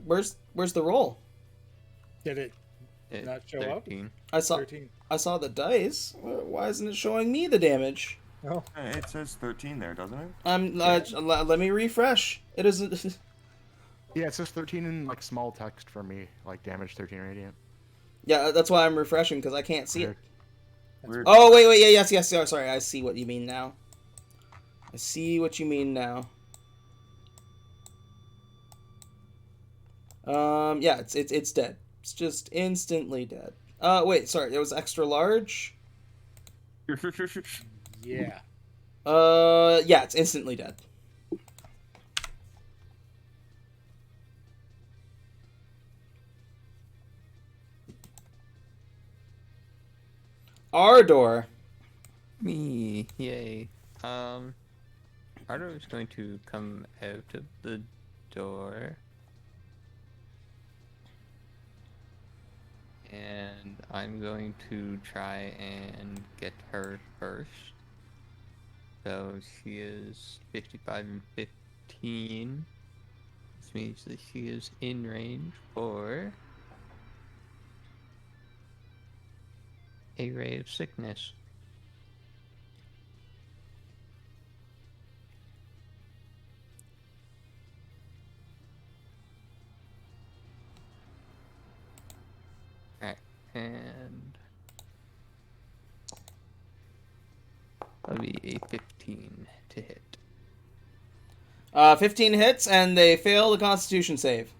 Where's the roll? Did it not show 13. I saw 13. I saw the dice. Why isn't it showing me the damage? Oh, It says 13 there, doesn't it? Let me refresh. It isn't. Yeah, it says 13 in like small text for me, like damage 13 radiant. Yeah, that's why I'm refreshing because I can't see it. Weird. Oh wait, yeah, yes. Sorry, I see what you mean now. I see what you mean now. Yeah, it's dead. It's just instantly dead. Wait, sorry, it was extra large. yeah. Yeah, it's instantly dead. Ardor. Me, yay. Ardor is going to come out of the door. And I'm going to try and get her first. So she is 55 and 15. Which means that she is in range for a ray of sickness. Alright, and that'll be a 15 to hit. 15 hits, and they fail the Constitution save.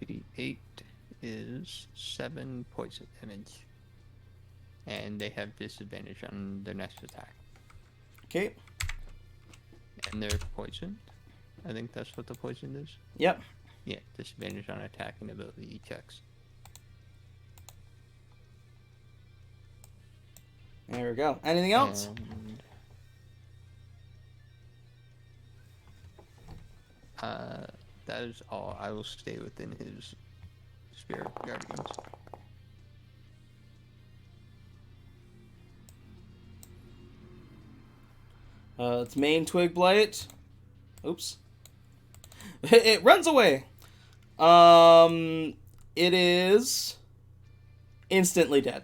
D8 is 7 poison damage. And they have disadvantage on their next attack. Okay. And they're poisoned. I think that's what the poison is. Yep. Yeah, disadvantage on attack and ability checks. There we go. Anything else? That is all. I will stay within his spirit guardians. It's main twig blight. Oops. It runs away. It is instantly dead.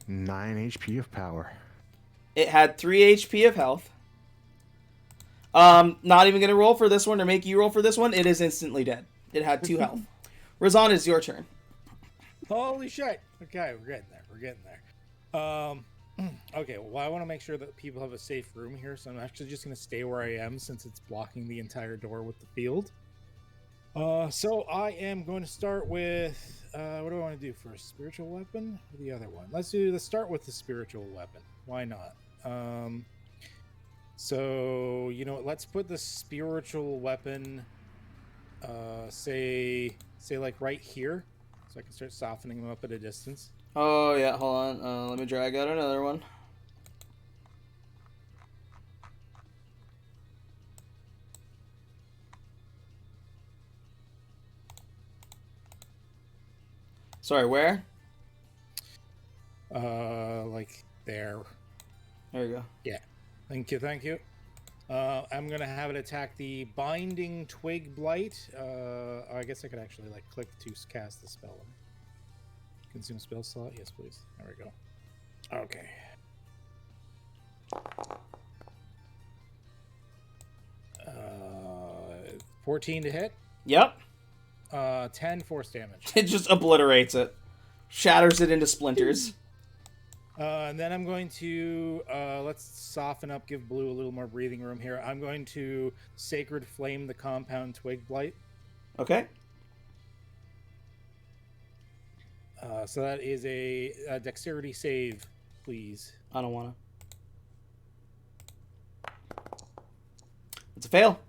9 HP of power. It had 3 HP of health. Not even gonna roll for this one or make you roll for this one. It is instantly dead. It had 2 health. Razan, is your turn. Holy shit. Okay, we're getting there. We're getting there. Okay, well, I want to make sure that people have a safe room here, so I'm actually just going to stay where I am since it's blocking the entire door with the field. So I am going to start with, what do I want to do first? Spiritual weapon or the other one? Let's start with the spiritual weapon. Why not? So, you know what, let's put the spiritual weapon, say like right here, so I can start softening them up at a distance. Oh, yeah, hold on. Let me drag out another one. Sorry, where? Like there. There you go. Yeah. Thank you, thank you. I'm gonna have it attack the Binding Twig Blight. I guess I could actually like click to cast the spell. Consume spell slot? Yes, please. There we go. Okay. 14 to hit. Yep. 10 force damage. It just obliterates it. Shatters it into splinters. And then I'm going to, let's soften up, give Blue a little more breathing room here. I'm going to Sacred Flame the Compound Twig Blight. Okay. So that is a dexterity save, please. I don't want to. It's a fail.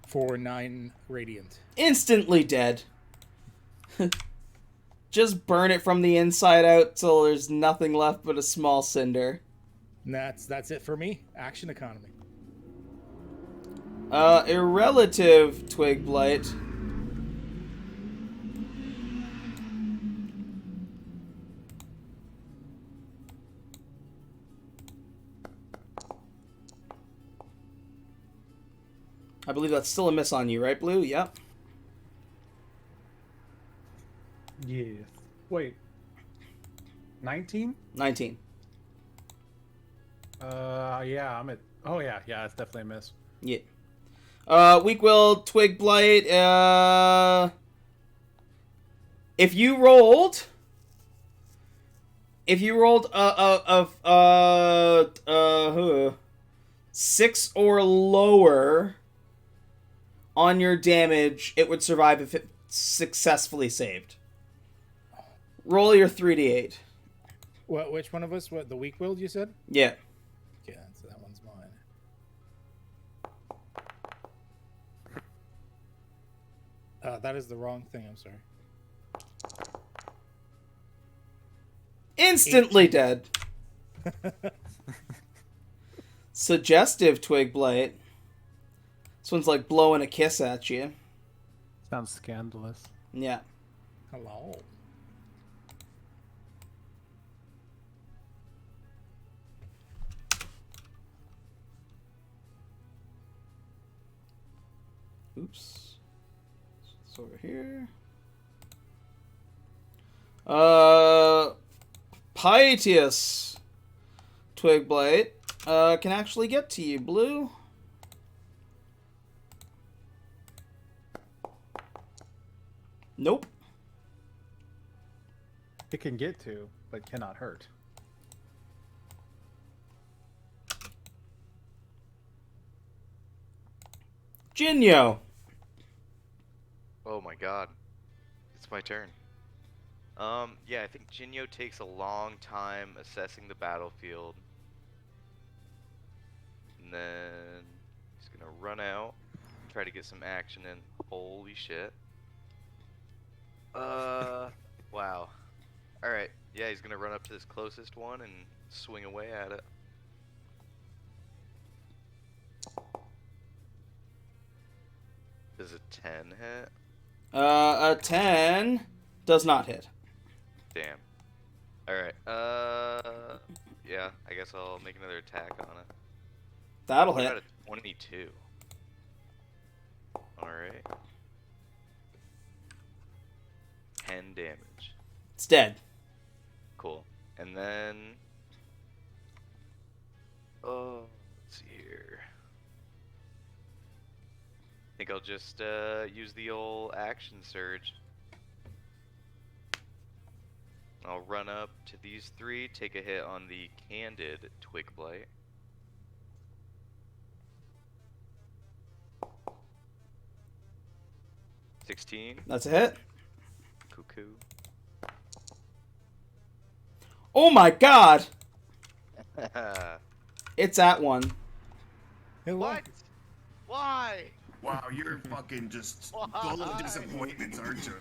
For 9 radiant. Instantly dead. Just burn it from the inside out till there's nothing left but a small cinder. And that's it for me. Action economy. A relative twig blight. I believe that's still a miss on you, right, Blue? Yep. Yes. Wait. 19? 19. Yeah, I'm at. Oh yeah, it's definitely a miss. Yeah. Weak Will, Twig Blight. If you rolled 6 or lower on your damage, it would survive if it successfully saved. Roll your 3d8. What? Which one of us? What, the weak willed you said? Yeah. Yeah, so that one's mine. That is the wrong thing. I'm sorry. Instantly dead. Suggestive Twig Blight. This one's like blowing a kiss at you. Sounds scandalous. Yeah. Hello. Oops. It's over here. Pietius Twig Blight can actually get to you, Blue. Nope. It can get to, but cannot hurt. Jinyo. Oh my god. It's my turn. Yeah, I think Jinyo takes a long time assessing the battlefield. And then he's gonna run out, try to get some action in. Holy shit. Wow. Alright, yeah, he's gonna run up to this closest one and swing away at it. Does a 10 hit? A 10 does not hit. Damn. Alright, yeah, I guess I'll make another attack on it. That'll What hit. about a 22? Alright. 10 damage. It's dead. Cool. And then... oh, let's see here. I think I'll just use the old action surge. I'll run up to these three, take a hit on the Candid Twig Blight. $16. That's a hit. Cuckoo. Oh my god! It's at 1. What? Why? Wow, you're fucking just full of disappointments, aren't you?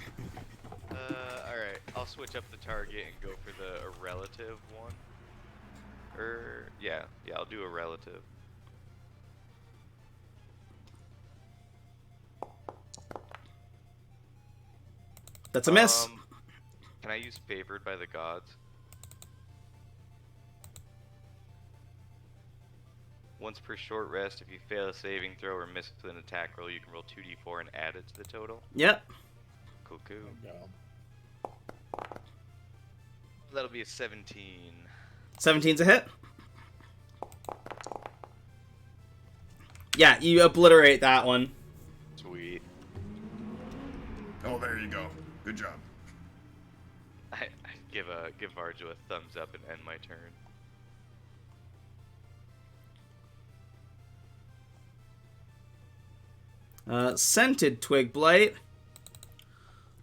Alright. I'll switch up the target and go for the a relative one. Yeah, I'll do a relative. That's a miss. Can I use Favored by the Gods? Once per short rest, if you fail a saving throw or miss with an attack roll, you can roll 2d4 and add it to the total. Yep. Cuckoo. No. That'll be a 17. 17's a hit. Yeah, you obliterate that one. Sweet. Oh, there you go. Good job. I give Varjo a thumbs up and end my turn. Scented Twig Blight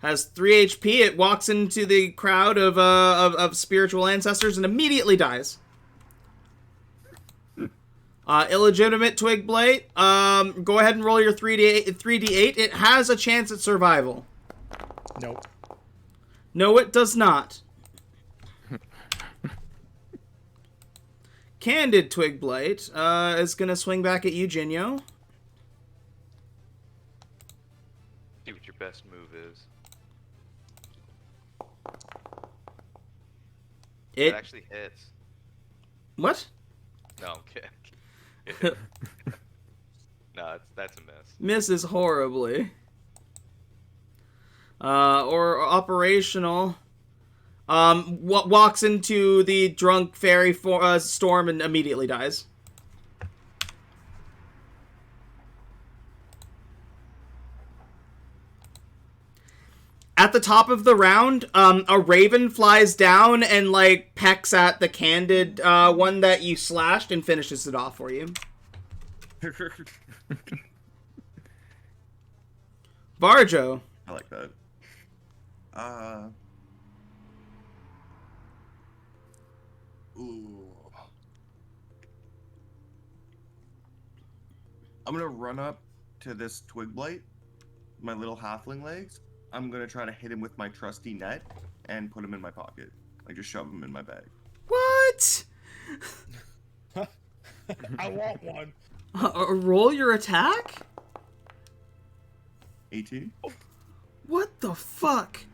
has 3 HP. It walks into the crowd of spiritual ancestors and immediately dies. Illegitimate Twig Blight. Go ahead and roll your 3d8. It has a chance at survival. Nope. No, it does not. Candid Twig Blight is gonna swing back at you, Jinyo. See what your best move is. It actually hits. What? No, I'm kidding. No, that's a miss. Misses horribly. Or operational. Walks into the drunk fairy storm and immediately dies. At the top of the round, a raven flies down and, like, pecks at the Candid one that you slashed and finishes it off for you. Varjo. I like that. Ooh. I'm gonna run up to this Twig Blight, my little halfling legs. I'm gonna try to hit him with my trusty net and put him in my pocket. Like, just shove him in my bag. What? I want one. Roll your attack? 18? What the fuck?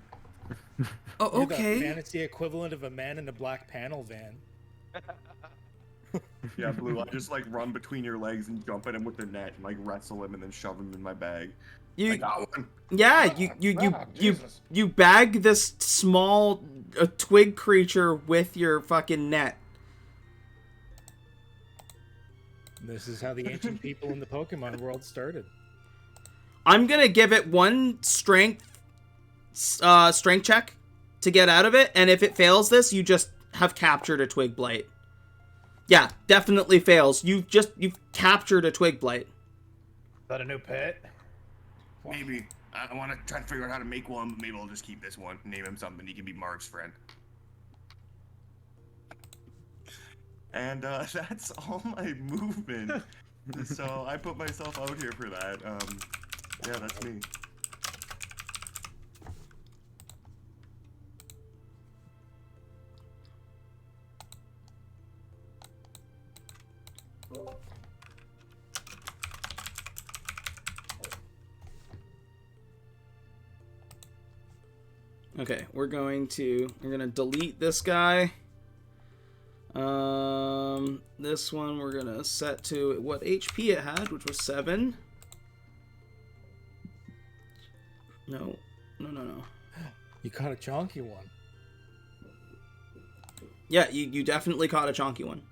Oh, You're okay. the fantasy equivalent of a man in a black panel van. Yeah, Blue, I just, like, run between your legs and jump at him with the net and, like, wrestle him and then shove him in my bag. I got one. Yeah, you bag this small twig creature with your fucking net. This is how the ancient people in the Pokemon world started. I'm gonna give it one strength check to get out of it, and if it fails this, you just have captured a Twig Blight. Yeah, definitely fails. You've captured a Twig Blight. Is that a new pet? Maybe. I want to try to figure out how to make one, but maybe I'll just keep this one. Name him something. He can be Mark's friend. And that's all my movement. So I put myself out here for that. Yeah, that's me. Okay, we're gonna delete this guy. This one we're gonna set to what HP it had, which was 7. No. You caught a chonky one. Yeah, you definitely caught a chonky one.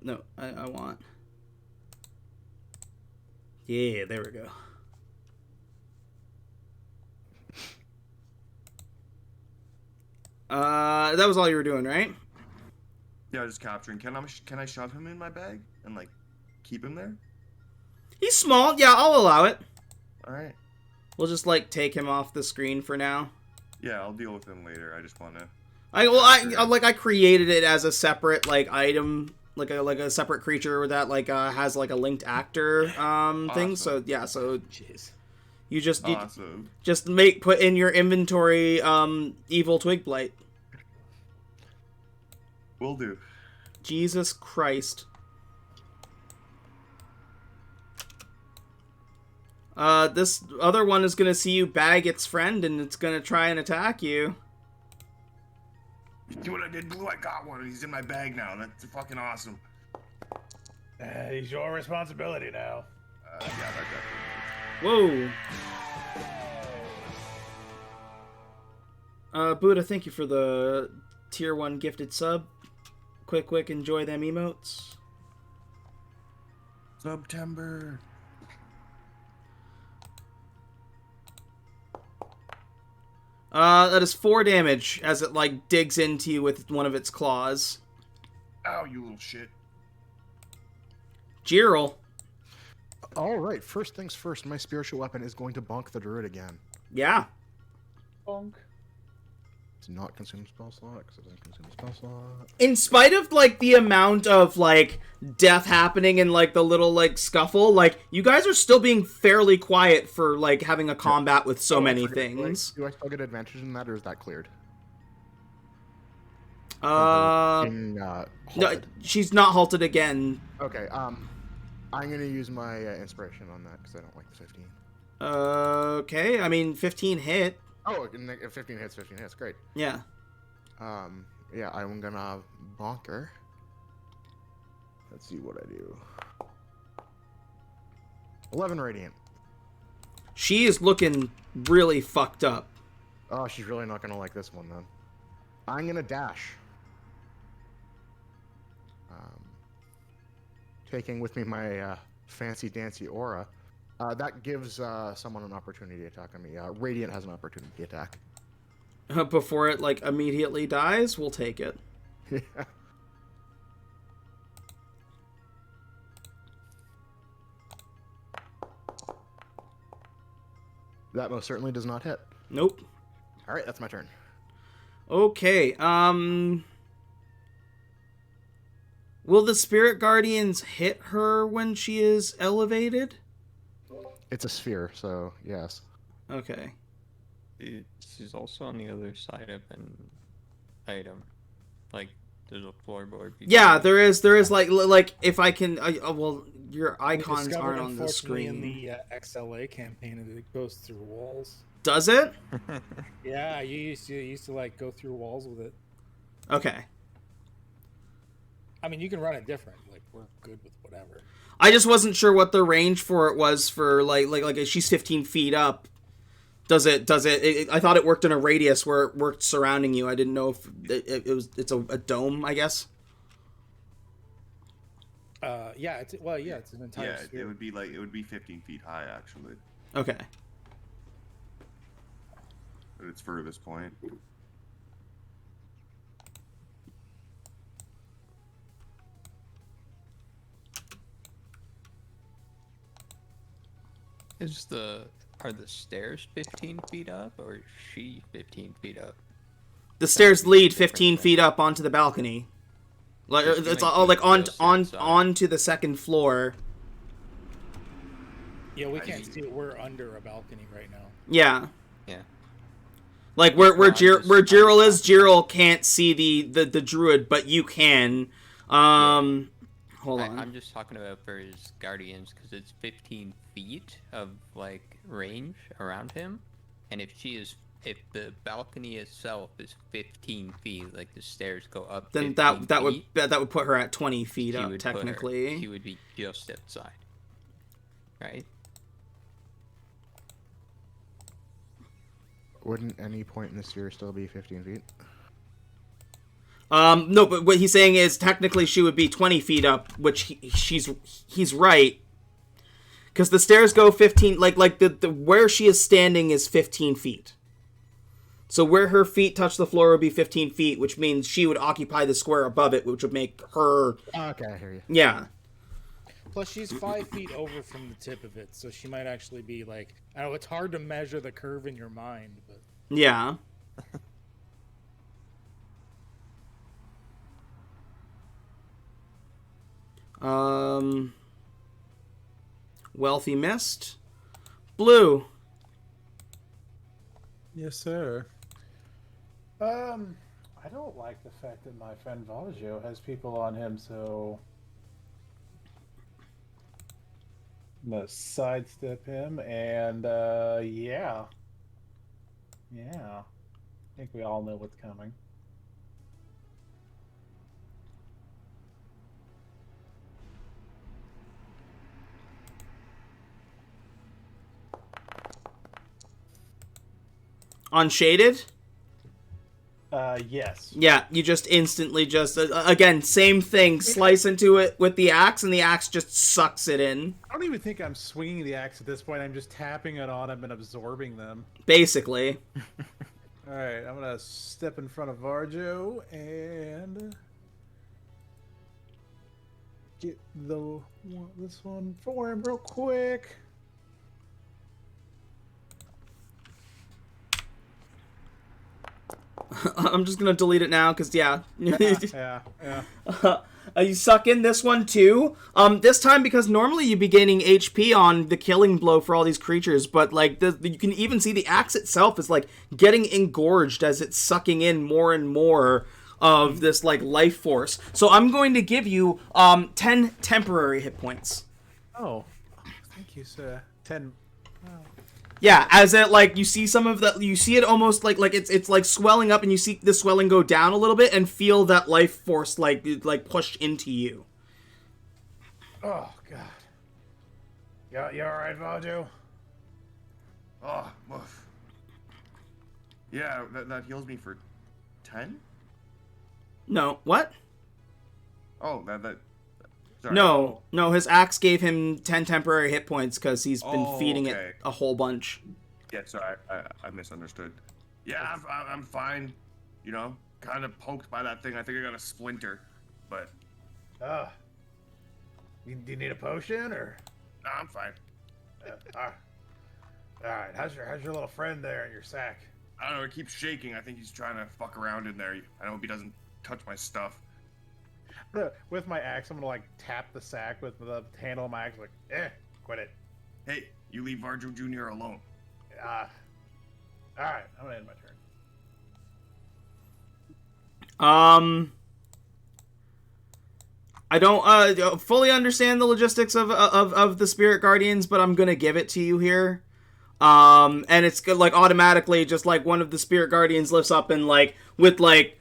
No, I want... Yeah, there we go. That was all you were doing, right? Yeah, just capturing. Can I shove him in my bag and like keep him there? He's small. Yeah, I'll allow it. All right. We'll just like take him off the screen for now. Yeah, I'll deal with him later. I just want to. I created it as a separate like item, like a separate creature that like has like a linked actor thing. So yeah, so Jeez. you just Awesome. just put in your inventory evil twig blight. Will do. Jesus Christ. This other one is gonna see you bag its friend and it's gonna try and attack you. See what I did, Blue? I got one. He's in my bag now. That's fucking awesome. He's your responsibility now. Yeah, that definitely. Whoa. Buddha, thank you for the tier 1 gifted sub. Quick, enjoy them emotes. September. That is 4 damage as it like digs into you with one of its claws. Ow, you little shit. Jiril. All right, first things first, my spiritual weapon is going to bonk the druid again. Yeah. Bonk. Do not consume spell slot, because it doesn't consume spell slot. In spite of like the amount of like death happening and like the little like scuffle, like you guys are still being fairly quiet for like having a combat with so many things. Do I still get advantage in that, or is that cleared? No, she's not halted again. Okay, I'm gonna use my inspiration on that because I don't like the 15. Okay, I mean 15 hit. Oh, 15 hits, great. Yeah. Yeah, I'm gonna bonk her. Let's see what I do. 11 radiant. She is looking really fucked up. Oh, she's really not gonna like this one then. I'm gonna dash. Taking with me my fancy dancy aura. That gives someone an opportunity attack on me. Radiant has an opportunity attack. Before it like immediately dies, we'll take it. Yeah. That most certainly does not hit. Nope. All right, that's my turn. Okay. Will the spirit guardians hit her when she is elevated? It's a sphere, so yes. Okay. She's also on the other side of an item. Like, there's a floorboard. Yeah, there is like if I can. Well, your icons aren't on the screen. In the XLA campaign, it goes through walls. Does it? Yeah, you used to like go through walls with it. Okay. I mean, you can run it different. Like, we're good with whatever. I just wasn't sure what the range for it was for like if she's 15 feet up. Does it? I thought it worked in a radius where it worked surrounding you. I didn't know if it's a dome, I guess. Yeah, it's an entire. Yeah, sphere. it would be 15 feet high actually. Okay. At its furthest point. Are the stairs 15 feet up, or is she 15 feet up? The stairs lead 15 feet up onto the balcony. Like Just it's make all it like just outside. onto the second floor. Yeah, we can't see it. We're under a balcony right now. Yeah. Yeah. Like where Well, I'm just- I'm Jiril is, just- Jiril can't see the druid, but you can. Hold on. I'm just talking about for his guardians because it's 15 feet of like range around him, and if the balcony itself is 15 feet, like the stairs go up. Then 15 that feet, would put her at 20 feet she up would put her- technically. she would be just outside, right? Wouldn't any point in the sphere still be 15 feet? No, but what he's saying is technically she would be 20 feet up, which he's right. Because the stairs go 15, like the where she is standing is 15 feet. So where her feet touch the floor would be 15 feet, which means she would occupy the square above it, which would make her. Okay, I hear you. Yeah. Plus, she's 5 feet over from the tip of it, so she might actually be like, I know it's hard to measure the curve in your mind, but Yeah. Wealthy mist. Blue. Yes, sir. I don't like the fact that my friend Valgio has people on him, so I'm gonna sidestep him, and yeah. I think we all know what's coming. Unshaded? Yes. Yeah, you just instantly just, again, same thing, slice into it with the axe, and the axe just sucks it in. I don't even think I'm swinging the axe at this point. I'm just tapping it on him and absorbing them. Basically. All right, I'm gonna step in front of Varjo and get this one for him real quick. I'm just gonna delete it now, because, yeah. Yeah. You suck in this one, too. This time, because normally you'd be gaining HP on the killing blow for all these creatures, but, like, you can even see the axe itself is, like, getting engorged as it's sucking in more and more of this, like, life force. So I'm going to give you, 10 temporary hit points. Oh, thank you, sir. 10. Oh. Yeah, as it, like, you see some of that, you see it almost like it's like swelling up, and you see the swelling go down a little bit, and feel that life force, like pushed into you. Oh, God. You alright, Valjo? Oh, woof. Yeah, that heals me for 10? No, what? Oh, that. Sorry. No, his axe gave him 10 temporary hit points because he's been feeding okay. it a whole bunch. Yeah, sorry, I misunderstood. Yeah, I'm fine. You know, kind of poked by that thing. I think I got a splinter, but. Do you need a potion or? No, I'm fine. All right. How's your little friend there in your sack? I don't know. It keeps shaking. I think he's trying to fuck around in there. I hope he doesn't touch my stuff. With my axe, I'm gonna like tap the sack with the handle of my axe, like, quit it. Hey, you leave Varjo Jr. alone. All right, I'm gonna end my turn. I don't fully understand the logistics of the Spirit Guardians, but I'm gonna give it to you here. And it's good, like automatically, just like one of the Spirit Guardians lifts up and like with like.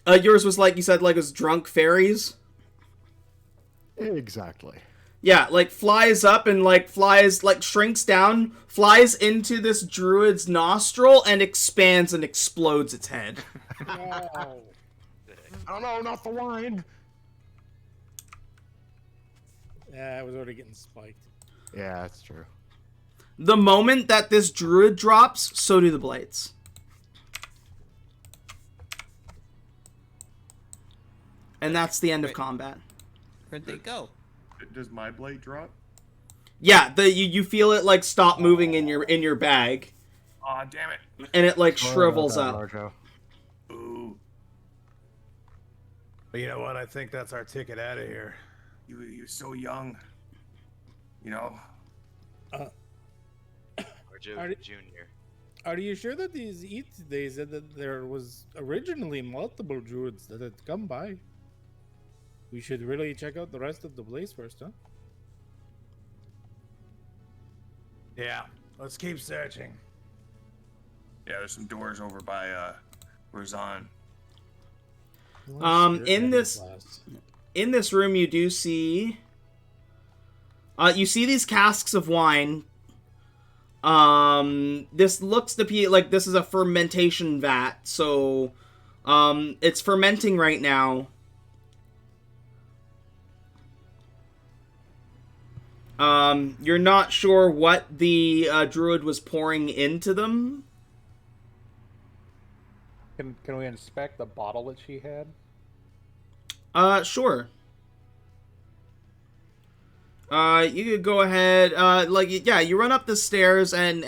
Yours was like, you said, like, it was drunk fairies? Exactly. Yeah, like, flies up and, like, shrinks down, flies into this druid's nostril, and expands and explodes its head. wow. Oh no, not the wine! Yeah, I was already getting spiked. Yeah, that's true. The moment that this druid drops, so do the blades. And that's the end of combat. Where'd they go? Does my blade drop? Yeah, you feel it like stop moving in your bag, Aw, damn it. and it like Sorry shrivels about up. that, Varjo. Ooh. But you know what? I think that's our ticket out of here. You're so young. You know. Arjo Jr. Are you sure that they said that there was originally multiple druids that had come by? We should really check out the rest of the place first, huh? Yeah, let's keep searching. Yeah, there's some doors over by Razan. In this room, you do see you see these casks of wine. This looks to be like this is a fermentation vat, so it's fermenting right now. You're not sure what the druid was pouring into them. Can we inspect the bottle that she had? Sure. You could go ahead, you run up the stairs and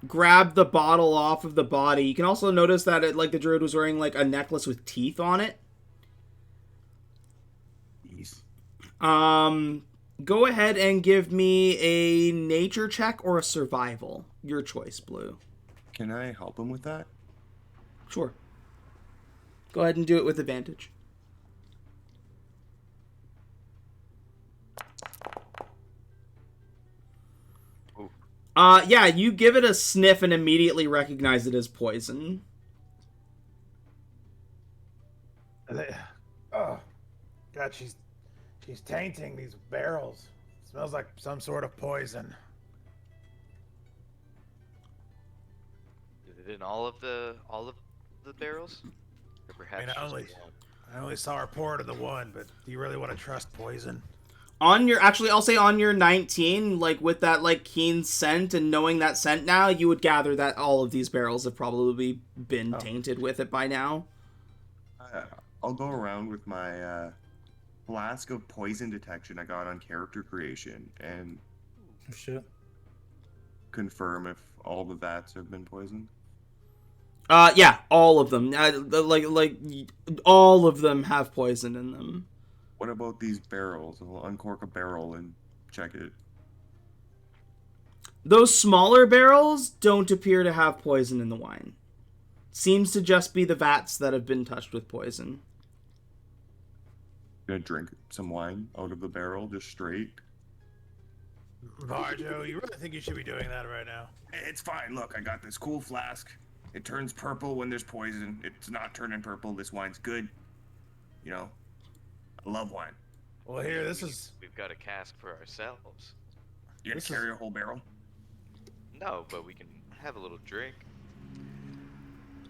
grab the bottle off of the body. You can also notice that the druid was wearing, like, a necklace with teeth on it. Jeez. Go ahead and give me a nature check or a survival. Your choice, Blue. Can I help him with that? Sure. Go ahead and do it with advantage. Yeah, you give it a sniff and immediately recognize it as poison. Oh, God, she's tainting these barrels. Smells like some sort of poison. Is it in all of the barrels? Or perhaps I only saw her pour it in the one, but do you really want to trust poison? I'll say on your 19, like, with that, like, keen scent and knowing that scent now, you would gather that all of these barrels have probably been tainted with it by now. I'll go around with my flask of poison detection I got on character creation and confirm if all the vats have been poisoned. Yeah, all of them. All of them have poison in them. What about these barrels? I'll uncork a barrel and check it. Those smaller barrels don't appear to have poison in the wine. Seems to just be the vats that have been touched with poison. Gonna drink some wine out of the barrel, just straight. Varjo, you really think you should be doing that right now? It's fine. Look, I got this cool flask. It turns purple when there's poison. It's not turning purple. This wine's good. You know, I love wine. Well, here, we've got a cask for ourselves. You gonna carry a whole barrel? No, but we can have a little drink.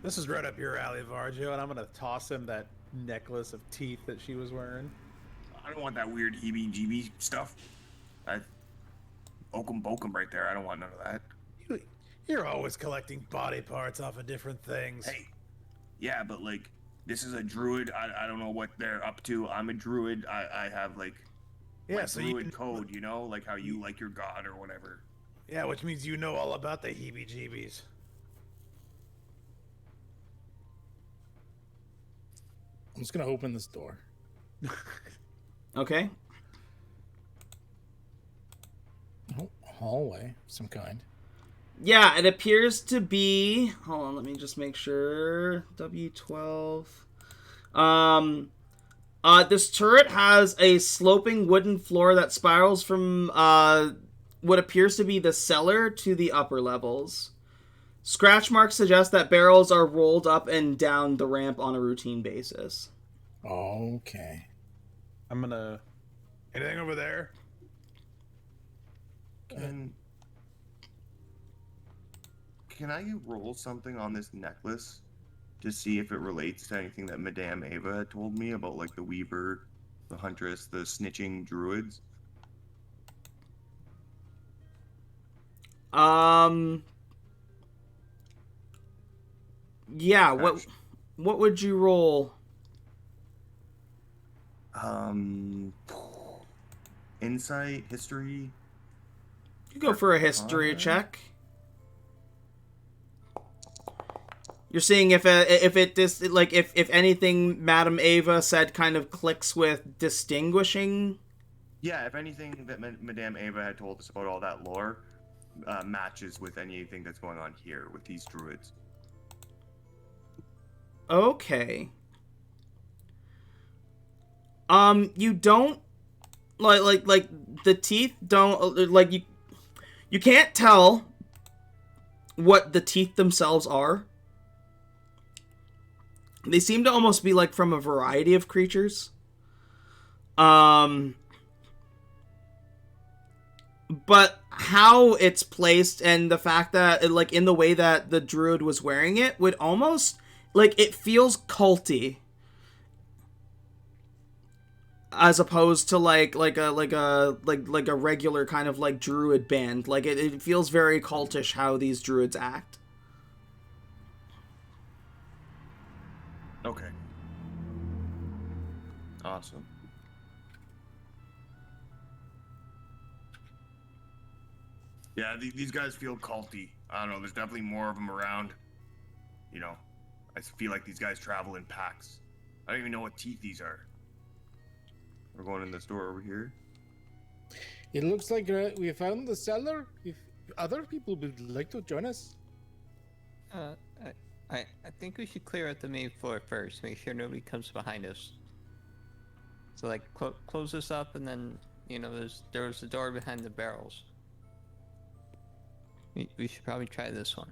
This is right up your alley, Varjo, and I'm gonna toss him that necklace of teeth that she was wearing. I don't want that weird heebie-jeebie stuff. Oakum bokum right there. I don't want none of that. You're always collecting body parts off of different things. Hey, yeah, but like, this is a druid. I don't know what they're up to. I'm a druid. I have like, so druid code, you know, like how you like your god or whatever. Yeah, which means you know all about the heebie-jeebies. I'm just gonna open this door. Okay. Oh, hallway of some kind. Yeah, it appears to be... Hold on, let me just make sure. W12. This turret has a sloping wooden floor that spirals from what appears to be the cellar to the upper levels. Scratch marks suggest that barrels are rolled up and down the ramp on a routine basis. Okay. I'm gonna... Anything over there? Can I roll something on this necklace to see if it relates to anything that Madame Ava had told me about, like the Weaver, the Huntress, the snitching druids? Yeah, what would you roll? Insight, history. You go for a history check. You're seeing if if anything Madame Ava said kind of clicks with distinguishing. Yeah, if anything that Madame Ava had told us about all that lore matches with anything that's going on here with these druids. Okay. You don't like the teeth don't like you can't tell what the teeth themselves are. They seem to almost be like from a variety of creatures. But how it's placed and the fact that like in the way that the druid was wearing it would almost like it feels culty. As opposed to like a regular kind of like druid band. Like it feels very cultish how these druids act. Okay. Awesome. Yeah, these guys feel culty. I don't know, there's definitely more of them around. You know, I feel like these guys travel in packs. I don't even know what teeth these are. We're going in this door over here. It looks like we found the cellar. If other people would like to join us. I think we should clear out the main floor first. Make sure nobody comes behind us. So like close this up, and then there's a door behind the barrels. We should probably try this one.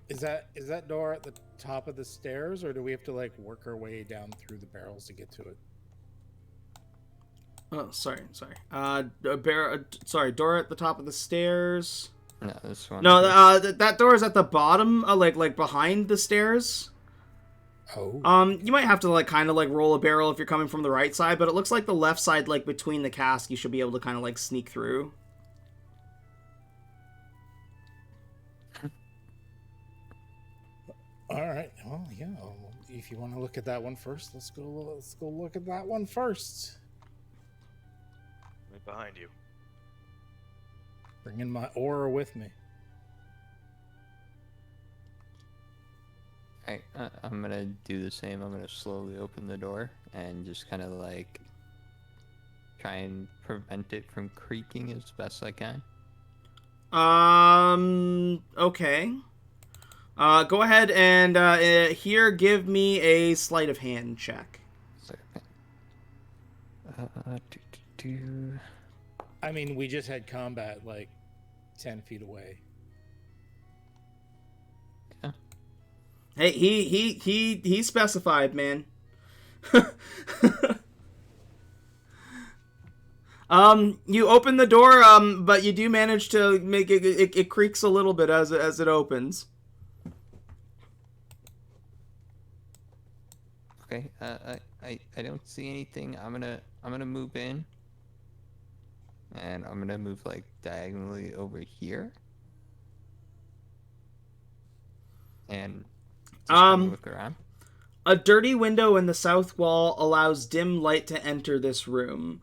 Is that door at the top of the stairs, or do we have to like work our way down through the barrels to get to it? Oh, sorry. Sorry, door at the top of the stairs. No, this one. No, that door is at the bottom, like behind the stairs. Oh. You might have to like kind of like roll a barrel if you're coming from the right side, but it looks like the left side, like between the cask, you should be able to kind of like sneak through. All right. Well, yeah. If you want to look at that one first, let's go look at that one first. Right behind you. Bringing my aura with me. Alright, I'm gonna do the same. I'm gonna slowly open the door and just kind of like try and prevent it from creaking as best I can. Okay. Go ahead and here give me a sleight of hand check. I mean, we just had combat like 10 feet away. Yeah. Hey, he specified, man. You open the door, but you do manage to make it creaks a little bit as it opens. Okay, I don't see anything. I'm gonna move in, and I'm gonna move like diagonally over here, and just kind of look around. A dirty window in the south wall allows dim light to enter this room.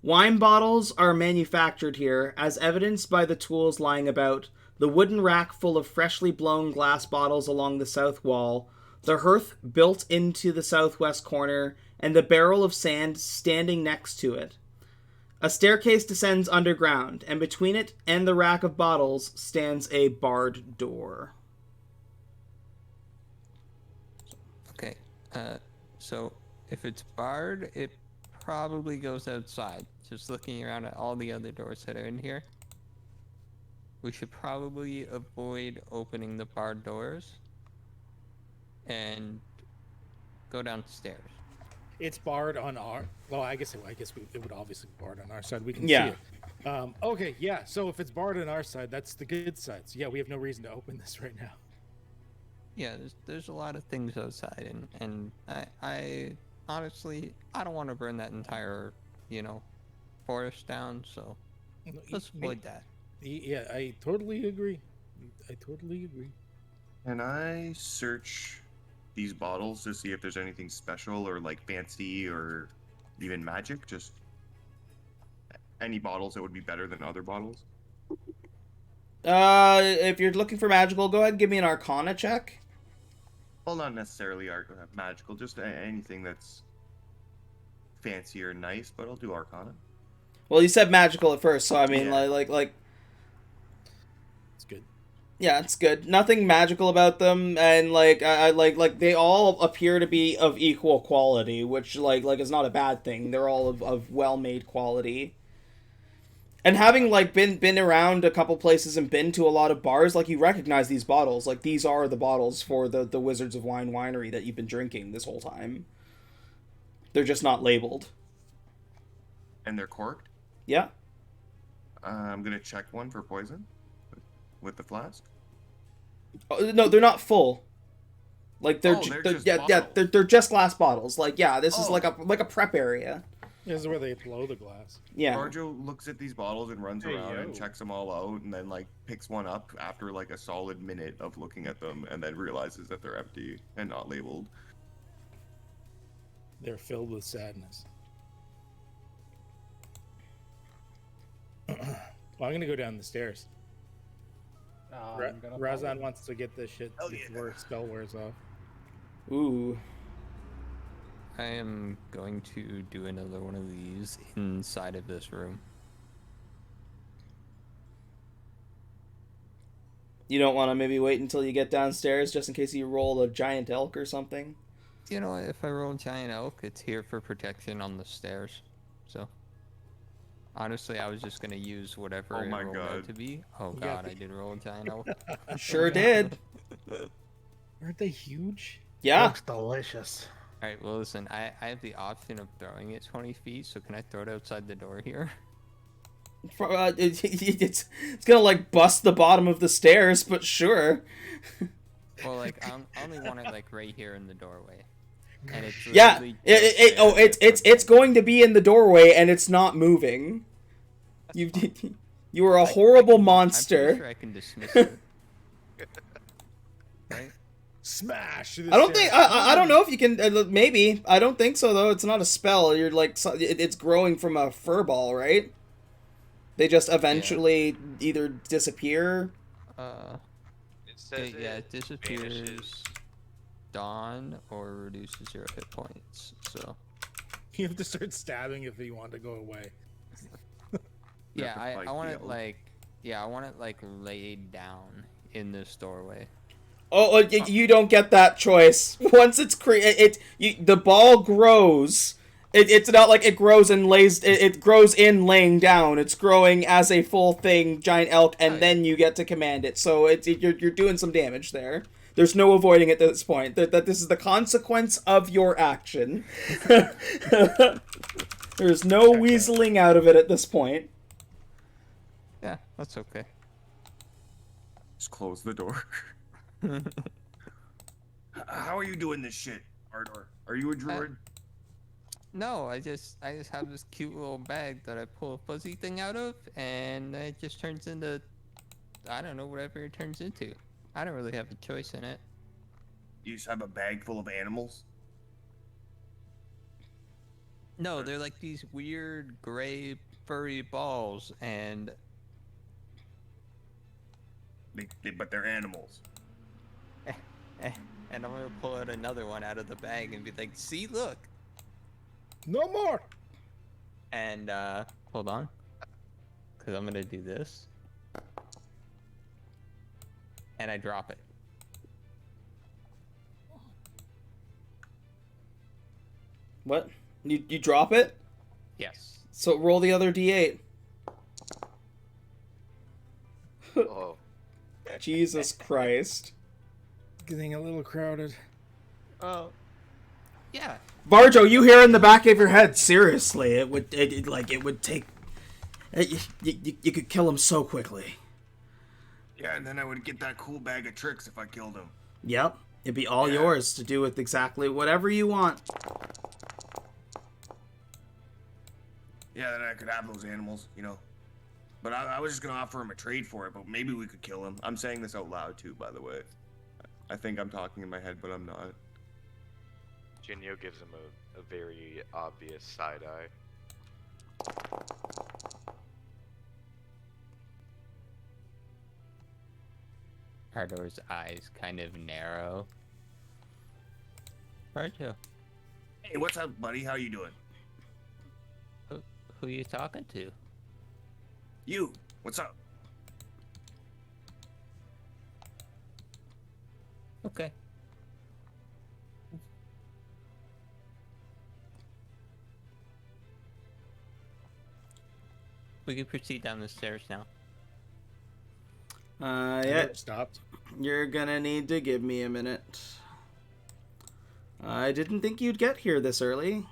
Wine bottles are manufactured here, as evidenced by the tools lying about, the wooden rack full of freshly blown glass bottles along the south wall, the hearth built into the southwest corner, and the barrel of sand standing next to it. A staircase descends underground, and between it and the rack of bottles stands a barred door. Okay, so if it's barred, it probably goes outside. Just looking around at all the other doors that are in here, we should probably avoid opening the barred doors and go downstairs. It's barred on our. Well, I guess it would obviously be barred on our side. We can Yeah. see it. Okay, yeah. So if it's barred on our side, that's the good side. So yeah, we have no reason to open this right now. Yeah, there's a lot of things outside, and I honestly I don't want to burn that entire forest down. So let's avoid that. Yeah, I totally agree. Can I search these bottles to see if there's anything special or like fancy or even magic? Just any bottles that would be better than other bottles? If you're looking for magical, go ahead and give me an Arcana check. Well, not necessarily magical, just anything that's fancy or nice, but I'll do Arcana. Well, you said magical at first, so I mean, Yeah. like. It's good. Yeah, it's good. Nothing magical about them, and like I like they all appear to be of equal quality, which like is not a bad thing. They're all of well-made quality. And having like been around a couple places and been to a lot of bars, like you recognize these bottles. Like these are the bottles for the Wizards of Wine Winery that you've been drinking this whole time. They're just not labeled. And they're corked? Yeah. I'm gonna check one for poison with the flask. Oh, no, they're not full. Like they're they're just glass bottles. Like yeah, this is like a prep area. This is where they blow the glass. Yeah. Barjo looks at these bottles and runs Hey, around yo. and checks them all out, and then like picks one up after like a solid minute of looking at them, and then realizes that they're empty and not labeled. They're filled with sadness. Well, I'm gonna go down the stairs. I'm gonna Razan follow. wants to get this shit Hell yeah. before spell wears off. Ooh. I am going to do another one of these inside of this room. You don't want to maybe wait until you get downstairs just in case you roll a giant elk or something? You know, if I roll giant elk, it's here for protection on the stairs. So, honestly, I was just gonna use whatever Oh it my rolled God. out to be. Oh Yeah. god, I did roll a giant elk. Sure did. Aren't they huge? Yeah. Looks delicious. Alright, well listen, I have the option of throwing it 20 feet, so can I throw it outside the door here? It's gonna like bust the bottom of the stairs, but sure. Well, like, I only want it like right here in the doorway. And it's Yeah. literally just there It's going to be in the doorway and it's not moving. You are a horrible I'm monster. pretty sure I can dismiss it. Right? Smash! I don't think I don't know if you can. Maybe I don't think so though. It's not a spell. You're like it's growing from a fur ball, right? They just eventually either disappear. It says It disappears, vanishes. dawn, or reduces your hit points. So You have to start stabbing if you want to go away. yeah, to I fight want the it elk. like I want it like laid down in this doorway. Oh, you don't get that choice. Once it's the ball grows. It's not like it grows and lays. It grows in laying down. It's growing as a full thing, giant elk, and then you get to command it. So you're doing some damage there. There's no avoiding it at this point. That this is the consequence of your action. There's no weaseling out of it at this point. Yeah, that's okay. Just close the door. How are you doing this shit, Ardor? Are you a druid? No, I just have this cute little bag that I pull a fuzzy thing out of, and it just turns into, I don't know, whatever it turns into. I don't really have a choice in it. You just have a bag full of animals? No, they're like these weird gray furry balls, and But they're animals. and I'm gonna pull out another one out of the bag and be like, see, look. No more! And hold on, because I'm gonna do this, and I drop it. What? You drop it? Yes. So roll the other d8. Oh, Jesus Christ. Getting a little crowded. Oh. Yeah. Varjo, you hear in the back of your head, seriously, it would take... You could kill him so quickly. Yeah, and then I would get that cool bag of tricks if I killed him. Yep, it'd be all yours to do with exactly whatever you want. Yeah, then I could have those animals, you know. But I was just gonna offer him a trade for it, but maybe we could kill him. I'm saying this out loud too, by the way. I think I'm talking in my head, but I'm not. Jinyo gives him a very obvious side eye. Ardor's eyes kind of narrow. Arjo, Hey, what's up, buddy? How you doing? who you talking to? You, what's up? Okay. We can proceed down the stairs now. Yeah, Stopped. you're gonna need to give me a minute. I didn't think you'd get here this early.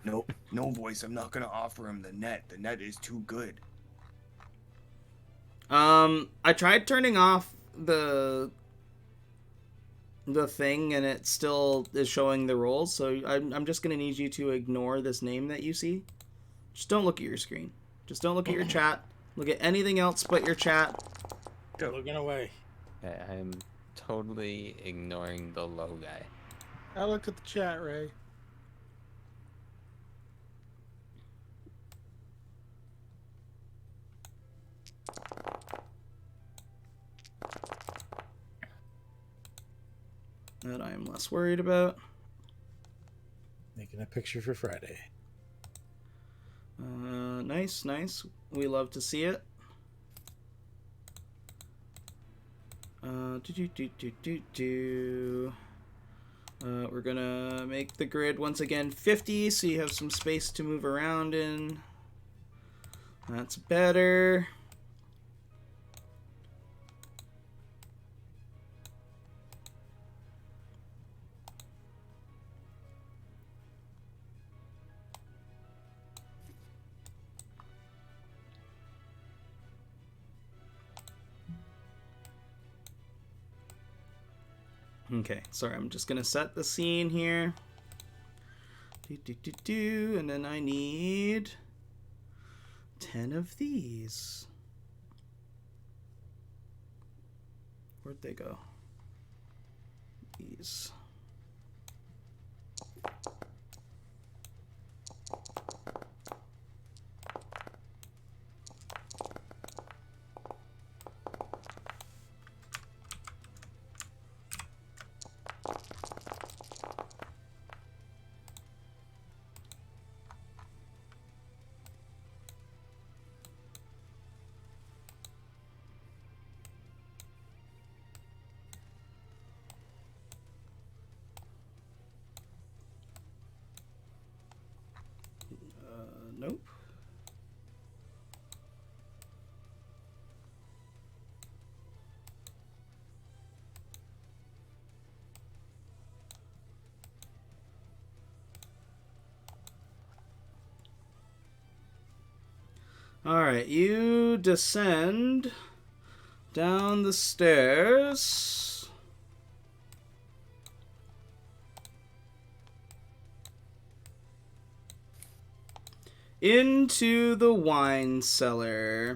Nope, no voice. I'm not gonna offer him the net. The net is too good. I tried turning off the thing and it still is showing the rolls, so I'm just gonna need you to ignore this name that you see. Just don't look at your screen. Just don't look at your chat. Look at anything else but your chat. Go. Looking away. I'm totally ignoring the low guy. I looked at the chat, Ray. That I am less worried about. Making a picture for Friday. Nice, nice. We love to see it. We're gonna make the grid once again 50, so you have some space to move around in. That's better. Okay, sorry, I'm just gonna set the scene here. And then I need 10 of these. Where'd they go? These. Nope. All right, you descend down the stairs. Into the wine cellar.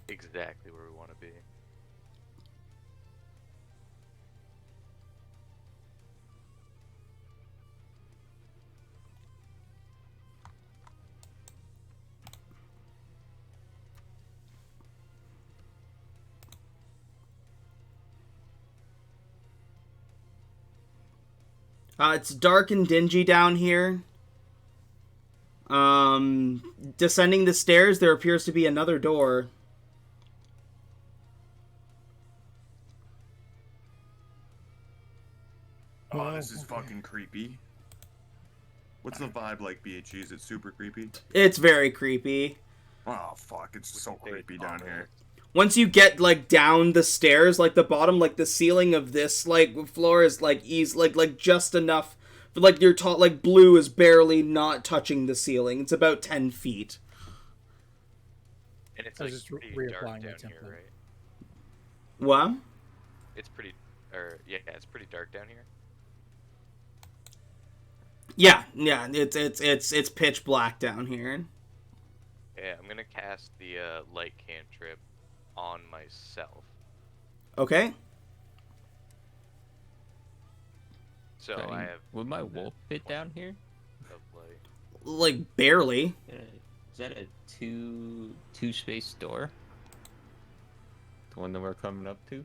Exactly where we want to be. It's dark and dingy down here. Descending the stairs, there appears to be another door. Oh, this is fucking creepy. What's the vibe like, BHG? Is it super creepy? It's very creepy. Oh, fuck. It's so creepy down here. Once you get, like, down the stairs, like, the bottom, like, the ceiling of this, like, floor is, like, like just enough. But, like, your top, like, blue is barely not touching the ceiling. It's about 10 feet. And it's I was like just pretty reapplying dark my down template. here, right? What? It's pretty, yeah, it's pretty dark down here. Yeah, it's pitch black down here. Yeah, I'm gonna cast the light cantrip on myself. Okay. So Sorry, I have would my wolf fit down here? of light. Like, barely. Is that a two space door? The one that we're coming up to?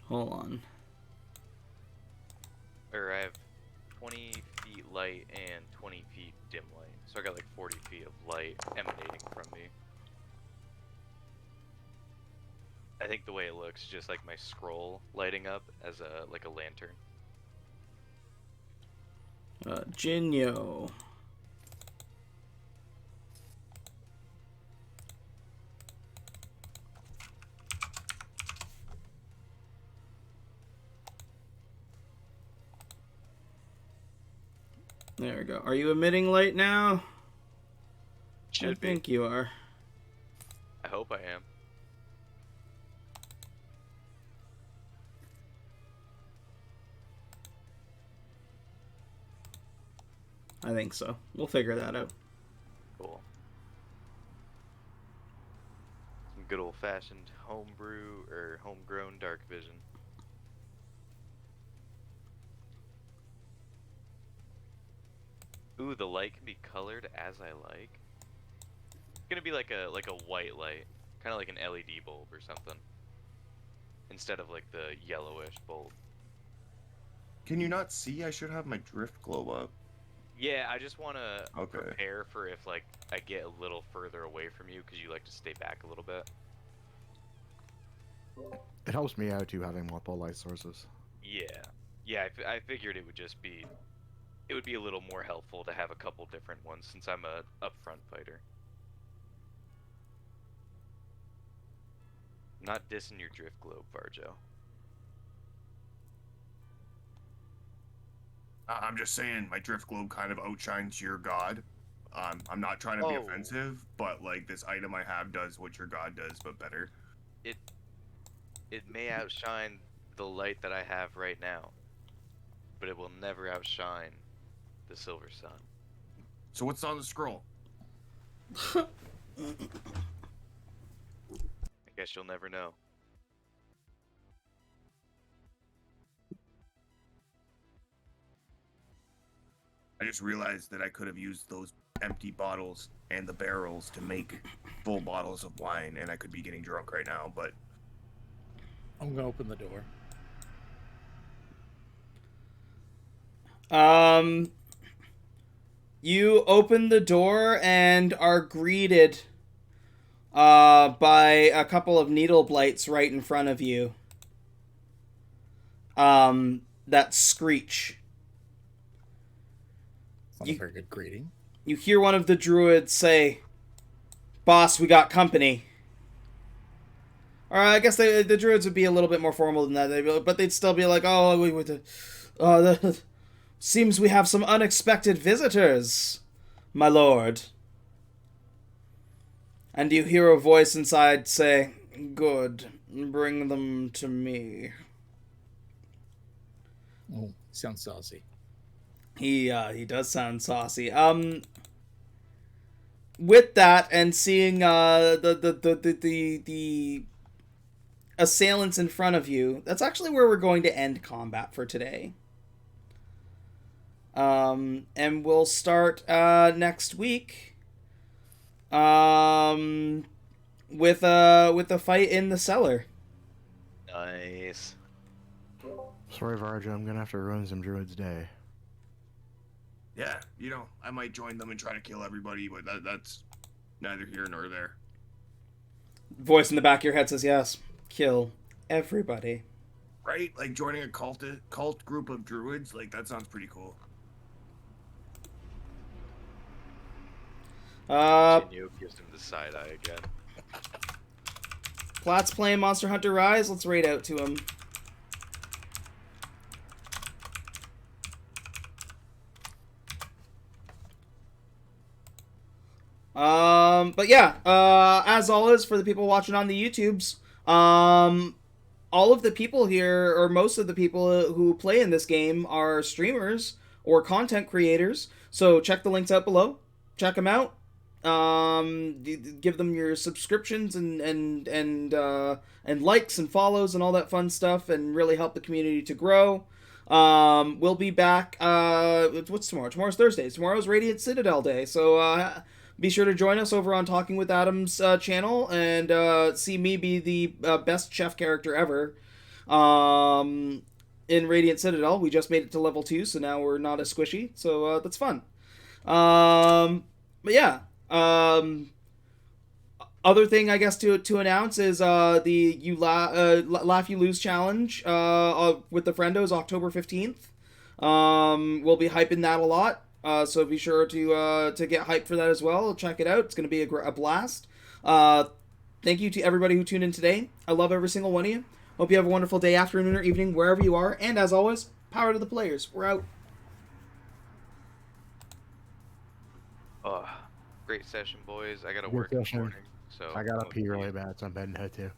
Hold on. Or I have 20 feet light and 20 feet dim light. So I got like 40 feet of light emanating from me. I think the way it looks, just like my scroll lighting up as a lantern. Jinyo. There we go. Are you emitting light now? Should I be. think you are. I hope I am. I think so. We'll figure that out. Cool. Some good old-fashioned homebrew or homegrown dark vision. Ooh, the light can be colored as I like. It's gonna be like a white light, kind of like an LED bulb or something, instead of like the yellowish bulb. Can you not see? I should have my drift globe up. Yeah, I just want to Okay. prepare for if like I get a little further away from you because you like to stay back a little bit. It helps me out too having multiple light sources. Yeah. I figured it would just be, it would be a little more helpful to have a couple different ones since I'm a upfront fighter. Not dissing your drift globe, Varjo. I'm just saying, my drift globe kind of outshines your god. I'm not trying to be Oh. offensive, but like this item I have does what your god does, but better. It may outshine the light that I have right now, but it will never outshine the silver sun. So what's on the scroll? I guess you'll never know. I just realized that I could have used those empty bottles and the barrels to make full bottles of wine, and I could be getting drunk right now, but I'm gonna open the door. You open the door and are greeted by a couple of needle blights right in front of you. That screech. It's not a very good greeting. You hear one of the druids say, "Boss, we got company." Or I guess the druids would be a little bit more formal than that, but they'd still be like, "Oh, seems we have some unexpected visitors, my lord." And you hear a voice inside say, "Good, bring them to me." Oh, sounds saucy. He does sound saucy. With that, and seeing the assailants in front of you, that's actually where we're going to end combat for today. And we'll start next week. With a fight in the cellar. Nice. Sorry, Varjo, I'm gonna have to ruin some druid's day. yeah, I might join them and try to kill everybody, but that's neither here nor there. Voice in the back of your head says, "Yes, kill everybody." Right? Like joining a cult group of druids, like that sounds pretty cool. Jinyo gives him the side eye again. Platt's playing Monster Hunter Rise. Let's raid out to him. But yeah, as always, for the people watching on the YouTubes, all of the people here, or most of the people who play in this game, are streamers or content creators. So check the links out below. Check them out. Give them your subscriptions and likes and follows and all that fun stuff, and really help the community to grow. We'll be back. What's tomorrow? Tomorrow's Thursday. Tomorrow's Radiant Citadel Day. So be sure to join us over on Talking with Adam's channel and see me be the best chef character ever. In Radiant Citadel, we just made it to level 2, so now we're not as squishy. So that's fun. But yeah. Other thing I guess to announce is the Laugh You Lose challenge with the Friendos October 15th. We'll be hyping that a lot. So be sure to get hyped for that as well. Check it out. It's going to be a blast. Thank you to everybody who tuned in today. I love every single one of you. Hope you have a wonderful day, afternoon, or evening, wherever you are. And as always, power to the players. We're out. Great session, boys. I gotta Good work in the session. morning, so I gotta pee really bad, so I'm heading home too.